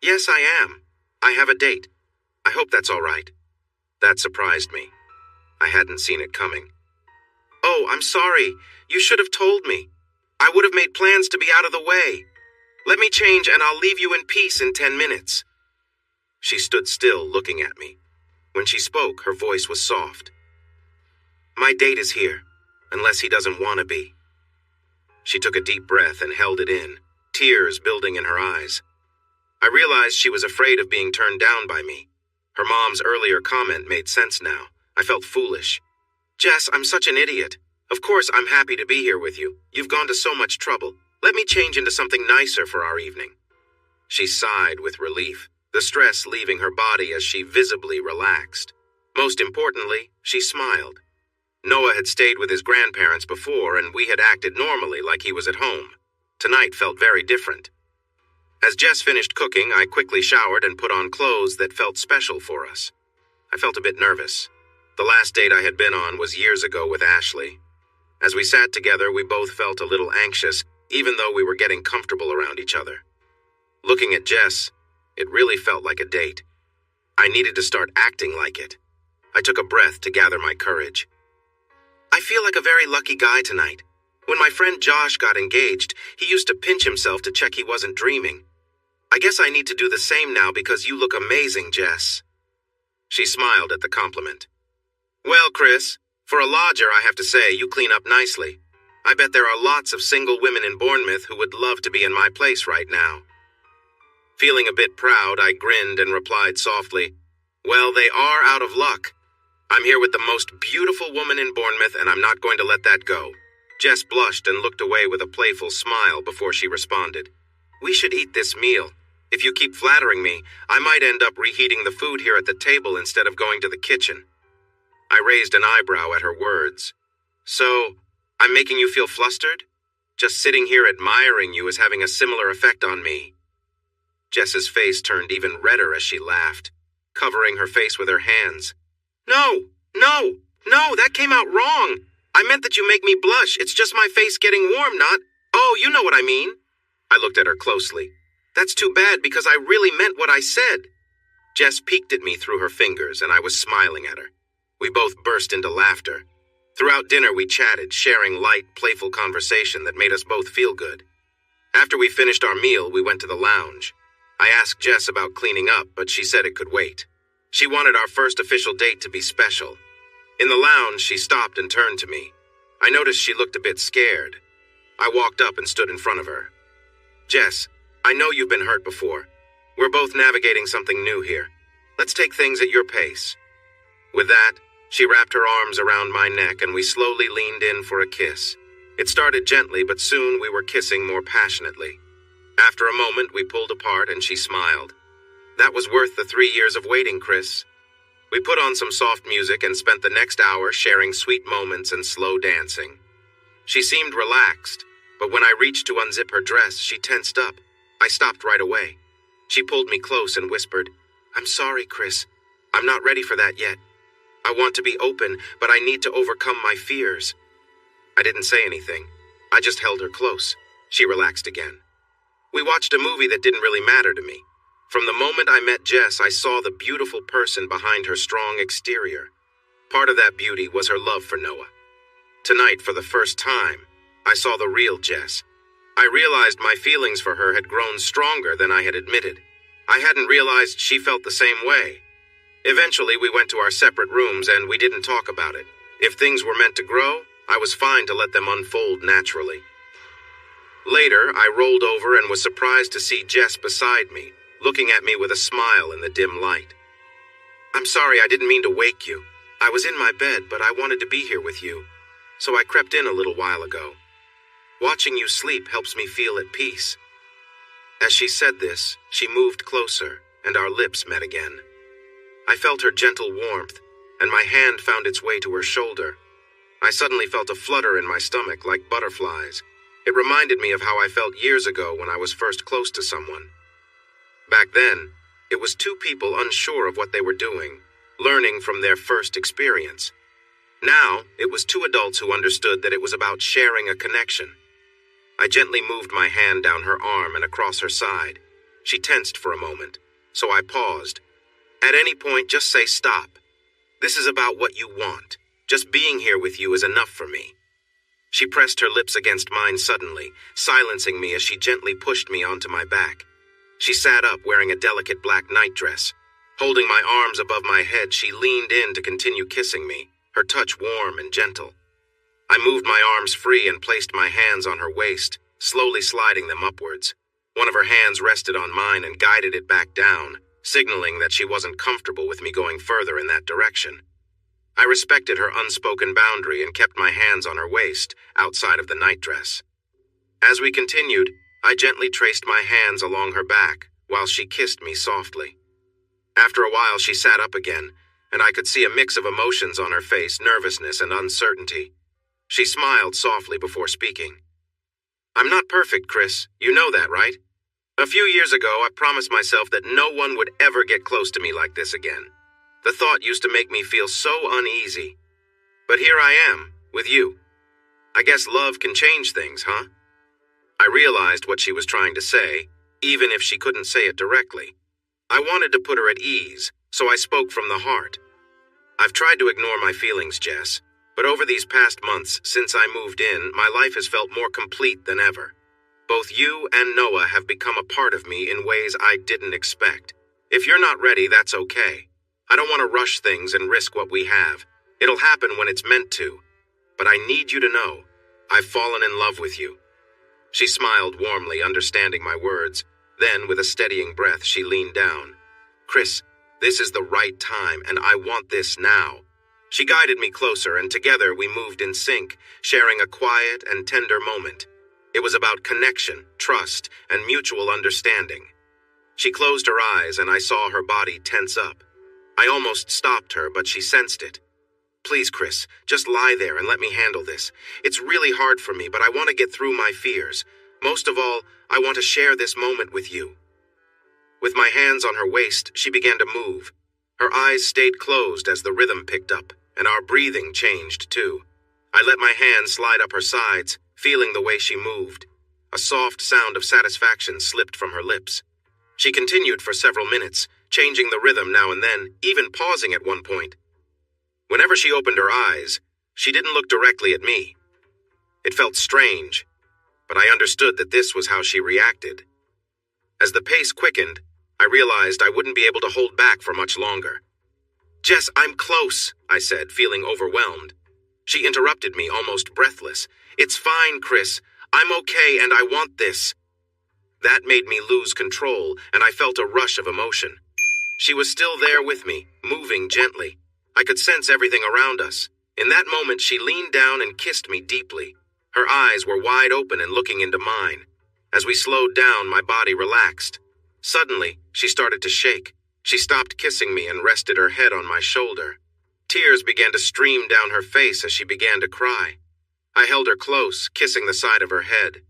Yes, I am. I have a date. I hope that's all right. That surprised me. I hadn't seen it coming. Oh, I'm sorry. You should have told me. I would have made plans to be out of the way. Let me change and I'll leave you in peace in 10 minutes. She stood still, looking at me. When she spoke, her voice was soft. My date is here, unless he doesn't want to be. She took a deep breath and held it in, tears building in her eyes. I realized she was afraid of being turned down by me. Her mom's earlier comment made sense now. I felt foolish. Jess, I'm such an idiot. Of course I'm happy to be here with you. You've gone to so much trouble. Let me change into something nicer for our evening. She sighed with relief, the stress leaving her body as she visibly relaxed. Most importantly, she smiled. Noah had stayed with his grandparents before, and we had acted normally like he was at home. Tonight felt very different. As Jess finished cooking, I quickly showered and put on clothes that felt special for us. I felt a bit nervous. The last date I had been on was years ago with Ashley. As we sat together, we both felt a little anxious, even though we were getting comfortable around each other. Looking at Jess, it really felt like a date. I needed to start acting like it. I took a breath to gather my courage. I feel like a very lucky guy tonight. When my friend Josh got engaged, he used to pinch himself to check he wasn't dreaming. I guess I need to do the same now because you look amazing, Jess. She smiled at the compliment. Well, Chris, for a lodger, I have to say, you clean up nicely. I bet there are lots of single women in Bournemouth who would love to be in my place right now. Feeling a bit proud, I grinned and replied softly, Well, they are out of luck. I'm here with the most beautiful woman in Bournemouth, and I'm not going to let that go. Jess blushed and looked away with a playful smile before she responded. We should eat this meal. If you keep flattering me, I might end up reheating the food here at the table instead of going to the kitchen. I raised an eyebrow at her words. So, I'm making you feel flustered? Just sitting here admiring you is having a similar effect on me. Jess's face turned even redder as she laughed, covering her face with her hands. No, that came out wrong. I meant that you make me blush. It's just my face getting warm, not... Oh, you know what I mean. I looked at her closely. That's too bad because I really meant what I said. Jess peeked at me through her fingers and I was smiling at her. We both burst into laughter. Throughout dinner we chatted, sharing light, playful conversation that made us both feel good. After we finished our meal, we went to the lounge. I asked Jess about cleaning up, but she said it could wait. She wanted our first official date to be special. In the lounge, she stopped and turned to me. I noticed she looked a bit scared. I walked up and stood in front of her. Jess, I know you've been hurt before. We're both navigating something new here. Let's take things at your pace. With that, she wrapped her arms around my neck and we slowly leaned in for a kiss. It started gently, but soon we were kissing more passionately. After a moment, we pulled apart and she smiled. That was worth the 3 years of waiting, Chris. We put on some soft music and spent the next hour sharing sweet moments and slow dancing. She seemed relaxed, but when I reached to unzip her dress, she tensed up. I stopped right away. She pulled me close and whispered, "I'm sorry, Chris. I'm not ready for that yet. I want to be open, but I need to overcome my fears." I didn't say anything. I just held her close. She relaxed again. We watched a movie that didn't really matter to me. From the moment I met Jess, I saw the beautiful person behind her strong exterior. Part of that beauty was her love for Noah. Tonight, for the first time, I saw the real Jess. I realized my feelings for her had grown stronger than I had admitted. I hadn't realized she felt the same way. Eventually, we went to our separate rooms and we didn't talk about it. If things were meant to grow, I was fine to let them unfold naturally. Later, I rolled over and was surprised to see Jess beside me, looking at me with a smile in the dim light. "I'm sorry, I didn't mean to wake you. I was in my bed, but I wanted to be here with you, so I crept in a little while ago. Watching you sleep helps me feel at peace." As she said this, she moved closer, and our lips met again. I felt her gentle warmth, and my hand found its way to her shoulder. I suddenly felt a flutter in my stomach like butterflies. It reminded me of how I felt years ago when I was first close to someone. Back then, it was two people unsure of what they were doing, learning from their first experience. Now, it was two adults who understood that it was about sharing a connection. I gently moved my hand down her arm and across her side. She tensed for a moment, so I paused. "At any point, just say stop. This is about what you want. Just being here with you is enough for me." She pressed her lips against mine suddenly, silencing me as she gently pushed me onto my back. She sat up wearing a delicate black nightdress. Holding my arms above my head, she leaned in to continue kissing me, her touch warm and gentle. I moved my arms free and placed my hands on her waist, slowly sliding them upwards. One of her hands rested on mine and guided it back down, signaling that she wasn't comfortable with me going further in that direction. I respected her unspoken boundary and kept my hands on her waist, outside of the nightdress. As we continued, I gently traced my hands along her back, while she kissed me softly. After a while, she sat up again, and I could see a mix of emotions on her face, nervousness and uncertainty. She smiled softly before speaking. "I'm not perfect, Chris. You know that, right? A few years ago, I promised myself that no one would ever get close to me like this again. The thought used to make me feel so uneasy. But here I am, with you. I guess love can change things, huh?" I realized what she was trying to say, even if she couldn't say it directly. I wanted to put her at ease, so I spoke from the heart. "I've tried to ignore my feelings, Jess, but over these past months, since I moved in, my life has felt more complete than ever. Both you and Noah have become a part of me in ways I didn't expect. If you're not ready, that's okay. I don't want to rush things and risk what we have. It'll happen when it's meant to. But I need you to know, I've fallen in love with you." She smiled warmly, understanding my words. Then, with a steadying breath, she leaned down. "Chris, this is the right time, and I want this now." She guided me closer, and together we moved in sync, sharing a quiet and tender moment. It was about connection, trust, and mutual understanding. She closed her eyes, and I saw her body tense up. I almost stopped her, but she sensed it. "Please, Chris, just lie there and let me handle this. It's really hard for me, but I want to get through my fears. Most of all, I want to share this moment with you." With my hands on her waist, she began to move. Her eyes stayed closed as the rhythm picked up, and our breathing changed too. I let my hands slide up her sides, feeling the way she moved. A soft sound of satisfaction slipped from her lips. She continued for several minutes, changing the rhythm now and then, even pausing at one point. Whenever she opened her eyes, she didn't look directly at me. It felt strange, but I understood that this was how she reacted. As the pace quickened, I realized I wouldn't be able to hold back for much longer. "Jess, I'm close," I said, feeling overwhelmed. She interrupted me, almost breathless. "It's fine, Chris. I'm okay, and I want this." That made me lose control, and I felt a rush of emotion. She was still there with me, moving gently. I could sense everything around us. In that moment, she leaned down and kissed me deeply. Her eyes were wide open and looking into mine. As we slowed down, my body relaxed. Suddenly, she started to shake. She stopped kissing me and rested her head on my shoulder. Tears began to stream down her face as she began to cry. I held her close, kissing the side of her head.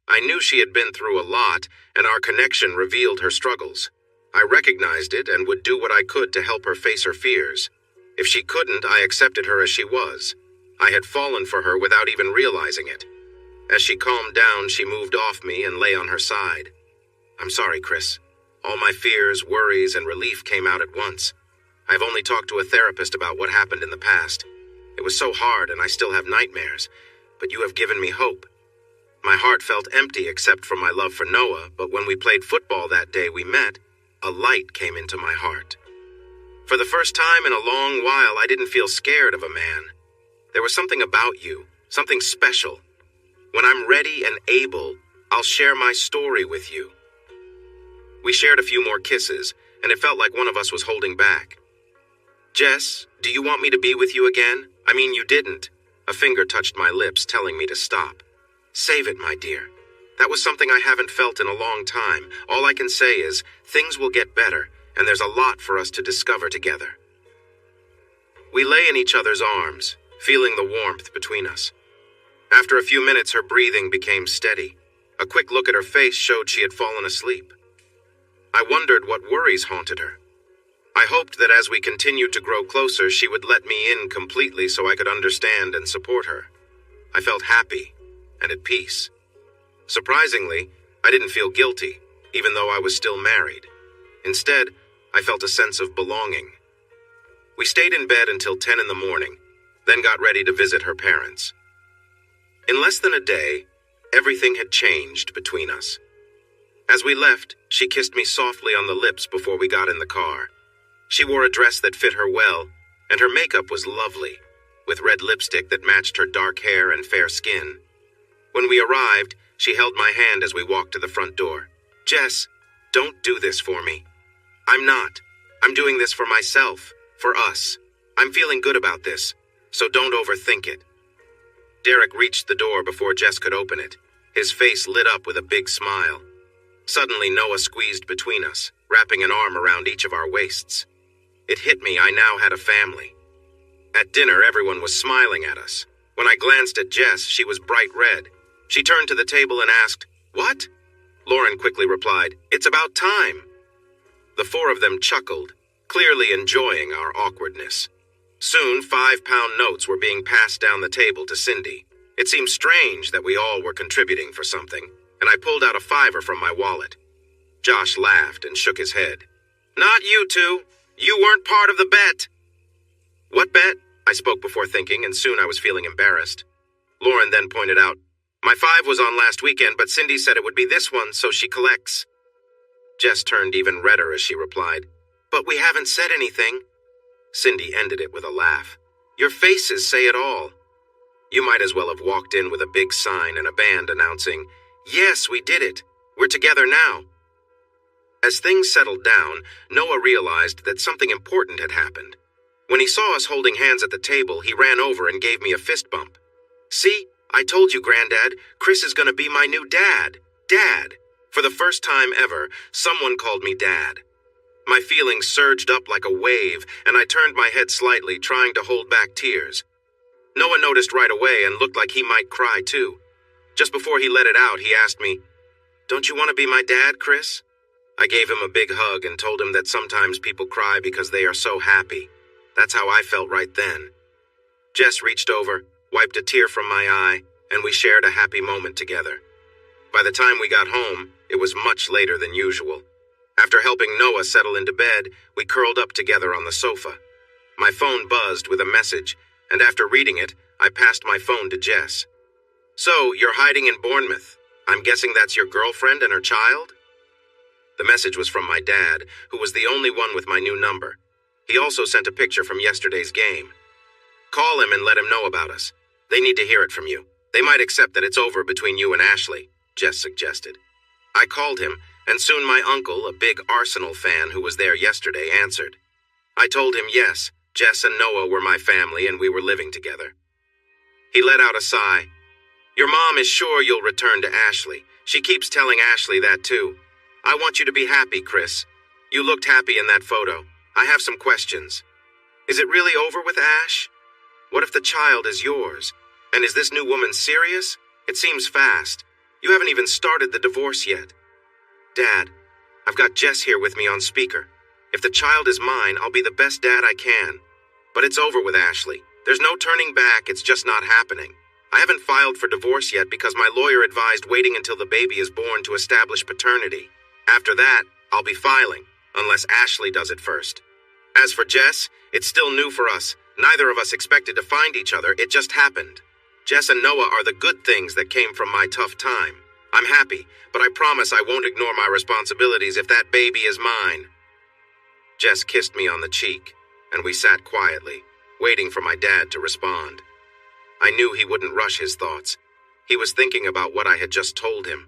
I knew she had been through a lot, and our connection revealed her struggles. I recognized it and would do what I could to help her face her fears. If she couldn't, I accepted her as she was. I had fallen for her without even realizing it. As she calmed down, she moved off me and lay on her side. "I'm sorry, Chris. All my fears, worries, and relief came out at once. I've only talked to a therapist about what happened in the past. It was so hard and I still have nightmares, but you have given me hope. My heart felt empty except for my love for Noah, but when we played football that day we met, a light came into my heart. For the first time in a long while, I didn't feel scared of a man. There was something about you, something special. When I'm ready and able, I'll share my story with you." We shared a few more kisses, and it felt like one of us was holding back. "Jess, do you want me to be with you again? I mean, you didn't." A finger touched my lips, telling me to stop. "Save it, my dear. That was something I haven't felt in a long time. All I can say is, things will get better, and there's a lot for us to discover together." We lay in each other's arms, feeling the warmth between us. After a few minutes, her breathing became steady. A quick look at her face showed she had fallen asleep. I wondered what worries haunted her. I hoped that as we continued to grow closer, she would let me in completely so I could understand and support her. I felt happy and at peace. Surprisingly, I didn't feel guilty, even though I was still married. Instead, I felt a sense of belonging. We stayed in bed until 10 in the morning, then got ready to visit her parents. In less than a day, everything had changed between us. As we left, she kissed me softly on the lips before we got in the car. She wore a dress that fit her well, and her makeup was lovely, with red lipstick that matched her dark hair and fair skin. When we arrived, she held my hand as we walked to the front door. "Jess, don't do this for me. I'm not. I'm doing this for myself, for us. I'm feeling good about this, so don't overthink it." Derek reached the door before Jess could open it. His face lit up with a big smile. Suddenly, Noah squeezed between us, wrapping an arm around each of our waists. It hit me I now had a family. At dinner, everyone was smiling at us. When I glanced at Jess, she was bright red. She turned to the table and asked, "What?" Lauren quickly replied, "It's about time." The four of them chuckled, clearly enjoying our awkwardness. Soon, 5-pound notes were being passed down the table to Cindy. It seemed strange that we all were contributing for something, and I pulled out a $5 from my wallet. Josh laughed and shook his head. "Not you two. You weren't part of the bet." "What bet?" I spoke before thinking, and soon I was feeling embarrassed. Lauren then pointed out, "My 5 was on last weekend, but Cindy said it would be this one, so she collects." Jess turned even redder as she replied, "But we haven't said anything." Cindy ended it with a laugh. "Your faces say it all. You might as well have walked in with a big sign and a band announcing, 'Yes, we did it. We're together now.'" As things settled down, Noah realized that something important had happened. When he saw us holding hands at the table, he ran over and gave me a fist bump. "See, I told you, Granddad, Chris is going to be my new dad. Dad." For the first time ever, someone called me Dad. My feelings surged up like a wave, and I turned my head slightly, trying to hold back tears. Noah noticed right away and looked like he might cry too. Just before he let it out, he asked me, "Don't you want to be my dad, Chris?" I gave him a big hug and told him that sometimes people cry because they are so happy. That's how I felt right then. Jess reached over, wiped a tear from my eye, and we shared a happy moment together. By the time we got home, it was much later than usual. After helping Noah settle into bed, we curled up together on the sofa. My phone buzzed with a message, and after reading it, I passed my phone to Jess. "So, you're hiding in Bournemouth. I'm guessing that's your girlfriend and her child?" The message was from my dad, who was the only one with my new number. He also sent a picture from yesterday's game. "Call him and let him know about us. They need to hear it from you. They might accept that it's over between you and Ashley," Jess suggested. I called him, and soon my uncle, a big Arsenal fan who was there yesterday, answered. I told him yes, Jess and Noah were my family and we were living together. He let out a sigh. Your mom is sure you'll return to Ashley. She keeps telling Ashley that too. I want you to be happy, Chris. You looked happy in that photo. I have some questions. Is it really over with Ash? What if the child is yours? And is this new woman serious? It seems fast. You haven't even started the divorce yet. Dad, I've got Jess here with me on speaker. If the child is mine, I'll be the best dad I can. But it's over with Ashley. There's no turning back, it's just not happening. I haven't filed for divorce yet because my lawyer advised waiting until the baby is born to establish paternity. After that, I'll be filing, unless Ashley does it first. As for Jess, it's still new for us. Neither of us expected to find each other, it just happened. Jess and Noah are the good things that came from my tough time. I'm happy, but I promise I won't ignore my responsibilities if that baby is mine. Jess kissed me on the cheek, and we sat quietly, waiting for my dad to respond. I knew he wouldn't rush his thoughts. He was thinking about what I had just told him.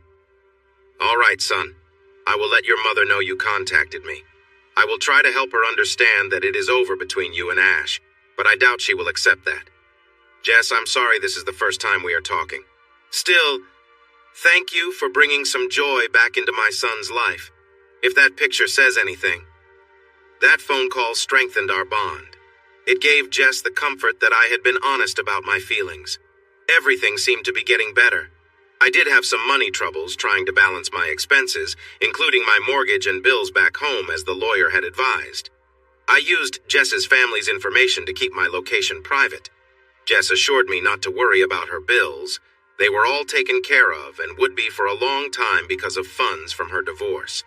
All right, son. I will let your mother know you contacted me. I will try to help her understand that it is over between you and Ash, but I doubt she will accept that. Jess, I'm sorry this is the first time we are talking. Still, thank you for bringing some joy back into my son's life. If that picture says anything, that phone call strengthened our bond. It gave Jess the comfort that I had been honest about my feelings. Everything seemed to be getting better. I did have some money troubles trying to balance my expenses, including my mortgage and bills back home as the lawyer had advised. I used Jess's family's information to keep my location private. Jess assured me not to worry about her bills. They were all taken care of and would be for a long time because of funds from her divorce.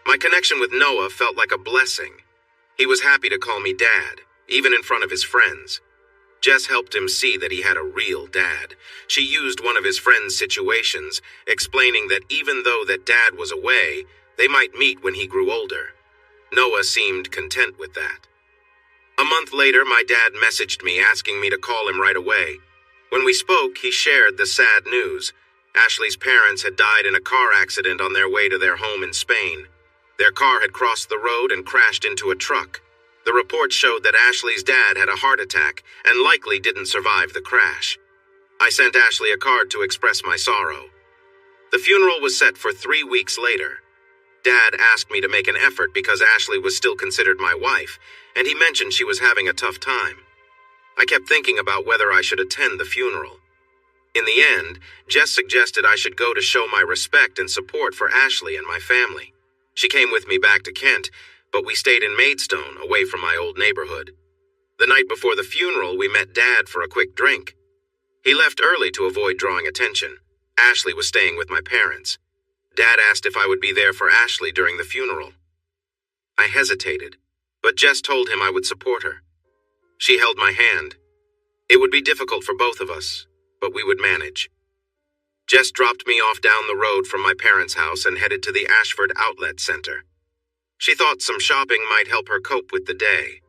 My connection with Noah felt like a blessing. He was happy to call me Dad, even in front of his friends. Jess helped him see that he had a real dad. She used one of his friend's situations, explaining that even though that Dad was away, they might meet when he grew older. Noah seemed content with that. A month later, my dad messaged me asking me to call him right away. When we spoke, he shared the sad news. Ashley's parents had died in a car accident on their way to their home in Spain. Their car had crossed the road and crashed into a truck. The report showed that Ashley's dad had a heart attack and likely didn't survive the crash. I sent Ashley a card to express my sorrow. The funeral was set for 3 weeks later. Dad asked me to make an effort because Ashley was still considered my wife, and he mentioned she was having a tough time. I kept thinking about whether I should attend the funeral. In the end, Jess suggested I should go to show my respect and support for Ashley and my family. She came with me back to Kent, but we stayed in Maidstone, away from my old neighborhood. The night before the funeral, we met Dad for a quick drink. He left early to avoid drawing attention. Ashley was staying with my parents. Dad asked if I would be there for Ashley during the funeral. I hesitated, but Jess told him I would support her. She held my hand. It would be difficult for both of us, but we would manage. Jess dropped me off down the road from my parents' house and headed to the Ashford Outlet Center. She thought some shopping might help her cope with the day.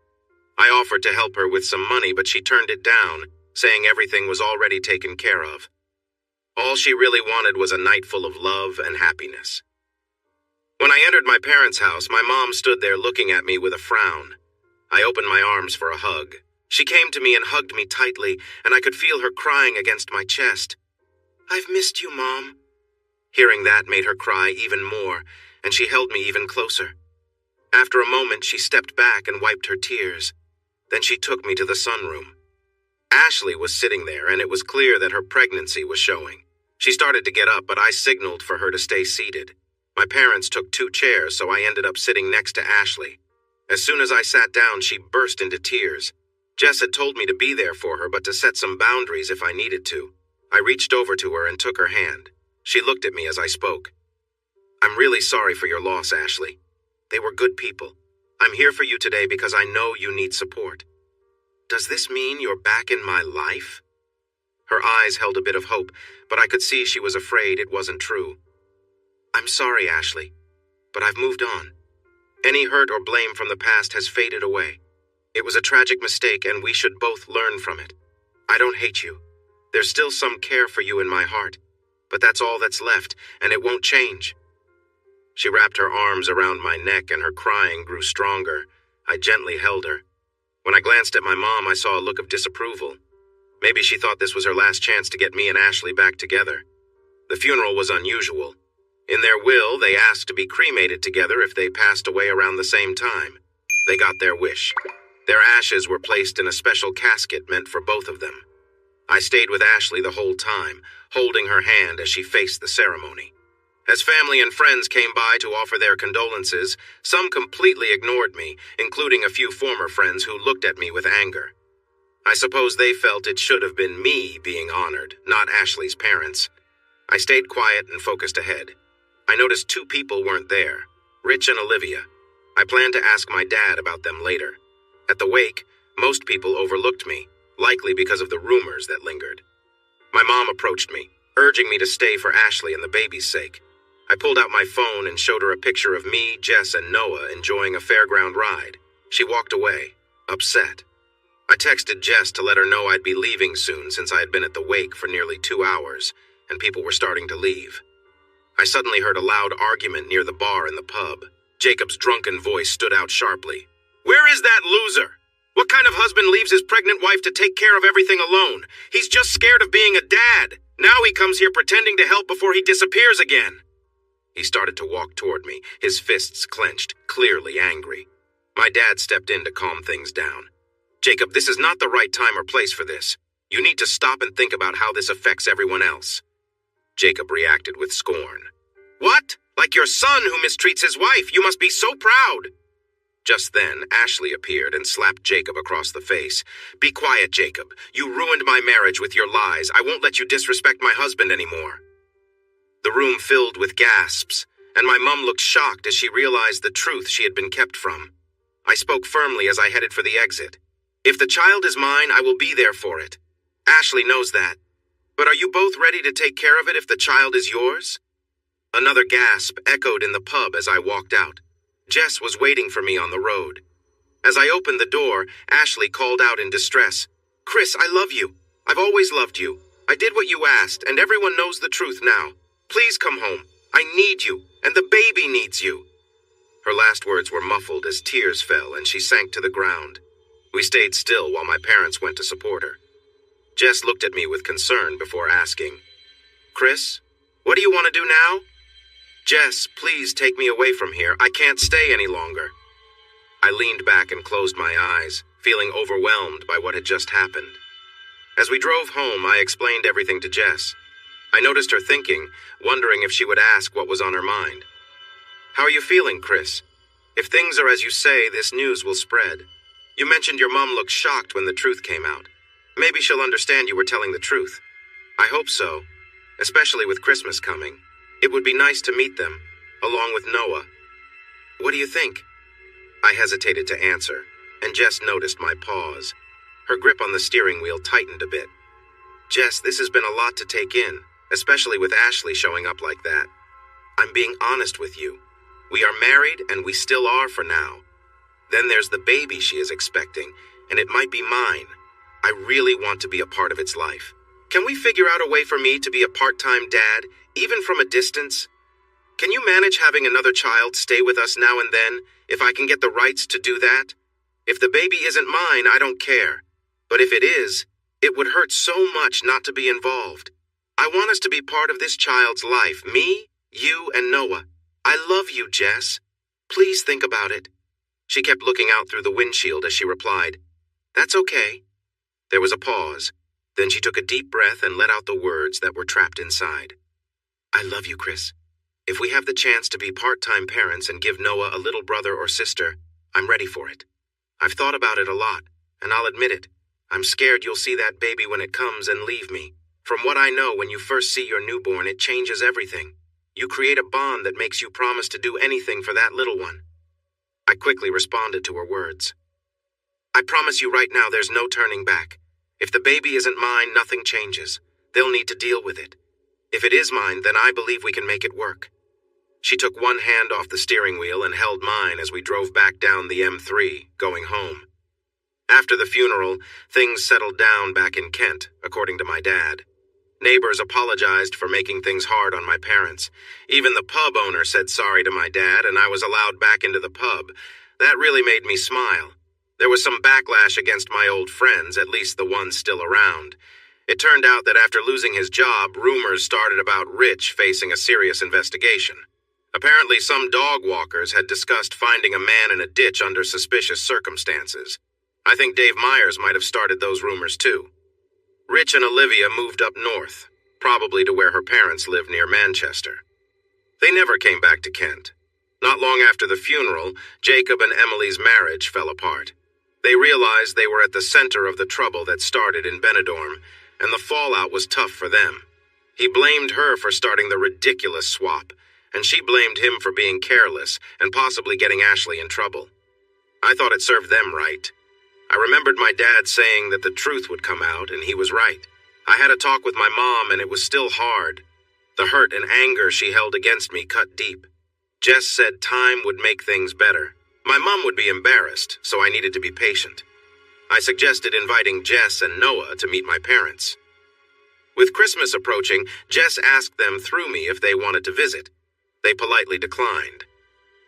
I offered to help her with some money, but she turned it down, saying everything was already taken care of. All she really wanted was a night full of love and happiness. When I entered my parents' house, my mom stood there looking at me with a frown. I opened my arms for a hug. She came to me and hugged me tightly, and I could feel her crying against my chest. "I've missed you, Mom." Hearing that made her cry even more, and she held me even closer. After a moment, she stepped back and wiped her tears. Then she took me to the sunroom. Ashley was sitting there, and it was clear that her pregnancy was showing. She started to get up, but I signaled for her to stay seated. My parents took 2 chairs, so I ended up sitting next to Ashley. As soon as I sat down, she burst into tears. Jess had told me to be there for her, but to set some boundaries if I needed to. I reached over to her and took her hand. She looked at me as I spoke. "I'm really sorry for your loss, Ashley. They were good people. I'm here for you today because I know you need support. Does this mean you're back in my life?" Her eyes held a bit of hope, but I could see she was afraid it wasn't true. "I'm sorry, Ashley, but I've moved on. Any hurt or blame from the past has faded away. It was a tragic mistake, and we should both learn from it. I don't hate you. There's still some care for you in my heart, but that's all that's left, and it won't change." She wrapped her arms around my neck, and her crying grew stronger. I gently held her. When I glanced at my mom, I saw a look of disapproval. Maybe she thought this was her last chance to get me and Ashley back together. The funeral was unusual. In their will, they asked to be cremated together if they passed away around the same time. They got their wish. Their ashes were placed in a special casket meant for both of them. I stayed with Ashley the whole time, holding her hand as she faced the ceremony. As family and friends came by to offer their condolences, some completely ignored me, including a few former friends who looked at me with anger. I suppose they felt it should have been me being honored, not Ashley's parents. I stayed quiet and focused ahead. I noticed 2 people weren't there, Rich and Olivia. I planned to ask my dad about them later. At the wake, most people overlooked me, likely because of the rumors that lingered. My mom approached me, urging me to stay for Ashley and the baby's sake. I pulled out my phone and showed her a picture of me, Jess, and Noah enjoying a fairground ride. She walked away, upset. I texted Jess to let her know I'd be leaving soon since I had been at the wake for nearly 2 hours, and people were starting to leave. I suddenly heard a loud argument near the bar in the pub. Jacob's drunken voice stood out sharply. "Where is that loser? What kind of husband leaves his pregnant wife to take care of everything alone? He's just scared of being a dad. Now he comes here pretending to help before he disappears again." He started to walk toward me, his fists clenched, clearly angry. My dad stepped in to calm things down. "Jacob, this is not the right time or place for this. You need to stop and think about how this affects everyone else." Jacob reacted with scorn. "What? Like your son who mistreats his wife? You must be so proud." Just then, Ashley appeared and slapped Jacob across the face. "Be quiet, Jacob. You ruined my marriage with your lies. I won't let you disrespect my husband anymore." The room filled with gasps, and my mom looked shocked as she realized the truth she had been kept from. I spoke firmly as I headed for the exit. "If the child is mine, I will be there for it. Ashley knows that. But are you both ready to take care of it if the child is yours?" Another gasp echoed in the pub as I walked out. Jess was waiting for me on the road. As I opened the door, Ashley called out in distress. "Chris, I love you. I've always loved you. I did what you asked, and everyone knows the truth now. Please come home. I need you, and the baby needs you." Her last words were muffled as tears fell and she sank to the ground. We stayed still while my parents went to support her. Jess looked at me with concern before asking, "Chris, what do you want to do now?" "Jess, please take me away from here. I can't stay any longer." I leaned back and closed my eyes, feeling overwhelmed by what had just happened. As we drove home, I explained everything to Jess. I noticed her thinking, wondering if she would ask what was on her mind. "How are you feeling, Chris? If things are as you say, this news will spread. You mentioned your mom looked shocked when the truth came out. Maybe she'll understand you were telling the truth. I hope so, especially with Christmas coming. It would be nice to meet them, along with Noah. What do you think?" I hesitated to answer, and Jess noticed my pause. Her grip on the steering wheel tightened a bit. "Jess, this has been a lot to take in, especially with Ashley showing up like that. I'm being honest with you. We are married, and we still are for now. Then there's the baby she is expecting, and it might be mine. I really want to be a part of its life. Can we figure out a way for me to be a part-time dad, even from a distance? Can you manage having another child stay with us now and then, if I can get the rights to do that? If the baby isn't mine, I don't care. But if it is, it would hurt so much not to be involved. I want us to be part of this child's life, me, you, and Noah. I love you, Jess. Please think about it." She kept looking out through the windshield as she replied, "That's okay." There was a pause. Then she took a deep breath and let out the words that were trapped inside. "I love you, Chris. If we have the chance to be part-time parents and give Noah a little brother or sister, I'm ready for it. I've thought about it a lot, and I'll admit it. I'm scared you'll see that baby when it comes and leave me. From what I know, when you first see your newborn, it changes everything. You create a bond that makes you promise to do anything for that little one." I quickly responded to her words. "I promise you right now there's no turning back. If the baby isn't mine, nothing changes. They'll need to deal with it. If it is mine, then I believe we can make it work." She took one hand off the steering wheel and held mine as we drove back down the M3, going home. After the funeral, things settled down back in Kent, according to my dad. Neighbors apologized for making things hard on my parents. Even the pub owner said sorry to my dad, and I was allowed back into the pub. That really made me smile. There was some backlash against my old friends, at least the ones still around. It turned out that after losing his job, rumors started about Rich facing a serious investigation. Apparently, some dog walkers had discussed finding a man in a ditch under suspicious circumstances. I think Dave Myers might have started those rumors too. Rich and Olivia moved up north, probably to where her parents live near Manchester. They never came back to Kent. Not long after the funeral, Jacob and Emily's marriage fell apart. They realized they were at the center of the trouble that started in Benidorm, and the fallout was tough for them. He blamed her for starting the ridiculous swap, and she blamed him for being careless and possibly getting Ashley in trouble. I thought it served them right. I remembered my dad saying that the truth would come out, and he was right. I had a talk with my mom, and it was still hard. The hurt and anger she held against me cut deep. Jess said time would make things better. My mom would be embarrassed, so I needed to be patient. I suggested inviting Jess and Noah to meet my parents. With Christmas approaching, Jess asked them through me if they wanted to visit. They politely declined.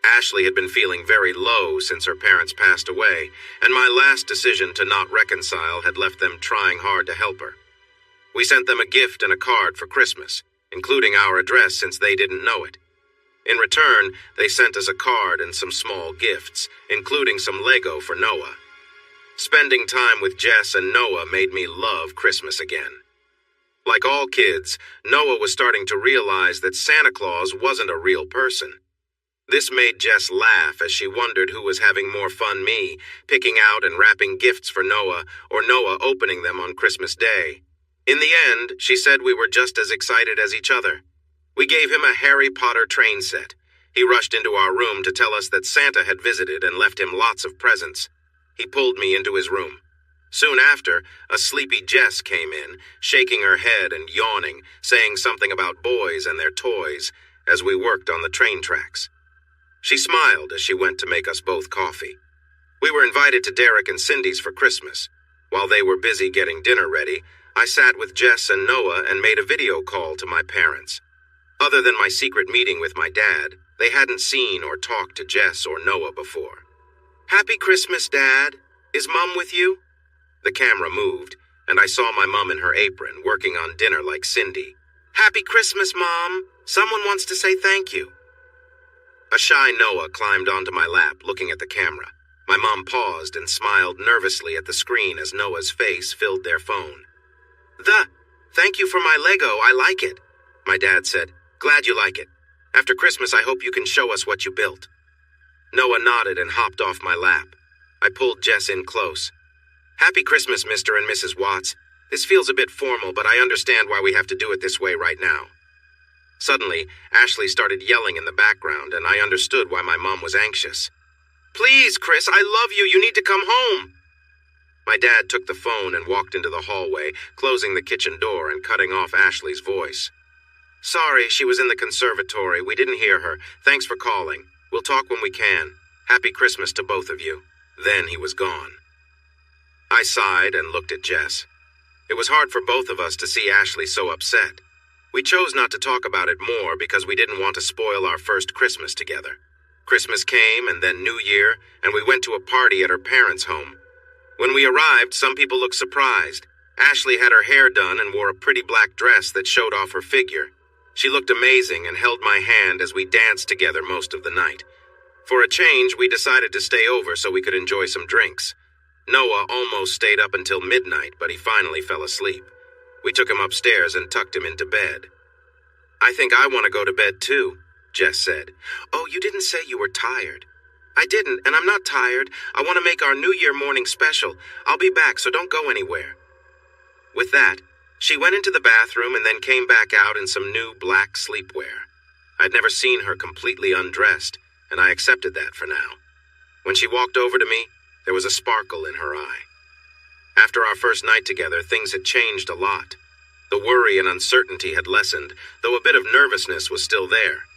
Ashley had been feeling very low since her parents passed away, and my last decision to not reconcile had left them trying hard to help her. We sent them a gift and a card for Christmas, including our address since they didn't know it. In return, they sent us a card and some small gifts, including some Lego for Noah. Spending time with Jess and Noah made me love Christmas again. Like all kids, Noah was starting to realize that Santa Claus wasn't a real person. This made Jess laugh as she wondered who was having more fun, me, picking out and wrapping gifts for Noah, or Noah opening them on Christmas Day. In the end, she said we were just as excited as each other. We gave him a Harry Potter train set. He rushed into our room to tell us that Santa had visited and left him lots of presents. He pulled me into his room. Soon after, a sleepy Jess came in, shaking her head and yawning, saying something about boys and their toys, as we worked on the train tracks. She smiled as she went to make us both coffee. We were invited to Derek and Cindy's for Christmas. While they were busy getting dinner ready, I sat with Jess and Noah and made a video call to my parents. Other than my secret meeting with my dad, they hadn't seen or talked to Jess or Noah before. "Happy Christmas, Dad. Is Mom with you?" The camera moved, and I saw my mom in her apron, working on dinner like Cindy. "Happy Christmas, Mom. Someone wants to say thank you." A shy Noah climbed onto my lap, looking at the camera. My mom paused and smiled nervously at the screen as Noah's face filled their phone. Thank you for my Lego. I like it." My dad said, "Glad you like it. After Christmas, I hope you can show us what you built." Noah nodded and hopped off my lap. I pulled Jess in close. "Happy Christmas, Mr. and Mrs. Watts. This feels a bit formal, but I understand why we have to do it this way right now." Suddenly, Ashley started yelling in the background, and I understood why my mom was anxious. "Please, Chris, I love you. You need to come home." My dad took the phone and walked into the hallway, closing the kitchen door and cutting off Ashley's voice. "Sorry, she was in the conservatory. We didn't hear her. Thanks for calling. We'll talk when we can. Happy Christmas to both of you." Then he was gone. I sighed and looked at Jess. It was hard for both of us to see Ashley so upset. We chose not to talk about it more because we didn't want to spoil our first Christmas together. Christmas came and then New Year, and we went to a party at her parents' home. When we arrived, some people looked surprised. Ashley had her hair done and wore a pretty black dress that showed off her figure. She looked amazing and held my hand as we danced together most of the night. For a change, we decided to stay over so we could enjoy some drinks. Noah almost stayed up until midnight, but he finally fell asleep. We took him upstairs and tucked him into bed. "I think I want to go to bed too," Jess said. "Oh, you didn't say you were tired." "I didn't, and I'm not tired. I want to make our New Year morning special. I'll be back, so don't go anywhere." With that, she went into the bathroom and then came back out in some new black sleepwear. I'd never seen her completely undressed, and I accepted that for now. When she walked over to me, there was a sparkle in her eye. After our first night together, things had changed a lot. The worry and uncertainty had lessened, though a bit of nervousness was still there.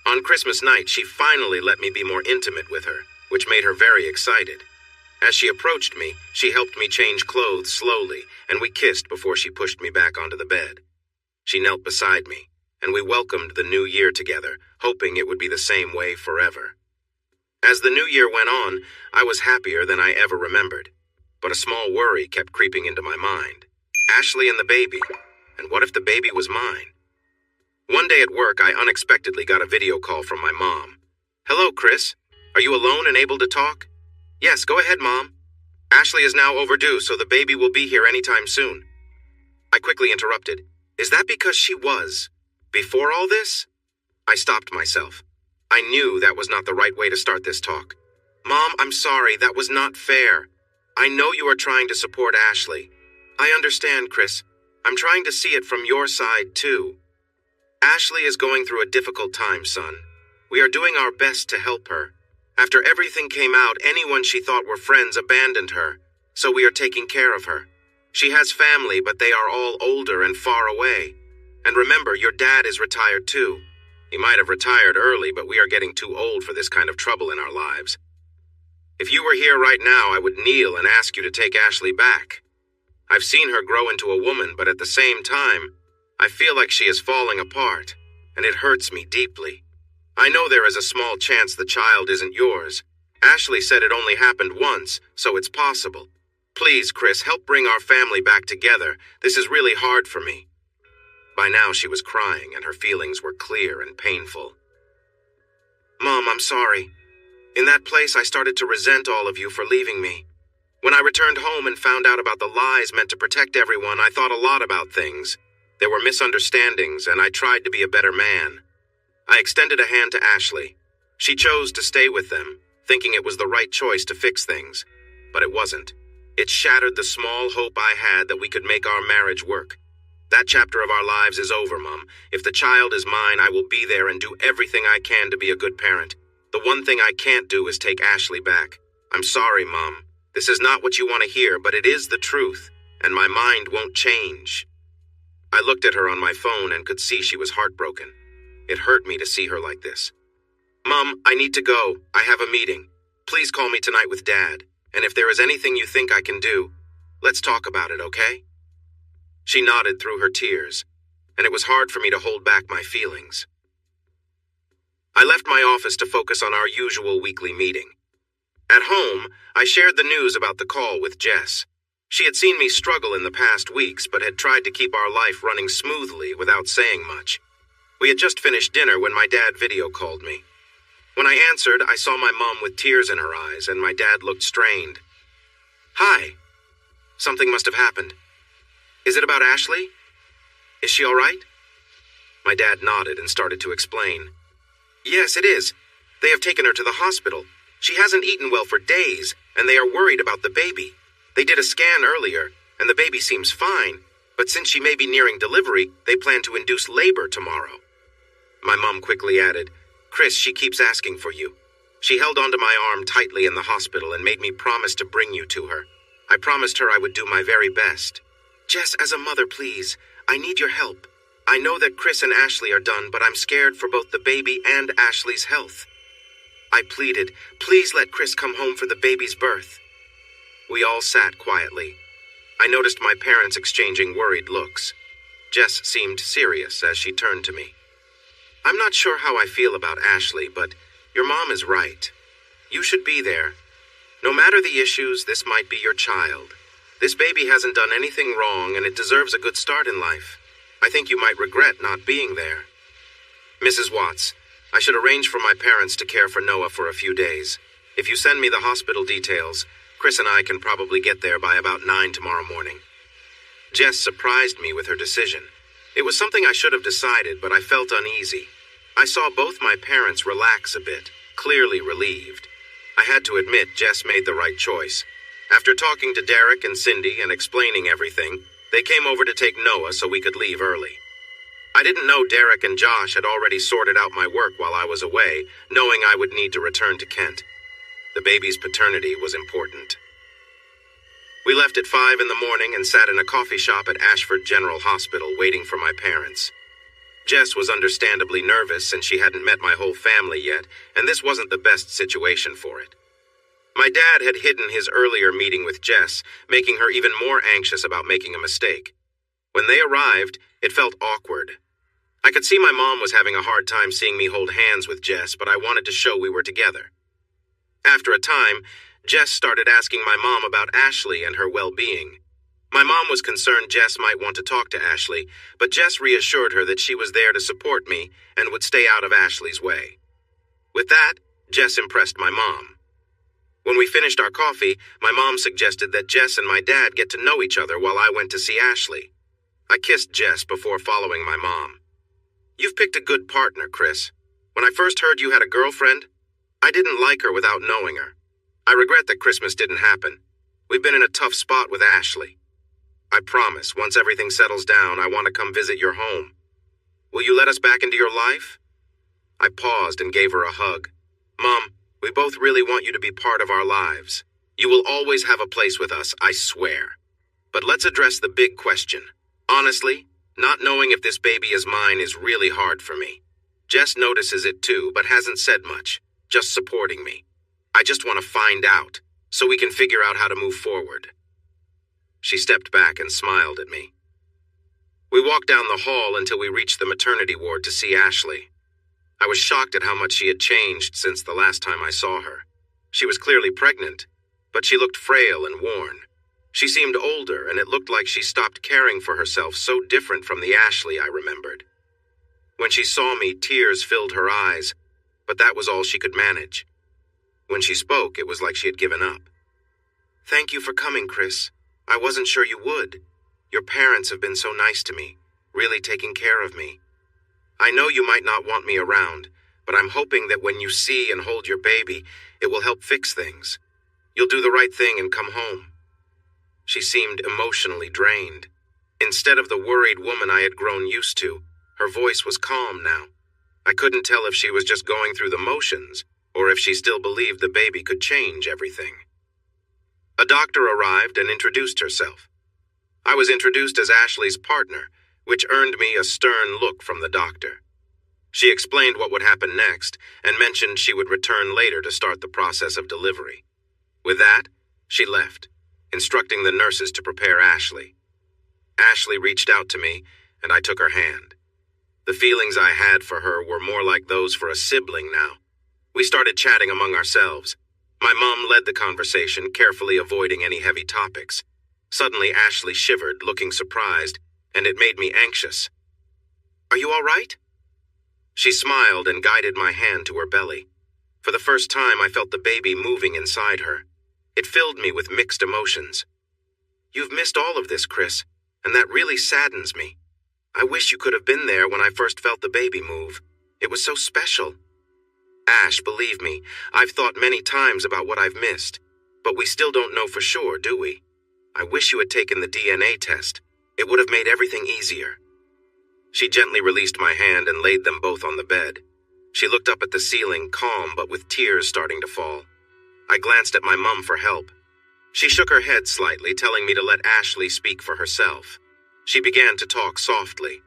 On Christmas night, she finally let me be more intimate with her, which made her very excited. As she approached me, she helped me change clothes slowly, and we kissed before she pushed me back onto the bed. She knelt beside me, and we welcomed the new year together, hoping it would be the same way forever. As the new year went on, I was happier than I ever remembered. But a small worry kept creeping into my mind. Ashley and the baby. And what if the baby was mine? One day at work, I unexpectedly got a video call from my mom. "Hello, Chris. Are you alone and able to talk?" "Yes, go ahead, Mom. Ashley is now overdue, so the baby will be here anytime soon." I quickly interrupted. "Is that because she was before all this?" I stopped myself. I knew that was not the right way to start this talk. "Mom, I'm sorry, that was not fair. I know you are trying to support Ashley. I understand, Chris. I'm trying to see it from your side, too. Ashley is going through a difficult time, son. We are doing our best to help her. After everything came out, anyone she thought were friends abandoned her, so we are taking care of her. She has family, but they are all older and far away. And remember, your dad is retired too. He might have retired early, but we are getting too old for this kind of trouble in our lives. If you were here right now, I would kneel and ask you to take Ashley back. I've seen her grow into a woman, but at the same time, I feel like she is falling apart, and it hurts me deeply. I know there is a small chance the child isn't yours. Ashley said it only happened once, so it's possible. Please, Chris, help bring our family back together. This is really hard for me." By now she was crying, and her feelings were clear and painful. "Mom, I'm sorry. In that place, I started to resent all of you for leaving me. When I returned home and found out about the lies meant to protect everyone, I thought a lot about things. There were misunderstandings, and I tried to be a better man. I extended a hand to Ashley. She chose to stay with them, thinking it was the right choice to fix things. But it wasn't. It shattered the small hope I had that we could make our marriage work. That chapter of our lives is over, Mom. If the child is mine, I will be there and do everything I can to be a good parent. The one thing I can't do is take Ashley back. I'm sorry, Mom. This is not what you want to hear, but it is the truth, and my mind won't change." I looked at her on my phone and could see she was heartbroken. It hurt me to see her like this. "Mom, I need to go. I have a meeting. Please call me tonight with Dad. And if there is anything you think I can do, let's talk about it, okay?" She nodded through her tears, and it was hard for me to hold back my feelings. I left my office to focus on our usual weekly meeting. At home, I shared the news about the call with Jess. She had seen me struggle in the past weeks, but had tried to keep our life running smoothly without saying much. We had just finished dinner when my dad video called me. When I answered, I saw my mom with tears in her eyes, and my dad looked strained. "Hi. Something must have happened. Is it about Ashley? Is she all right?" My dad nodded and started to explain. "Yes, it is. They have taken her to the hospital. She hasn't eaten well for days, and they are worried about the baby. They did a scan earlier, and the baby seems fine, but since she may be nearing delivery, they plan to induce labor tomorrow." My mom quickly added, "Chris, she keeps asking for you. She held onto my arm tightly in the hospital and made me promise to bring you to her. I promised her I would do my very best. Jess, as a mother, please, I need your help. I know that Chris and Ashley are done, but I'm scared for both the baby and Ashley's health." I pleaded, "Please let Chris come home for the baby's birth." We all sat quietly. I noticed my parents exchanging worried looks. Jess seemed serious as she turned to me. "I'm not sure how I feel about Ashley, but your mom is right. You should be there. No matter the issues, this might be your child. This baby hasn't done anything wrong, and it deserves a good start in life. I think you might regret not being there. Mrs. Watts, I should arrange for my parents to care for Noah for a few days. If you send me the hospital details, Chris and I can probably get there by about 9 tomorrow morning." Jess surprised me with her decision. It was something I should have decided, but I felt uneasy. I saw both my parents relax a bit, clearly relieved. I had to admit Jess made the right choice. After talking to Derek and Cindy and explaining everything, they came over to take Noah so we could leave early. I didn't know Derek and Josh had already sorted out my work while I was away, knowing I would need to return to Kent. The baby's paternity was important. We left at 5 in the morning and sat in a coffee shop at Ashford General Hospital waiting for my parents. Jess was understandably nervous since she hadn't met my whole family yet, and this wasn't the best situation for it. My dad had hidden his earlier meeting with Jess, making her even more anxious about making a mistake. When they arrived, it felt awkward. I could see my mom was having a hard time seeing me hold hands with Jess, but I wanted to show we were together. After a time, Jess started asking my mom about Ashley and her well-being. My mom was concerned Jess might want to talk to Ashley, but Jess reassured her that she was there to support me and would stay out of Ashley's way. With that, Jess impressed my mom. When we finished our coffee, my mom suggested that Jess and my dad get to know each other while I went to see Ashley. I kissed Jess before following my mom. "You've picked a good partner, Chris. When I first heard you had a girlfriend, I didn't like her without knowing her. I regret that Christmas didn't happen. We've been in a tough spot with Ashley. I promise, once everything settles down, I want to come visit your home. Will you let us back into your life?" I paused and gave her a hug. "Mom, we both really want you to be part of our lives. You will always have a place with us, I swear. But let's address the big question. Honestly, not knowing if this baby is mine is really hard for me. Jess notices it too, but hasn't said much, just supporting me. I just want to find out, so we can figure out how to move forward." She stepped back and smiled at me. We walked down the hall until we reached the maternity ward to see Ashley. I was shocked at how much she had changed since the last time I saw her. She was clearly pregnant, but she looked frail and worn. She seemed older, and it looked like she stopped caring for herself, so different from the Ashley I remembered. When she saw me, tears filled her eyes, but that was all she could manage. When she spoke, it was like she had given up. "Thank you for coming, Chris. I wasn't sure you would. Your parents have been so nice to me, really taking care of me. I know you might not want me around, but I'm hoping that when you see and hold your baby, it will help fix things. You'll do the right thing and come home." She seemed emotionally drained. Instead of the worried woman I had grown used to, her voice was calm now. I couldn't tell if she was just going through the motions, or if she still believed the baby could change everything. A doctor arrived and introduced herself. I was introduced as Ashley's partner, which earned me a stern look from the doctor. She explained what would happen next and mentioned she would return later to start the process of delivery. With that, she left, instructing the nurses to prepare Ashley. Ashley reached out to me, and I took her hand. The feelings I had for her were more like those for a sibling now. We started chatting among ourselves. My mom led the conversation, carefully avoiding any heavy topics. Suddenly, Ashley shivered, looking surprised, and it made me anxious. "Are you all right?" She smiled and guided my hand to her belly. For the first time, I felt the baby moving inside her. It filled me with mixed emotions. "You've missed all of this, Chris, and that really saddens me. I wish you could have been there when I first felt the baby move. It was so special." "Ash, believe me, I've thought many times about what I've missed, but we still don't know for sure, do we? I wish you had taken the DNA test. It would have made everything easier." She gently released my hand and laid them both on the bed. She looked up at the ceiling, calm but with tears starting to fall. I glanced at my mom for help. She shook her head slightly, telling me to let Ashley speak for herself. She began to talk softly.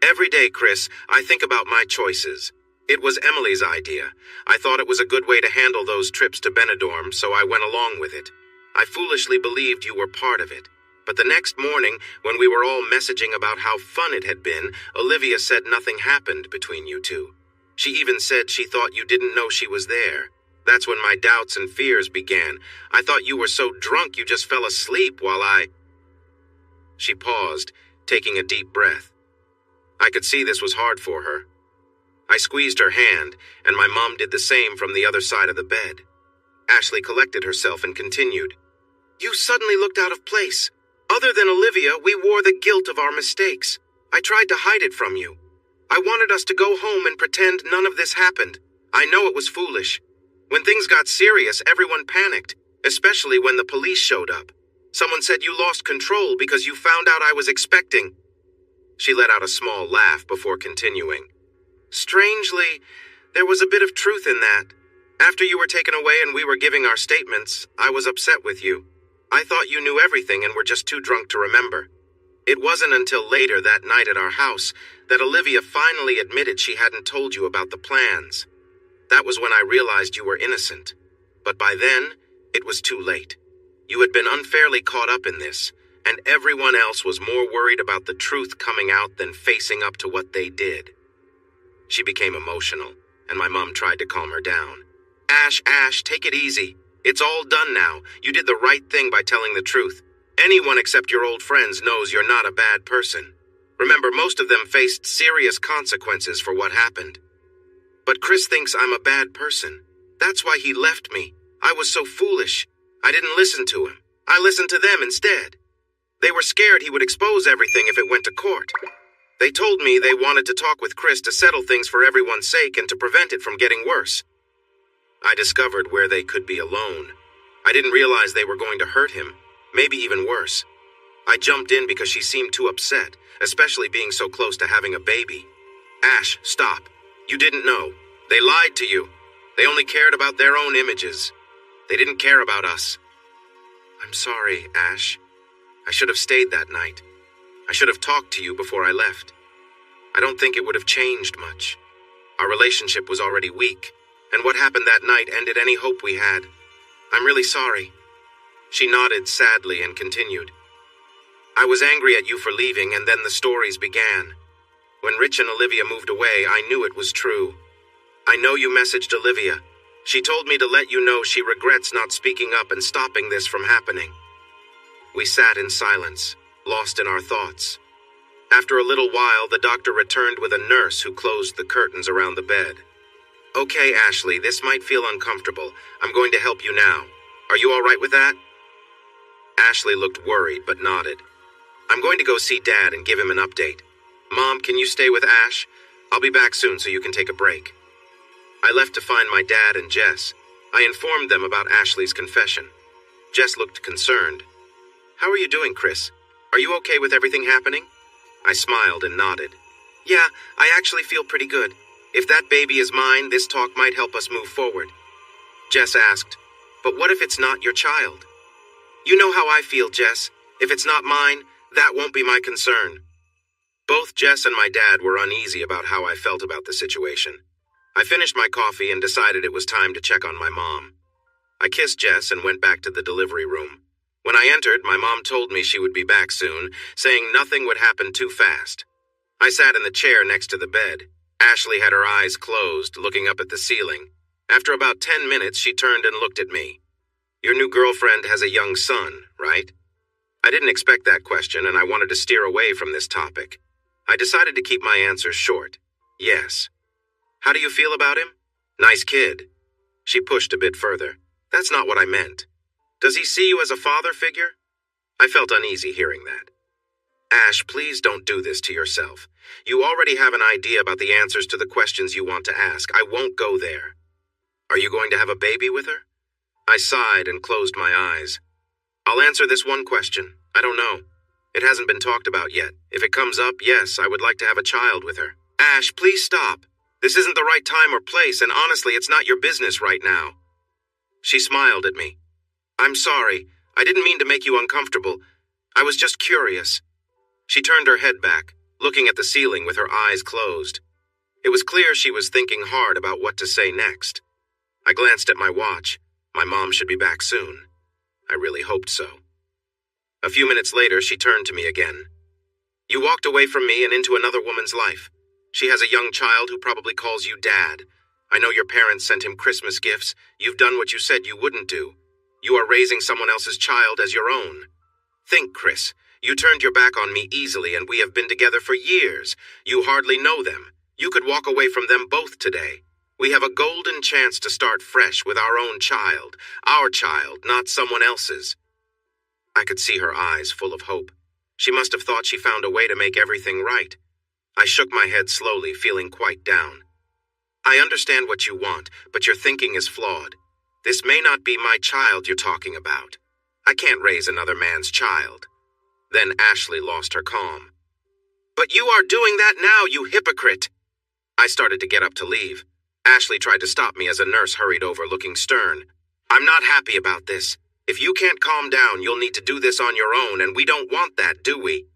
"Every day, Chris, I think about my choices. It was Emily's idea. I thought it was a good way to handle those trips to Benidorm, so I went along with it. I foolishly believed you were part of it. But the next morning, when we were all messaging about how fun it had been, Olivia said nothing happened between you two. She even said she thought you didn't know she was there. That's when my doubts and fears began. I thought you were so drunk you just fell asleep while I—" She paused, taking a deep breath. I could see this was hard for her. I squeezed her hand, and my mom did the same from the other side of the bed. Ashley collected herself and continued. "You suddenly looked out of place. Other than Olivia, we wore the guilt of our mistakes. I tried to hide it from you. I wanted us to go home and pretend none of this happened. I know it was foolish. When things got serious, everyone panicked, especially when the police showed up. Someone said you lost control because you found out I was expecting." She let out a small laugh before continuing. "Strangely, there was a bit of truth in that. After you were taken away and we were giving our statements, I was upset with you. I thought you knew everything and were just too drunk to remember. It wasn't until later that night at our house that Olivia finally admitted she hadn't told you about the plans. That was when I realized you were innocent. But by then, it was too late. You had been unfairly caught up in this, and everyone else was more worried about the truth coming out than facing up to what they did." She became emotional, and my mom tried to calm her down. Ash, take it easy. It's all done now. You did the right thing by telling the truth. Anyone except your old friends knows you're not a bad person. Remember, most of them faced serious consequences for what happened. But Chris thinks I'm a bad person. That's why he left me. I was so foolish. I didn't listen to him. I listened to them instead. They were scared he would expose everything if it went to court. They told me they wanted to talk with Chris to settle things for everyone's sake and to prevent it from getting worse. I discovered where they could be alone. I didn't realize they were going to hurt him, maybe even worse. I jumped in because she seemed too upset, especially being so close to having a baby. Ash, stop. You didn't know. They lied to you. They only cared about their own images. They didn't care about us. I'm sorry, Ash. I should have stayed that night. I should have talked to you before I left. I don't think it would have changed much. Our relationship was already weak, and what happened that night ended any hope we had. I'm really sorry. She nodded sadly and continued. I was angry at you for leaving, and then the stories began. When Rich and Olivia moved away, I knew it was true. I know you messaged Olivia. She told me to let you know she regrets not speaking up and stopping this from happening. We sat in silence, lost in our thoughts. After a little while, the doctor returned with a nurse who closed the curtains around the bed. Okay, Ashley, this might feel uncomfortable. I'm going to help you now. Are you all right with that? Ashley looked worried but nodded. I'm going to go see Dad and give him an update. Mom, can you stay with Ash? I'll be back soon so you can take a break. I left to find my dad and Jess. I informed them about Ashley's confession. Jess looked concerned. How are you doing, Chris? Are you okay with everything happening? I smiled and nodded. Yeah, I actually feel pretty good. If that baby is mine, this talk might help us move forward. Jess asked, but what if it's not your child? You know how I feel, Jess. If it's not mine, that won't be my concern. Both Jess and my dad were uneasy about how I felt about the situation. I finished my coffee and decided it was time to check on my mom. I kissed Jess and went back to the delivery room. When I entered, my mom told me she would be back soon, saying nothing would happen too fast. I sat in the chair next to the bed. Ashley had her eyes closed, looking up at the ceiling. After about 10 minutes, she turned and looked at me. Your new girlfriend has a young son, right? I didn't expect that question, and I wanted to steer away from this topic. I decided to keep my answers short. Yes. How do you feel about him? Nice kid. She pushed a bit further. That's not what I meant. Does he see you as a father figure? I felt uneasy hearing that. Ash, please don't do this to yourself. You already have an idea about the answers to the questions you want to ask. I won't go there. Are you going to have a baby with her? I sighed and closed my eyes. I'll answer this one question. I don't know. It hasn't been talked about yet. If it comes up, yes, I would like to have a child with her. Ash, please stop. This isn't the right time or place, and honestly, it's not your business right now. She smiled at me. I'm sorry. I didn't mean to make you uncomfortable. I was just curious. She turned her head back, looking at the ceiling with her eyes closed. It was clear she was thinking hard about what to say next. I glanced at my watch. My mom should be back soon. I really hoped so. A few minutes later, she turned to me again. You walked away from me and into another woman's life. She has a young child who probably calls you Dad. I know your parents sent him Christmas gifts. You've done what you said you wouldn't do. You are raising someone else's child as your own. Think, Chris. You turned your back on me easily, and we have been together for years. You hardly know them. You could walk away from them both today. We have a golden chance to start fresh with our own child. Our child, not someone else's. I could see her eyes full of hope. She must have thought she found a way to make everything right. I shook my head slowly, feeling quite down. I understand what you want, but your thinking is flawed. This may not be my child you're talking about. I can't raise another man's child. Then Ashley lost her calm. But you are doing that now, you hypocrite! I started to get up to leave. Ashley tried to stop me as a nurse hurried over, looking stern. I'm not happy about this. If you can't calm down, you'll need to do this on your own, and we don't want that, do we?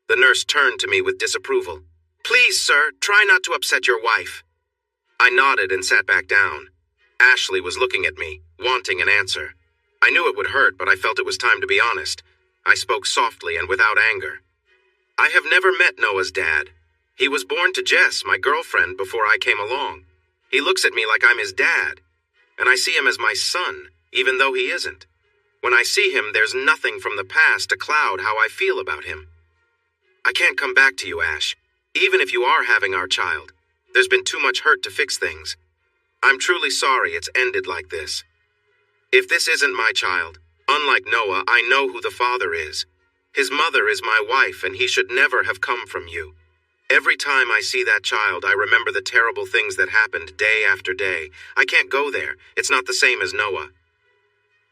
The nurse turned to me with disapproval. Please, sir, try not to upset your wife. I nodded and sat back down. Ashley was looking at me, wanting an answer. I knew it would hurt, but I felt it was time to be honest. I spoke softly and without anger. I have never met Noah's dad. He was born to Jess, my girlfriend, before I came along. He looks at me like I'm his dad. and I see him as my son, even though he isn't. When I see him, there's nothing from the past to cloud how I feel about him. I can't come back to you, Ash, even if you are having our child. There's been too much hurt to fix things. I'm truly sorry it's ended like this. If this isn't my child, unlike Noah, I know who the father is. His mother is my wife, and he should never have come from you. Every time I see that child, I remember the terrible things that happened day after day. I can't go there. It's not the same as Noah.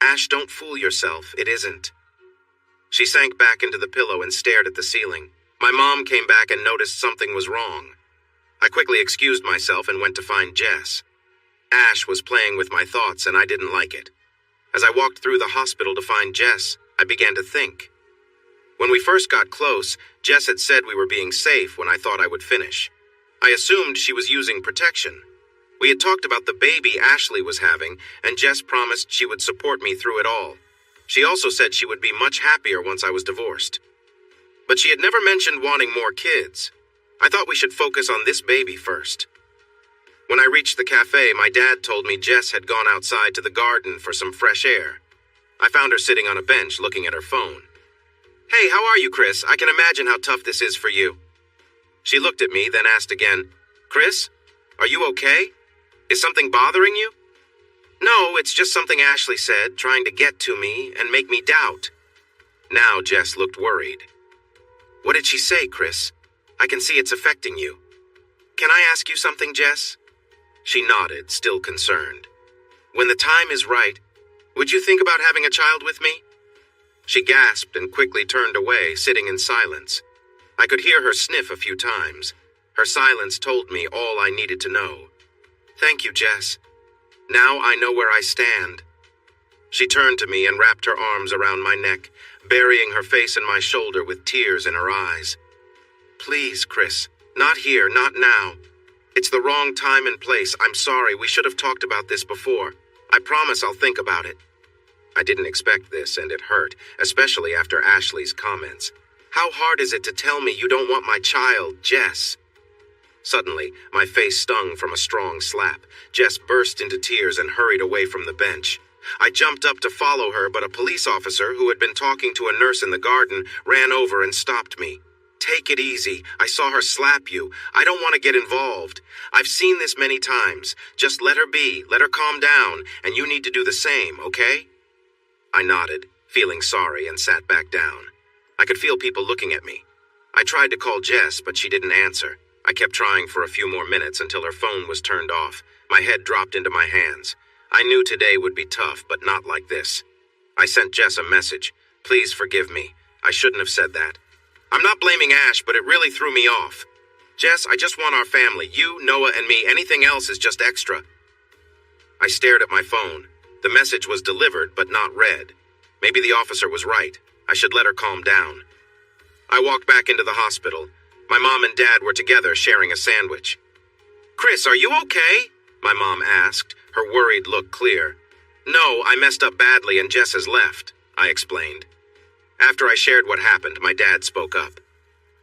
Ash, don't fool yourself. It isn't. She sank back into the pillow and stared at the ceiling. My mom came back and noticed something was wrong. I quickly excused myself and went to find Jess. Ash was playing with my thoughts, and I didn't like it. As I walked through the hospital to find Jess, I began to think. When we first got close, Jess had said we were being safe when I thought I would finish. I assumed she was using protection. We had talked about the baby Ashley was having, and Jess promised she would support me through it all. She also said she would be much happier once I was divorced. But she had never mentioned wanting more kids. I thought we should focus on this baby first. When I reached the cafe, my dad told me Jess had gone outside to the garden for some fresh air. I found her sitting on a bench looking at her phone. "Hey, how are you, Chris? I can imagine how tough this is for you." She looked at me, then asked again, "Chris, are you okay? Is something bothering you?" "No, it's just something Ashley said, trying to get to me and make me doubt." Now Jess looked worried. "What did she say, Chris? I can see it's affecting you. Can I ask you something, Jess?" She nodded, still concerned. "When the time is right, would you think about having a child with me?" She gasped and quickly turned away, sitting in silence. I could hear her sniff a few times. Her silence told me all I needed to know. "Thank you, Jess. Now I know where I stand." She turned to me and wrapped her arms around my neck, burying her face in my shoulder with tears in her eyes. "Please, Chris, not here, not now. It's the wrong time and place. I'm sorry, we should have talked about this before. I promise I'll think about it." I didn't expect this, and it hurt, especially after Ashley's comments. "How hard is it to tell me you don't want my child, Jess?" Suddenly, my face stung from a strong slap. Jess burst into tears and hurried away from the bench. I jumped up to follow her, but a police officer who had been talking to a nurse in the garden ran over and stopped me. "Take it easy. I saw her slap you. I don't want to get involved. I've seen this many times. Just let her be. Let her calm down, and you need to do the same, okay?" I nodded, feeling sorry, and sat back down. I could feel people looking at me. I tried to call Jess, but she didn't answer. I kept trying for a few more minutes until her phone was turned off. My head dropped into my hands. I knew today would be tough, but not like this. I sent Jess a message. "Please forgive me. I shouldn't have said that. I'm not blaming Ash, but it really threw me off. Jess, I just want our family. You, Noah, and me. Anything else is just extra." I stared at my phone. The message was delivered, but not read. Maybe the officer was right. I should let her calm down. I walked back into the hospital. My mom and dad were together sharing a sandwich. "Chris, are you okay?" my mom asked, her worried look clear. "No, I messed up badly and Jess has left," I explained. After I shared what happened, my dad spoke up.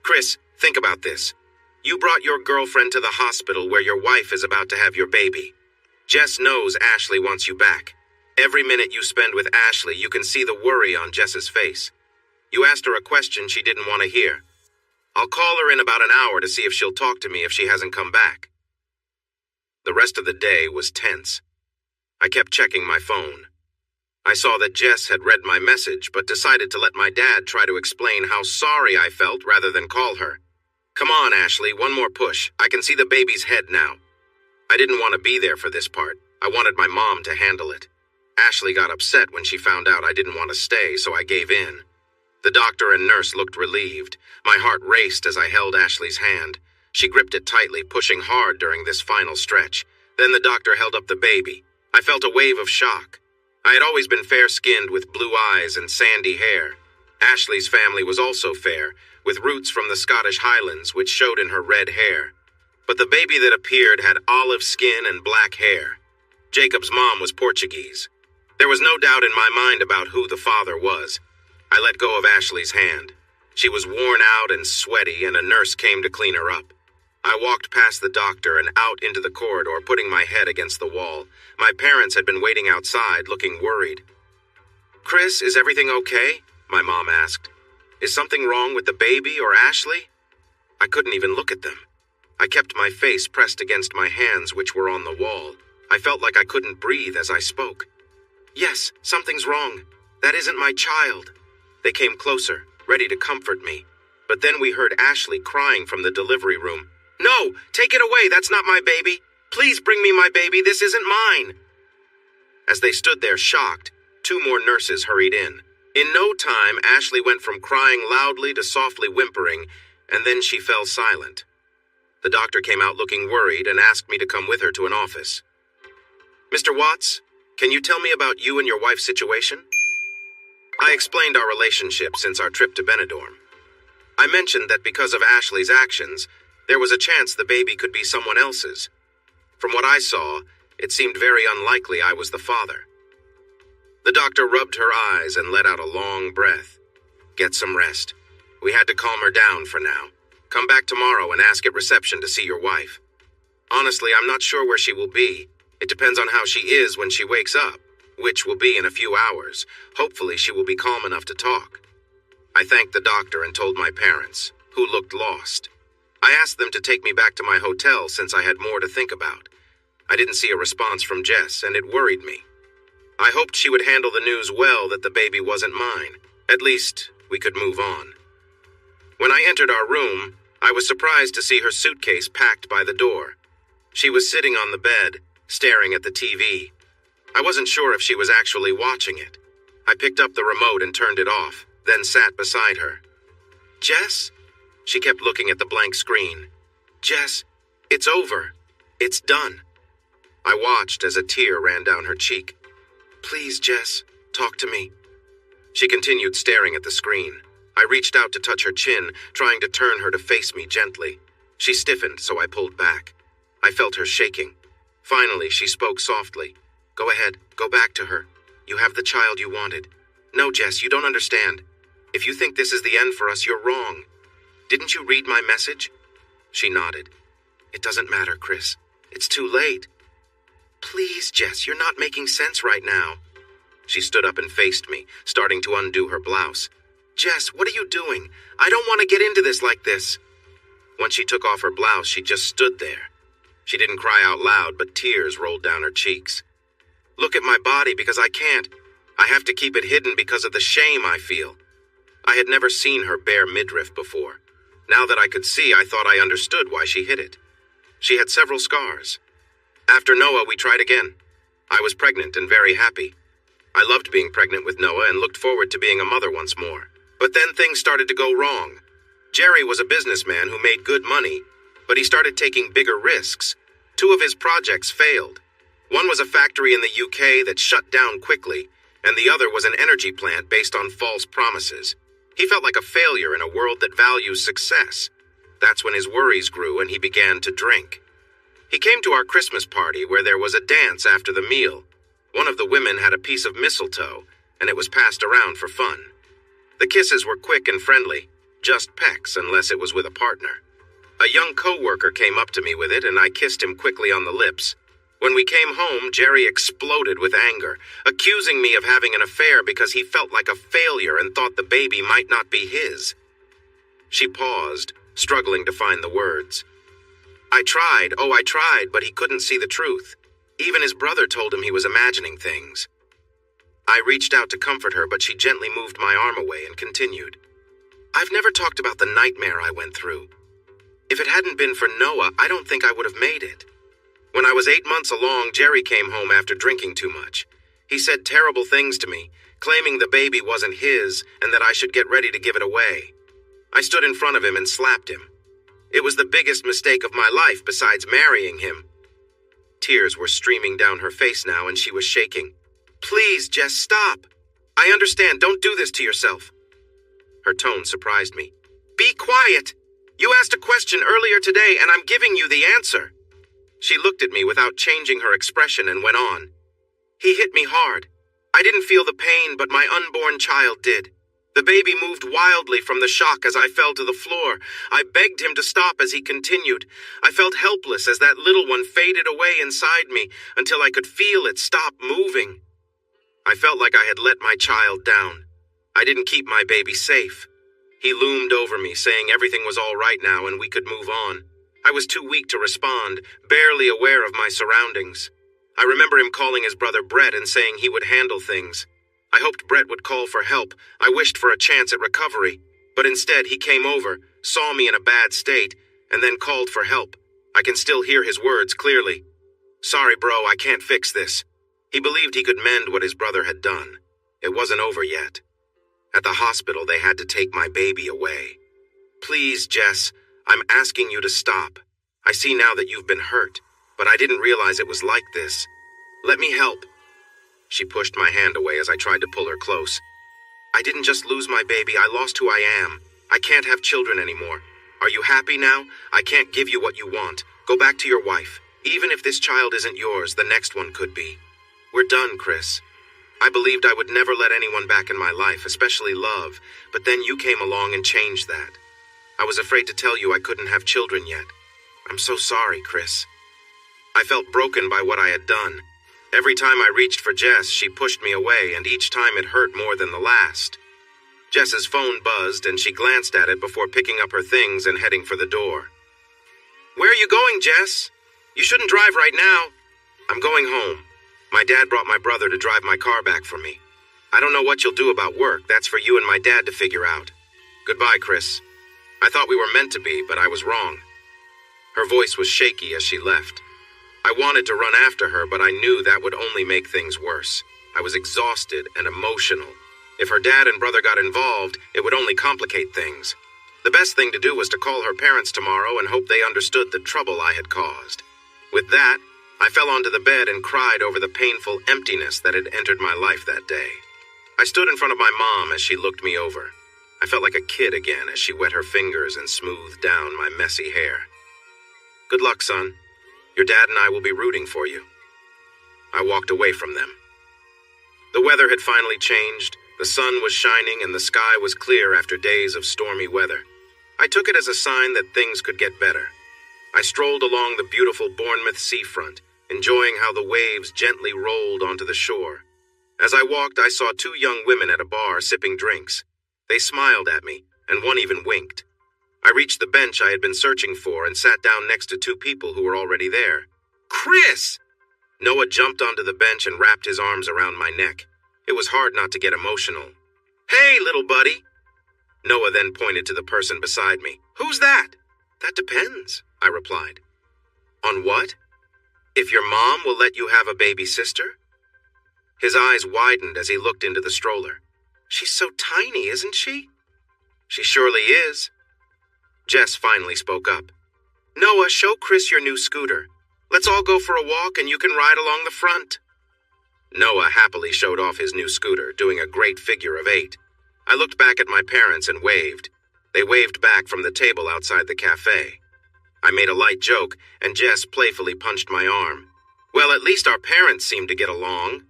"Chris, think about this. You brought your girlfriend to the hospital where your wife is about to have your baby. Jess knows Ashley wants you back. Every minute you spend with Ashley, you can see the worry on Jess's face. You asked her a question she didn't want to hear. I'll call her in about an hour to see if she'll talk to me if she hasn't come back." The rest of the day was tense. I kept checking my phone. I saw that Jess had read my message, but decided to let my dad try to explain how sorry I felt rather than call her. "Come on, Ashley, one more push. I can see the baby's head now." I didn't want to be there for this part. I wanted my mom to handle it. Ashley got upset when she found out I didn't want to stay, so I gave in. The doctor and nurse looked relieved. My heart raced as I held Ashley's hand. She gripped it tightly, pushing hard during this final stretch. Then the doctor held up the baby. I felt a wave of shock. I had always been fair-skinned with blue eyes and sandy hair. Ashley's family was also fair, with roots from the Scottish Highlands, which showed in her red hair. But the baby that appeared had olive skin and black hair. Jacob's mom was Portuguese. There was no doubt in my mind about who the father was. I let go of Ashley's hand. She was worn out and sweaty, and a nurse came to clean her up. I walked past the doctor and out into the corridor, putting my head against the wall. My parents had been waiting outside, looking worried. "Chris, is everything okay?" my mom asked. "Is something wrong with the baby or Ashley?" I couldn't even look at them. I kept my face pressed against my hands, which were on the wall. I felt like I couldn't breathe as I spoke. "Yes, something's wrong. That isn't my child." They came closer, ready to comfort me. But then we heard Ashley crying from the delivery room. "No, take it away, that's not my baby. Please bring me my baby, this isn't mine." As they stood there shocked, 2 more nurses hurried in. In no time, Ashley went from crying loudly to softly whimpering, and then she fell silent. The doctor came out looking worried and asked me to come with her to an office. "Mr. Watts, can you tell me about you and your wife's situation?" I explained our relationship since our trip to Benidorm. I mentioned that because of Ashley's actions, there was a chance the baby could be someone else's. From what I saw, it seemed very unlikely I was the father. The doctor rubbed her eyes and let out a long breath. "Get some rest. We had to calm her down for now. Come back tomorrow and ask at reception to see your wife. Honestly, I'm not sure where she will be. It depends on how she is when she wakes up, which will be in a few hours. Hopefully she will be calm enough to talk." I thanked the doctor and told my parents, who looked lost. I asked them to take me back to my hotel since I had more to think about. I didn't see a response from Jess, and it worried me. I hoped she would handle the news well that the baby wasn't mine. At least, we could move on. When I entered our room, I was surprised to see her suitcase packed by the door. She was sitting on the bed, staring at the TV. I wasn't sure if she was actually watching it. I picked up the remote and turned it off, then sat beside her. "Jess?" She kept looking at the blank screen. "Jess, it's over. It's done." I watched as a tear ran down her cheek. "Please, Jess, talk to me." She continued staring at the screen. I reached out to touch her chin, trying to turn her to face me gently. She stiffened, so I pulled back. I felt her shaking. Finally, she spoke softly. "Go ahead, go back to her. You have the child you wanted." "No, Jess, you don't understand. If you think this is the end for us, you're wrong. Didn't you read my message?" She nodded. "It doesn't matter, Chris. It's too late." "Please, Jess, you're not making sense right now." She stood up and faced me, starting to undo her blouse. "Jess, what are you doing? I don't want to get into this like this." Once she took off her blouse, she just stood there. She didn't cry out loud, but tears rolled down her cheeks. "Look at my body because I can't. I have to keep it hidden because of the shame I feel." I had never seen her bare midriff before. Now that I could see, I thought I understood why she hid it. She had several scars. After Noah, we tried again. I was pregnant and very happy. I loved being pregnant with Noah and looked forward to being a mother once more. But then things started to go wrong. Jerry was a businessman who made good money, but he started taking bigger risks. 2 of his projects failed. One was a factory in the UK that shut down quickly, and the other was an energy plant based on false promises. He felt like a failure in a world that values success. That's when his worries grew and he began to drink. He came to our Christmas party where there was a dance after the meal. One of the women had a piece of mistletoe, and it was passed around for fun. The kisses were quick and friendly, just pecks unless it was with a partner. A young co-worker came up to me with it, and I kissed him quickly on the lips. When we came home, Jerry exploded with anger, accusing me of having an affair because he felt like a failure and thought the baby might not be his. She paused, struggling to find the words. I tried, but he couldn't see the truth. Even his brother told him he was imagining things. I reached out to comfort her, but she gently moved my arm away and continued. I've never talked about the nightmare I went through. If it hadn't been for Noah, I don't think I would have made it. When I was 8 months along, Jerry came home after drinking too much. He said terrible things to me, claiming the baby wasn't his and that I should get ready to give it away. I stood in front of him and slapped him. It was the biggest mistake of my life besides marrying him. Tears were streaming down her face now and she was shaking. Please, Jess, stop. I understand. Don't do this to yourself. Her tone surprised me. Be quiet. You asked a question earlier today and I'm giving you the answer. She looked at me without changing her expression and went on. He hit me hard. I didn't feel the pain, but my unborn child did. The baby moved wildly from the shock as I fell to the floor. I begged him to stop as he continued. I felt helpless as that little one faded away inside me until I could feel it stop moving. I felt like I had let my child down. I didn't keep my baby safe. He loomed over me, saying everything was all right now and we could move on. I was too weak to respond, barely aware of my surroundings. I remember him calling his brother Brett and saying he would handle things. I hoped Brett would call for help. I wished for a chance at recovery. But instead, he came over, saw me in a bad state, and then called for help. I can still hear his words clearly. "Sorry, bro, I can't fix this." He believed he could mend what his brother had done. It wasn't over yet. At the hospital, they had to take my baby away. "Please, Jess, I'm asking you to stop. I see now that you've been hurt, but I didn't realize it was like this. Let me help." She pushed my hand away as I tried to pull her close. "I didn't just lose my baby, I lost who I am. I can't have children anymore. Are you happy now? I can't give you what you want. Go back to your wife. Even if this child isn't yours, the next one could be. We're done, Chris. I believed I would never let anyone back in my life, especially love, but then you came along and changed that. I was afraid to tell you I couldn't have children yet. I'm so sorry, Chris." I felt broken by what I had done. Every time I reached for Jess, she pushed me away, and each time it hurt more than the last. Jess's phone buzzed, and she glanced at it before picking up her things and heading for the door. "Where are you going, Jess? You shouldn't drive right now." "I'm going home. My dad brought my brother to drive my car back for me. I don't know what you'll do about work. That's for you and my dad to figure out. Goodbye, Chris. I thought we were meant to be, but I was wrong." Her voice was shaky as she left. I wanted to run after her, but I knew that would only make things worse. I was exhausted and emotional. If her dad and brother got involved, it would only complicate things. The best thing to do was to call her parents tomorrow and hope they understood the trouble I had caused. With that, I fell onto the bed and cried over the painful emptiness that had entered my life that day. I stood in front of my mom as she looked me over. I felt like a kid again as she wet her fingers and smoothed down my messy hair. "Good luck, son. Your dad and I will be rooting for you." I walked away from them. The weather had finally changed. The sun was shining and the sky was clear after days of stormy weather. I took it as a sign that things could get better. I strolled along the beautiful Bournemouth seafront, enjoying how the waves gently rolled onto the shore. As I walked, I saw two young women at a bar sipping drinks. They smiled at me, and one even winked. I reached the bench I had been searching for and sat down next to two people who were already there. "Chris!" Noah jumped onto the bench and wrapped his arms around my neck. It was hard not to get emotional. "Hey, little buddy!" Noah then pointed to the person beside me. "Who's that?" "That depends," I replied. "On what?" "If your mom will let you have a baby sister?" His eyes widened as he looked into the stroller. "She's so tiny, isn't she?" "She surely is." Jess finally spoke up. "Noah, show Chris your new scooter. Let's all go for a walk and you can ride along the front." Noah happily showed off his new scooter, doing a great figure of 8. I looked back at my parents and waved. They waved back from the table outside the cafe. I made a light joke, and Jess playfully punched my arm. Well, at least our parents seemed to get along.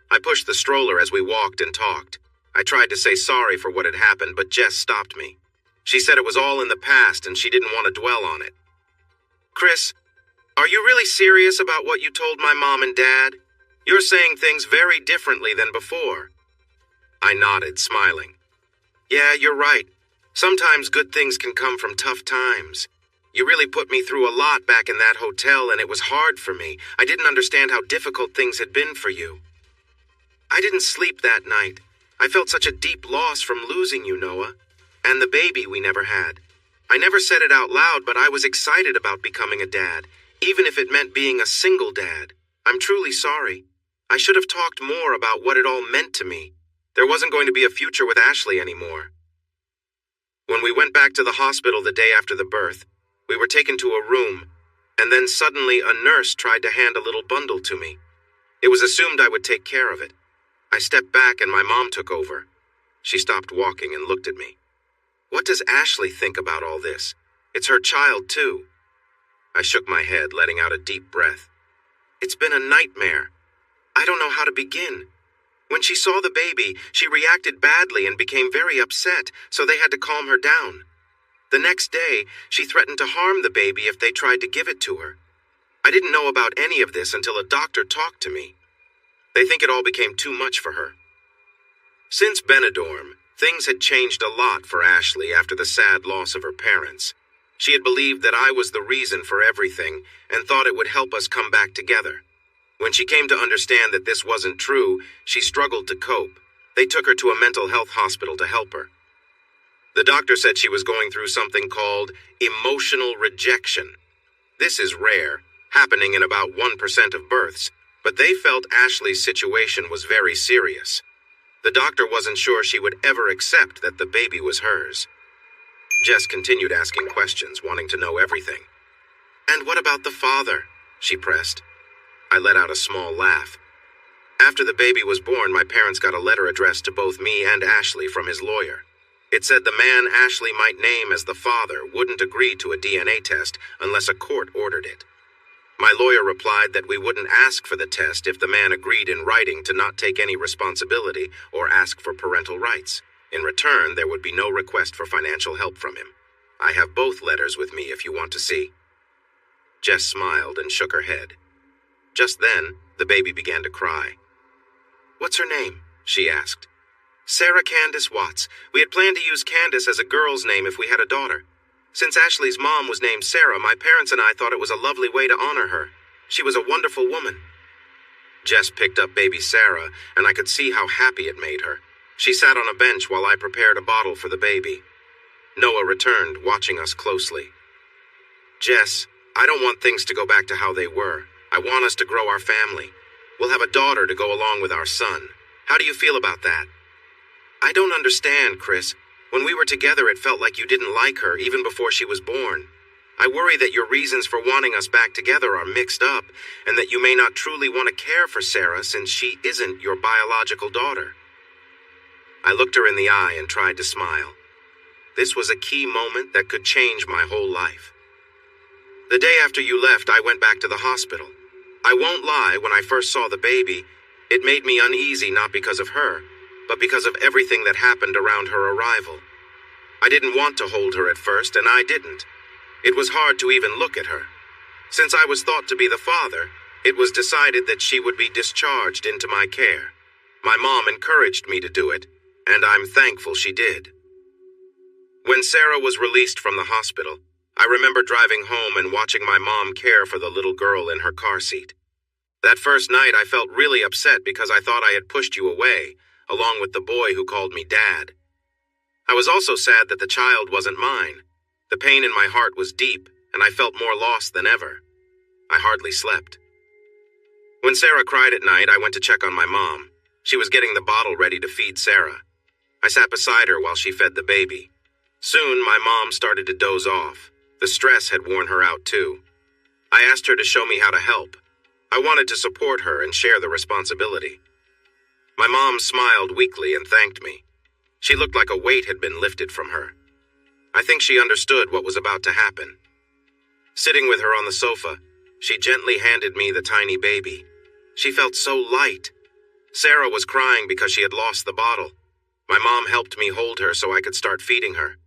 I pushed the stroller as we walked and talked. I tried to say sorry for what had happened, but Jess stopped me. She said it was all in the past and she didn't want to dwell on it. "Chris, are you really serious about what you told my mom and dad? You're saying things very differently than before." I nodded, smiling. "Yeah, you're right. Sometimes good things can come from tough times. You really put me through a lot back in that hotel, and it was hard for me. I didn't understand how difficult things had been for you. I didn't sleep that night. I felt such a deep loss from losing you, Noah. And the baby we never had. I never said it out loud, but I was excited about becoming a dad, even if it meant being a single dad. I'm truly sorry. I should have talked more about what it all meant to me. There wasn't going to be a future with Ashley anymore." When we went back to the hospital the day after the birth, we were taken to a room, and then suddenly a nurse tried to hand a little bundle to me. It was assumed I would take care of it. I stepped back and my mom took over. She stopped walking and looked at me. "What does Ashley think about all this? It's her child, too." I shook my head, letting out a deep breath. "It's been a nightmare. I don't know how to begin. When she saw the baby, she reacted badly and became very upset, so they had to calm her down. The next day, she threatened to harm the baby if they tried to give it to her. I didn't know about any of this until a doctor talked to me. They think it all became too much for her. Since Benidorm, things had changed a lot for Ashley after the sad loss of her parents. She had believed that I was the reason for everything and thought it would help us come back together. When she came to understand that this wasn't true, she struggled to cope. They took her to a mental health hospital to help her. The doctor said she was going through something called emotional rejection. This is rare, happening in about 1% of births, but they felt Ashley's situation was very serious. The doctor wasn't sure she would ever accept that the baby was hers. Jess continued asking questions, wanting to know everything. "And what about the father?" she pressed. I let out a small laugh. After the baby was born, my parents got a letter addressed to both me and Ashley from his lawyer. It said the man Ashley might name as the father wouldn't agree to a DNA test unless a court ordered it. My lawyer replied that we wouldn't ask for the test if the man agreed in writing to not take any responsibility or ask for parental rights. In return, there would be no request for financial help from him. I have both letters with me if you want to see. Jess smiled and shook her head. Just then, the baby began to cry. "What's her name?" she asked. "Sarah Candace Watts. We had planned to use Candace as a girl's name if we had a daughter. Since Ashley's mom was named Sarah, my parents and I thought it was a lovely way to honor her. She was a wonderful woman." Jess picked up baby Sarah, and I could see how happy it made her. She sat on a bench while I prepared a bottle for the baby. Noah returned, watching us closely. "Jess, I don't want things to go back to how they were. I want us to grow our family. We'll have a daughter to go along with our son. How do you feel about that?" "I don't understand, Chris. When we were together, it felt like you didn't like her even before she was born. I worry that your reasons for wanting us back together are mixed up, and that you may not truly want to care for Sarah since she isn't your biological daughter." I looked her in the eye and tried to smile. This was a key moment that could change my whole life. "The day after you left, I went back to the hospital. I won't lie, when I first saw the baby, it made me uneasy not because of her, but because of everything that happened around her arrival. I didn't want to hold her at first, and I didn't. It was hard to even look at her. Since I was thought to be the father, it was decided that she would be discharged into my care. My mom encouraged me to do it, and I'm thankful she did." When Sarah was released from the hospital, I remember driving home and watching my mom care for the little girl in her car seat. That first night, I felt really upset because I thought I had pushed you away, along with the boy who called me Dad. I was also sad that the child wasn't mine. The pain in my heart was deep, and I felt more lost than ever. I hardly slept. When Sarah cried at night, I went to check on my mom. She was getting the bottle ready to feed Sarah. I sat beside her while she fed the baby. Soon, my mom started to doze off. The stress had worn her out too. I asked her to show me how to help. I wanted to support her and share the responsibility. My mom smiled weakly and thanked me. She looked like a weight had been lifted from her. I think she understood what was about to happen. Sitting with her on the sofa, she gently handed me the tiny baby. She felt so light. Sarah was crying because she had lost the bottle. My mom helped me hold her so I could start feeding her.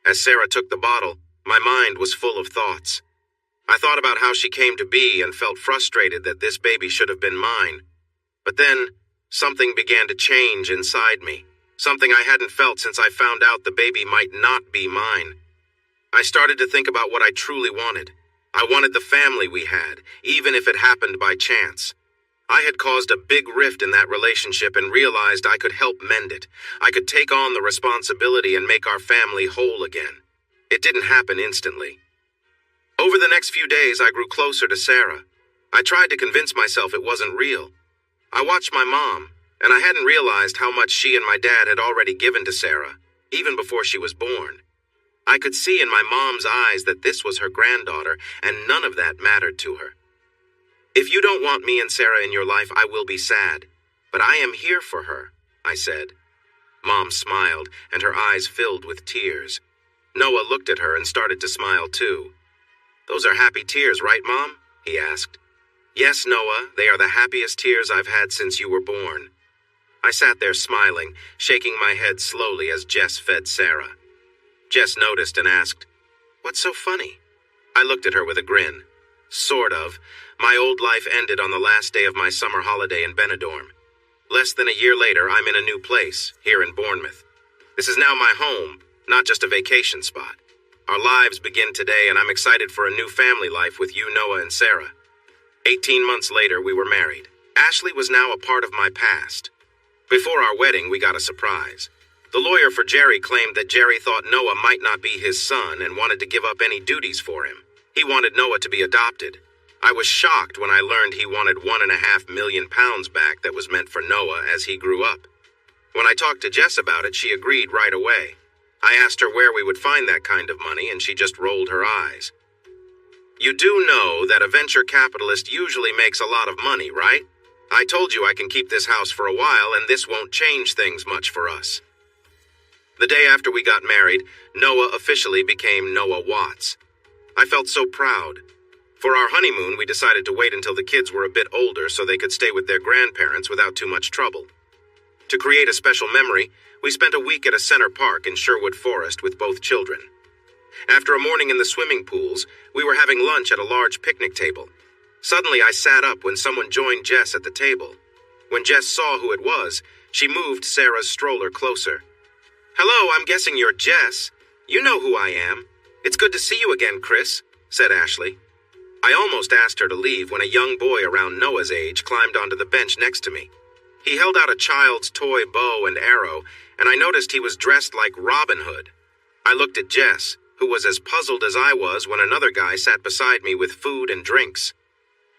As Sarah took the bottle, my mind was full of thoughts. I thought about how she came to be and felt frustrated that this baby should have been mine. But then, something began to change inside me. Something I hadn't felt since I found out the baby might not be mine. I started to think about what I truly wanted. I wanted the family we had, even if it happened by chance. I had caused a big rift in that relationship and realized I could help mend it. I could take on the responsibility and make our family whole again. It didn't happen instantly. Over the next few days, I grew closer to Sarah. I tried to convince myself it wasn't real. I watched my mom, and I hadn't realized how much she and my dad had already given to Sarah, even before she was born. I could see in my mom's eyes that this was her granddaughter, and none of that mattered to her. "If you don't want me and Sarah in your life, I will be sad. But I am here for her," I said. Mom smiled, and her eyes filled with tears. Noah looked at her and started to smile too. "Those are happy tears, right, Mom?" he asked. "Yes, Noah, they are the happiest tears I've had since you were born." I sat there smiling, shaking my head slowly as Jess fed Sarah. Jess noticed and asked, "What's so funny?" I looked at her with a grin. Sort of. My old life ended on the last day of my summer holiday in Benidorm. Less than a year later, I'm in a new place, here in Bournemouth. This is now my home, not just a vacation spot. Our lives begin today, and I'm excited for a new family life with you, Noah and Sarah. 18 months later, we were married. Ashley was now a part of my past. Before our wedding, we got a surprise. The lawyer for Jerry claimed that Jerry thought Noah might not be his son and wanted to give up any duties for him. He wanted Noah to be adopted. I was shocked when I learned he wanted £1.5 million back that was meant for Noah as he grew up. When I talked to Jess about it, she agreed right away. I asked her where we would find that kind of money, and she just rolled her eyes. You do know that a venture capitalist usually makes a lot of money, right? I told you I can keep this house for a while, and this won't change things much for us. The day after we got married, Noah officially became Noah Watts. I felt so proud. For our honeymoon, we decided to wait until the kids were a bit older so they could stay with their grandparents without too much trouble. To create a special memory, we spent a week at a center park in Sherwood Forest with both children. After a morning in the swimming pools, we were having lunch at a large picnic table. Suddenly, I sat up when someone joined Jess at the table. When Jess saw who it was, she moved Sarah's stroller closer. "Hello, I'm guessing you're Jess. You know who I am. It's good to see you again, Chris," said Ashley. I almost asked her to leave when a young boy around Noah's age climbed onto the bench next to me. He held out a child's toy bow and arrow, and I noticed he was dressed like Robin Hood. I looked at Jess, who was as puzzled as I was when another guy sat beside me with food and drinks.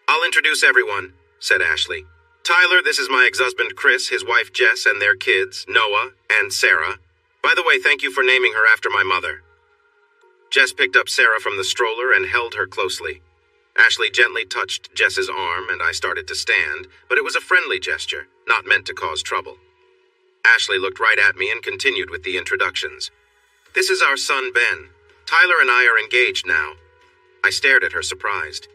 "I'll introduce everyone," said Ashley. "Tyler, this is my ex-husband Chris, his wife Jess, and their kids, Noah and Sarah. By the way, thank you for naming her after my mother." Jess picked up Sarah from the stroller and held her closely. Ashley gently touched Jess's arm, and I started to stand, but it was a friendly gesture, not meant to cause trouble. Ashley looked right at me and continued with the introductions. "This is our son, Ben. Tyler and I are engaged now." I stared at her, surprised.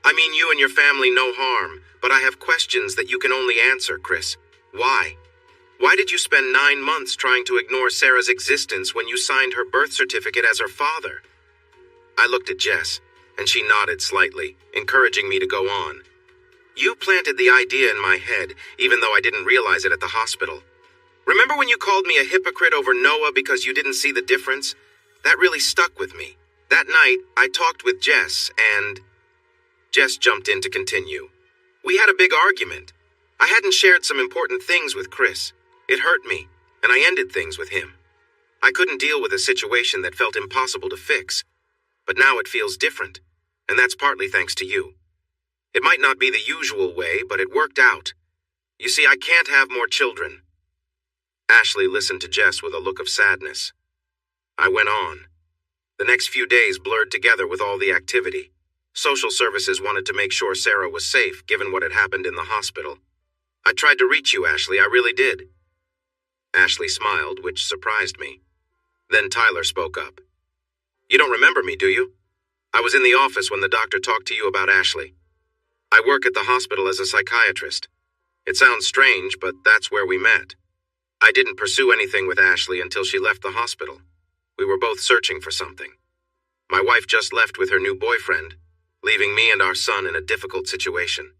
"I mean you and your family no harm, but I have questions that you can only answer, Chris. Why? Why did you spend 9 months trying to ignore Sarah's existence when you signed her birth certificate as her father?" I looked at Jess, and she nodded slightly, encouraging me to go on. "You planted the idea in my head, even though I didn't realize it at the hospital. Remember when you called me a hypocrite over Noah because you didn't see the difference? That really stuck with me. That night, I talked with Jess, and..." Jess jumped in to continue. "We had a big argument. I hadn't shared some important things with Chris. It hurt me, and I ended things with him. I couldn't deal with a situation that felt impossible to fix. But now it feels different, and that's partly thanks to you. It might not be the usual way, but it worked out. You see, I can't have more children." Ashley listened to Jess with a look of sadness. I went on. The next few days blurred together with all the activity. Social services wanted to make sure Sarah was safe, given what had happened in the hospital. "I tried to reach you, Ashley, I really did." Ashley smiled, which surprised me. Then Tyler spoke up. "You don't remember me, do you? I was in the office when the doctor talked to you about Ashley. I work at the hospital as a psychiatrist. It sounds strange, but that's where we met. I didn't pursue anything with Ashley until she left the hospital. We were both searching for something. My wife just left with her new boyfriend, leaving me and our son in a difficult situation.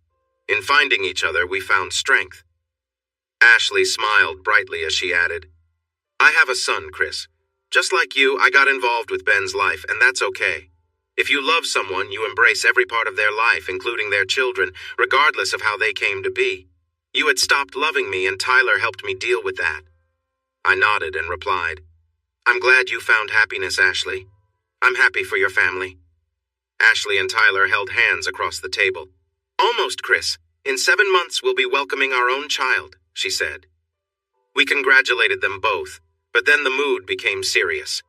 In finding each other, we found strength." Ashley smiled brightly as she added, "I have a son, Chris. Just like you, I got involved with Ben's life, and that's okay. If you love someone, you embrace every part of their life, including their children, regardless of how they came to be. You had stopped loving me, and Tyler helped me deal with that." I nodded and replied, "I'm glad you found happiness, Ashley. I'm happy for your family." Ashley and Tyler held hands across the table. "Almost, Chris. In 7 months, we'll be welcoming our own child," she said. We congratulated them both, but then the mood became serious.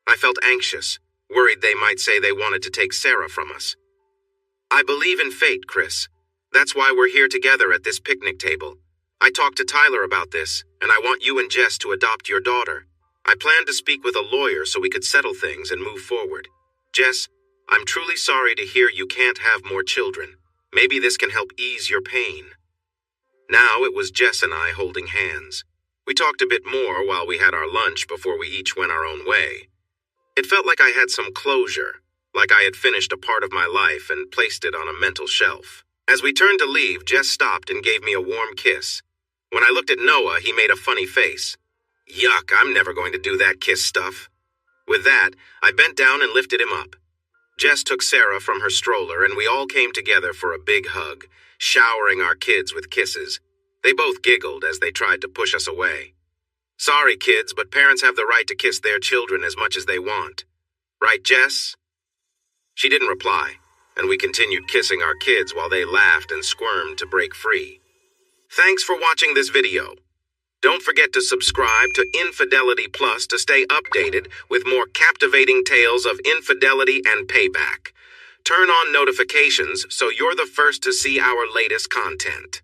I felt anxious, worried they might say they wanted to take Sarah from us. "I believe in fate, Chris. That's why we're here together at this picnic table. I talked to Tyler about this, and I want you and Jess to adopt your daughter. I plan to speak with a lawyer so we could settle things and move forward. Jess, I'm truly sorry to hear you can't have more children. Maybe this can help ease your pain." Now it was Jess and I holding hands. We talked a bit more while we had our lunch before we each went our own way. It felt like I had some closure, like I had finished a part of my life and placed it on a mental shelf. As we turned to leave, Jess stopped and gave me a warm kiss. When I looked at Noah, he made a funny face. Yuck, I'm never going to do that kiss stuff. With that, I bent down and lifted him up. Jess took Sarah from her stroller and we all came together for a big hug, showering our kids with kisses. They both giggled as they tried to push us away. Sorry, kids, but parents have the right to kiss their children as much as they want. Right, Jess? She didn't reply, and we continued kissing our kids while they laughed and squirmed to break free. Thanks for watching this video. Don't forget to subscribe to Infidelity Plus to stay updated with more captivating tales of infidelity and payback. Turn on notifications so you're the first to see our latest content.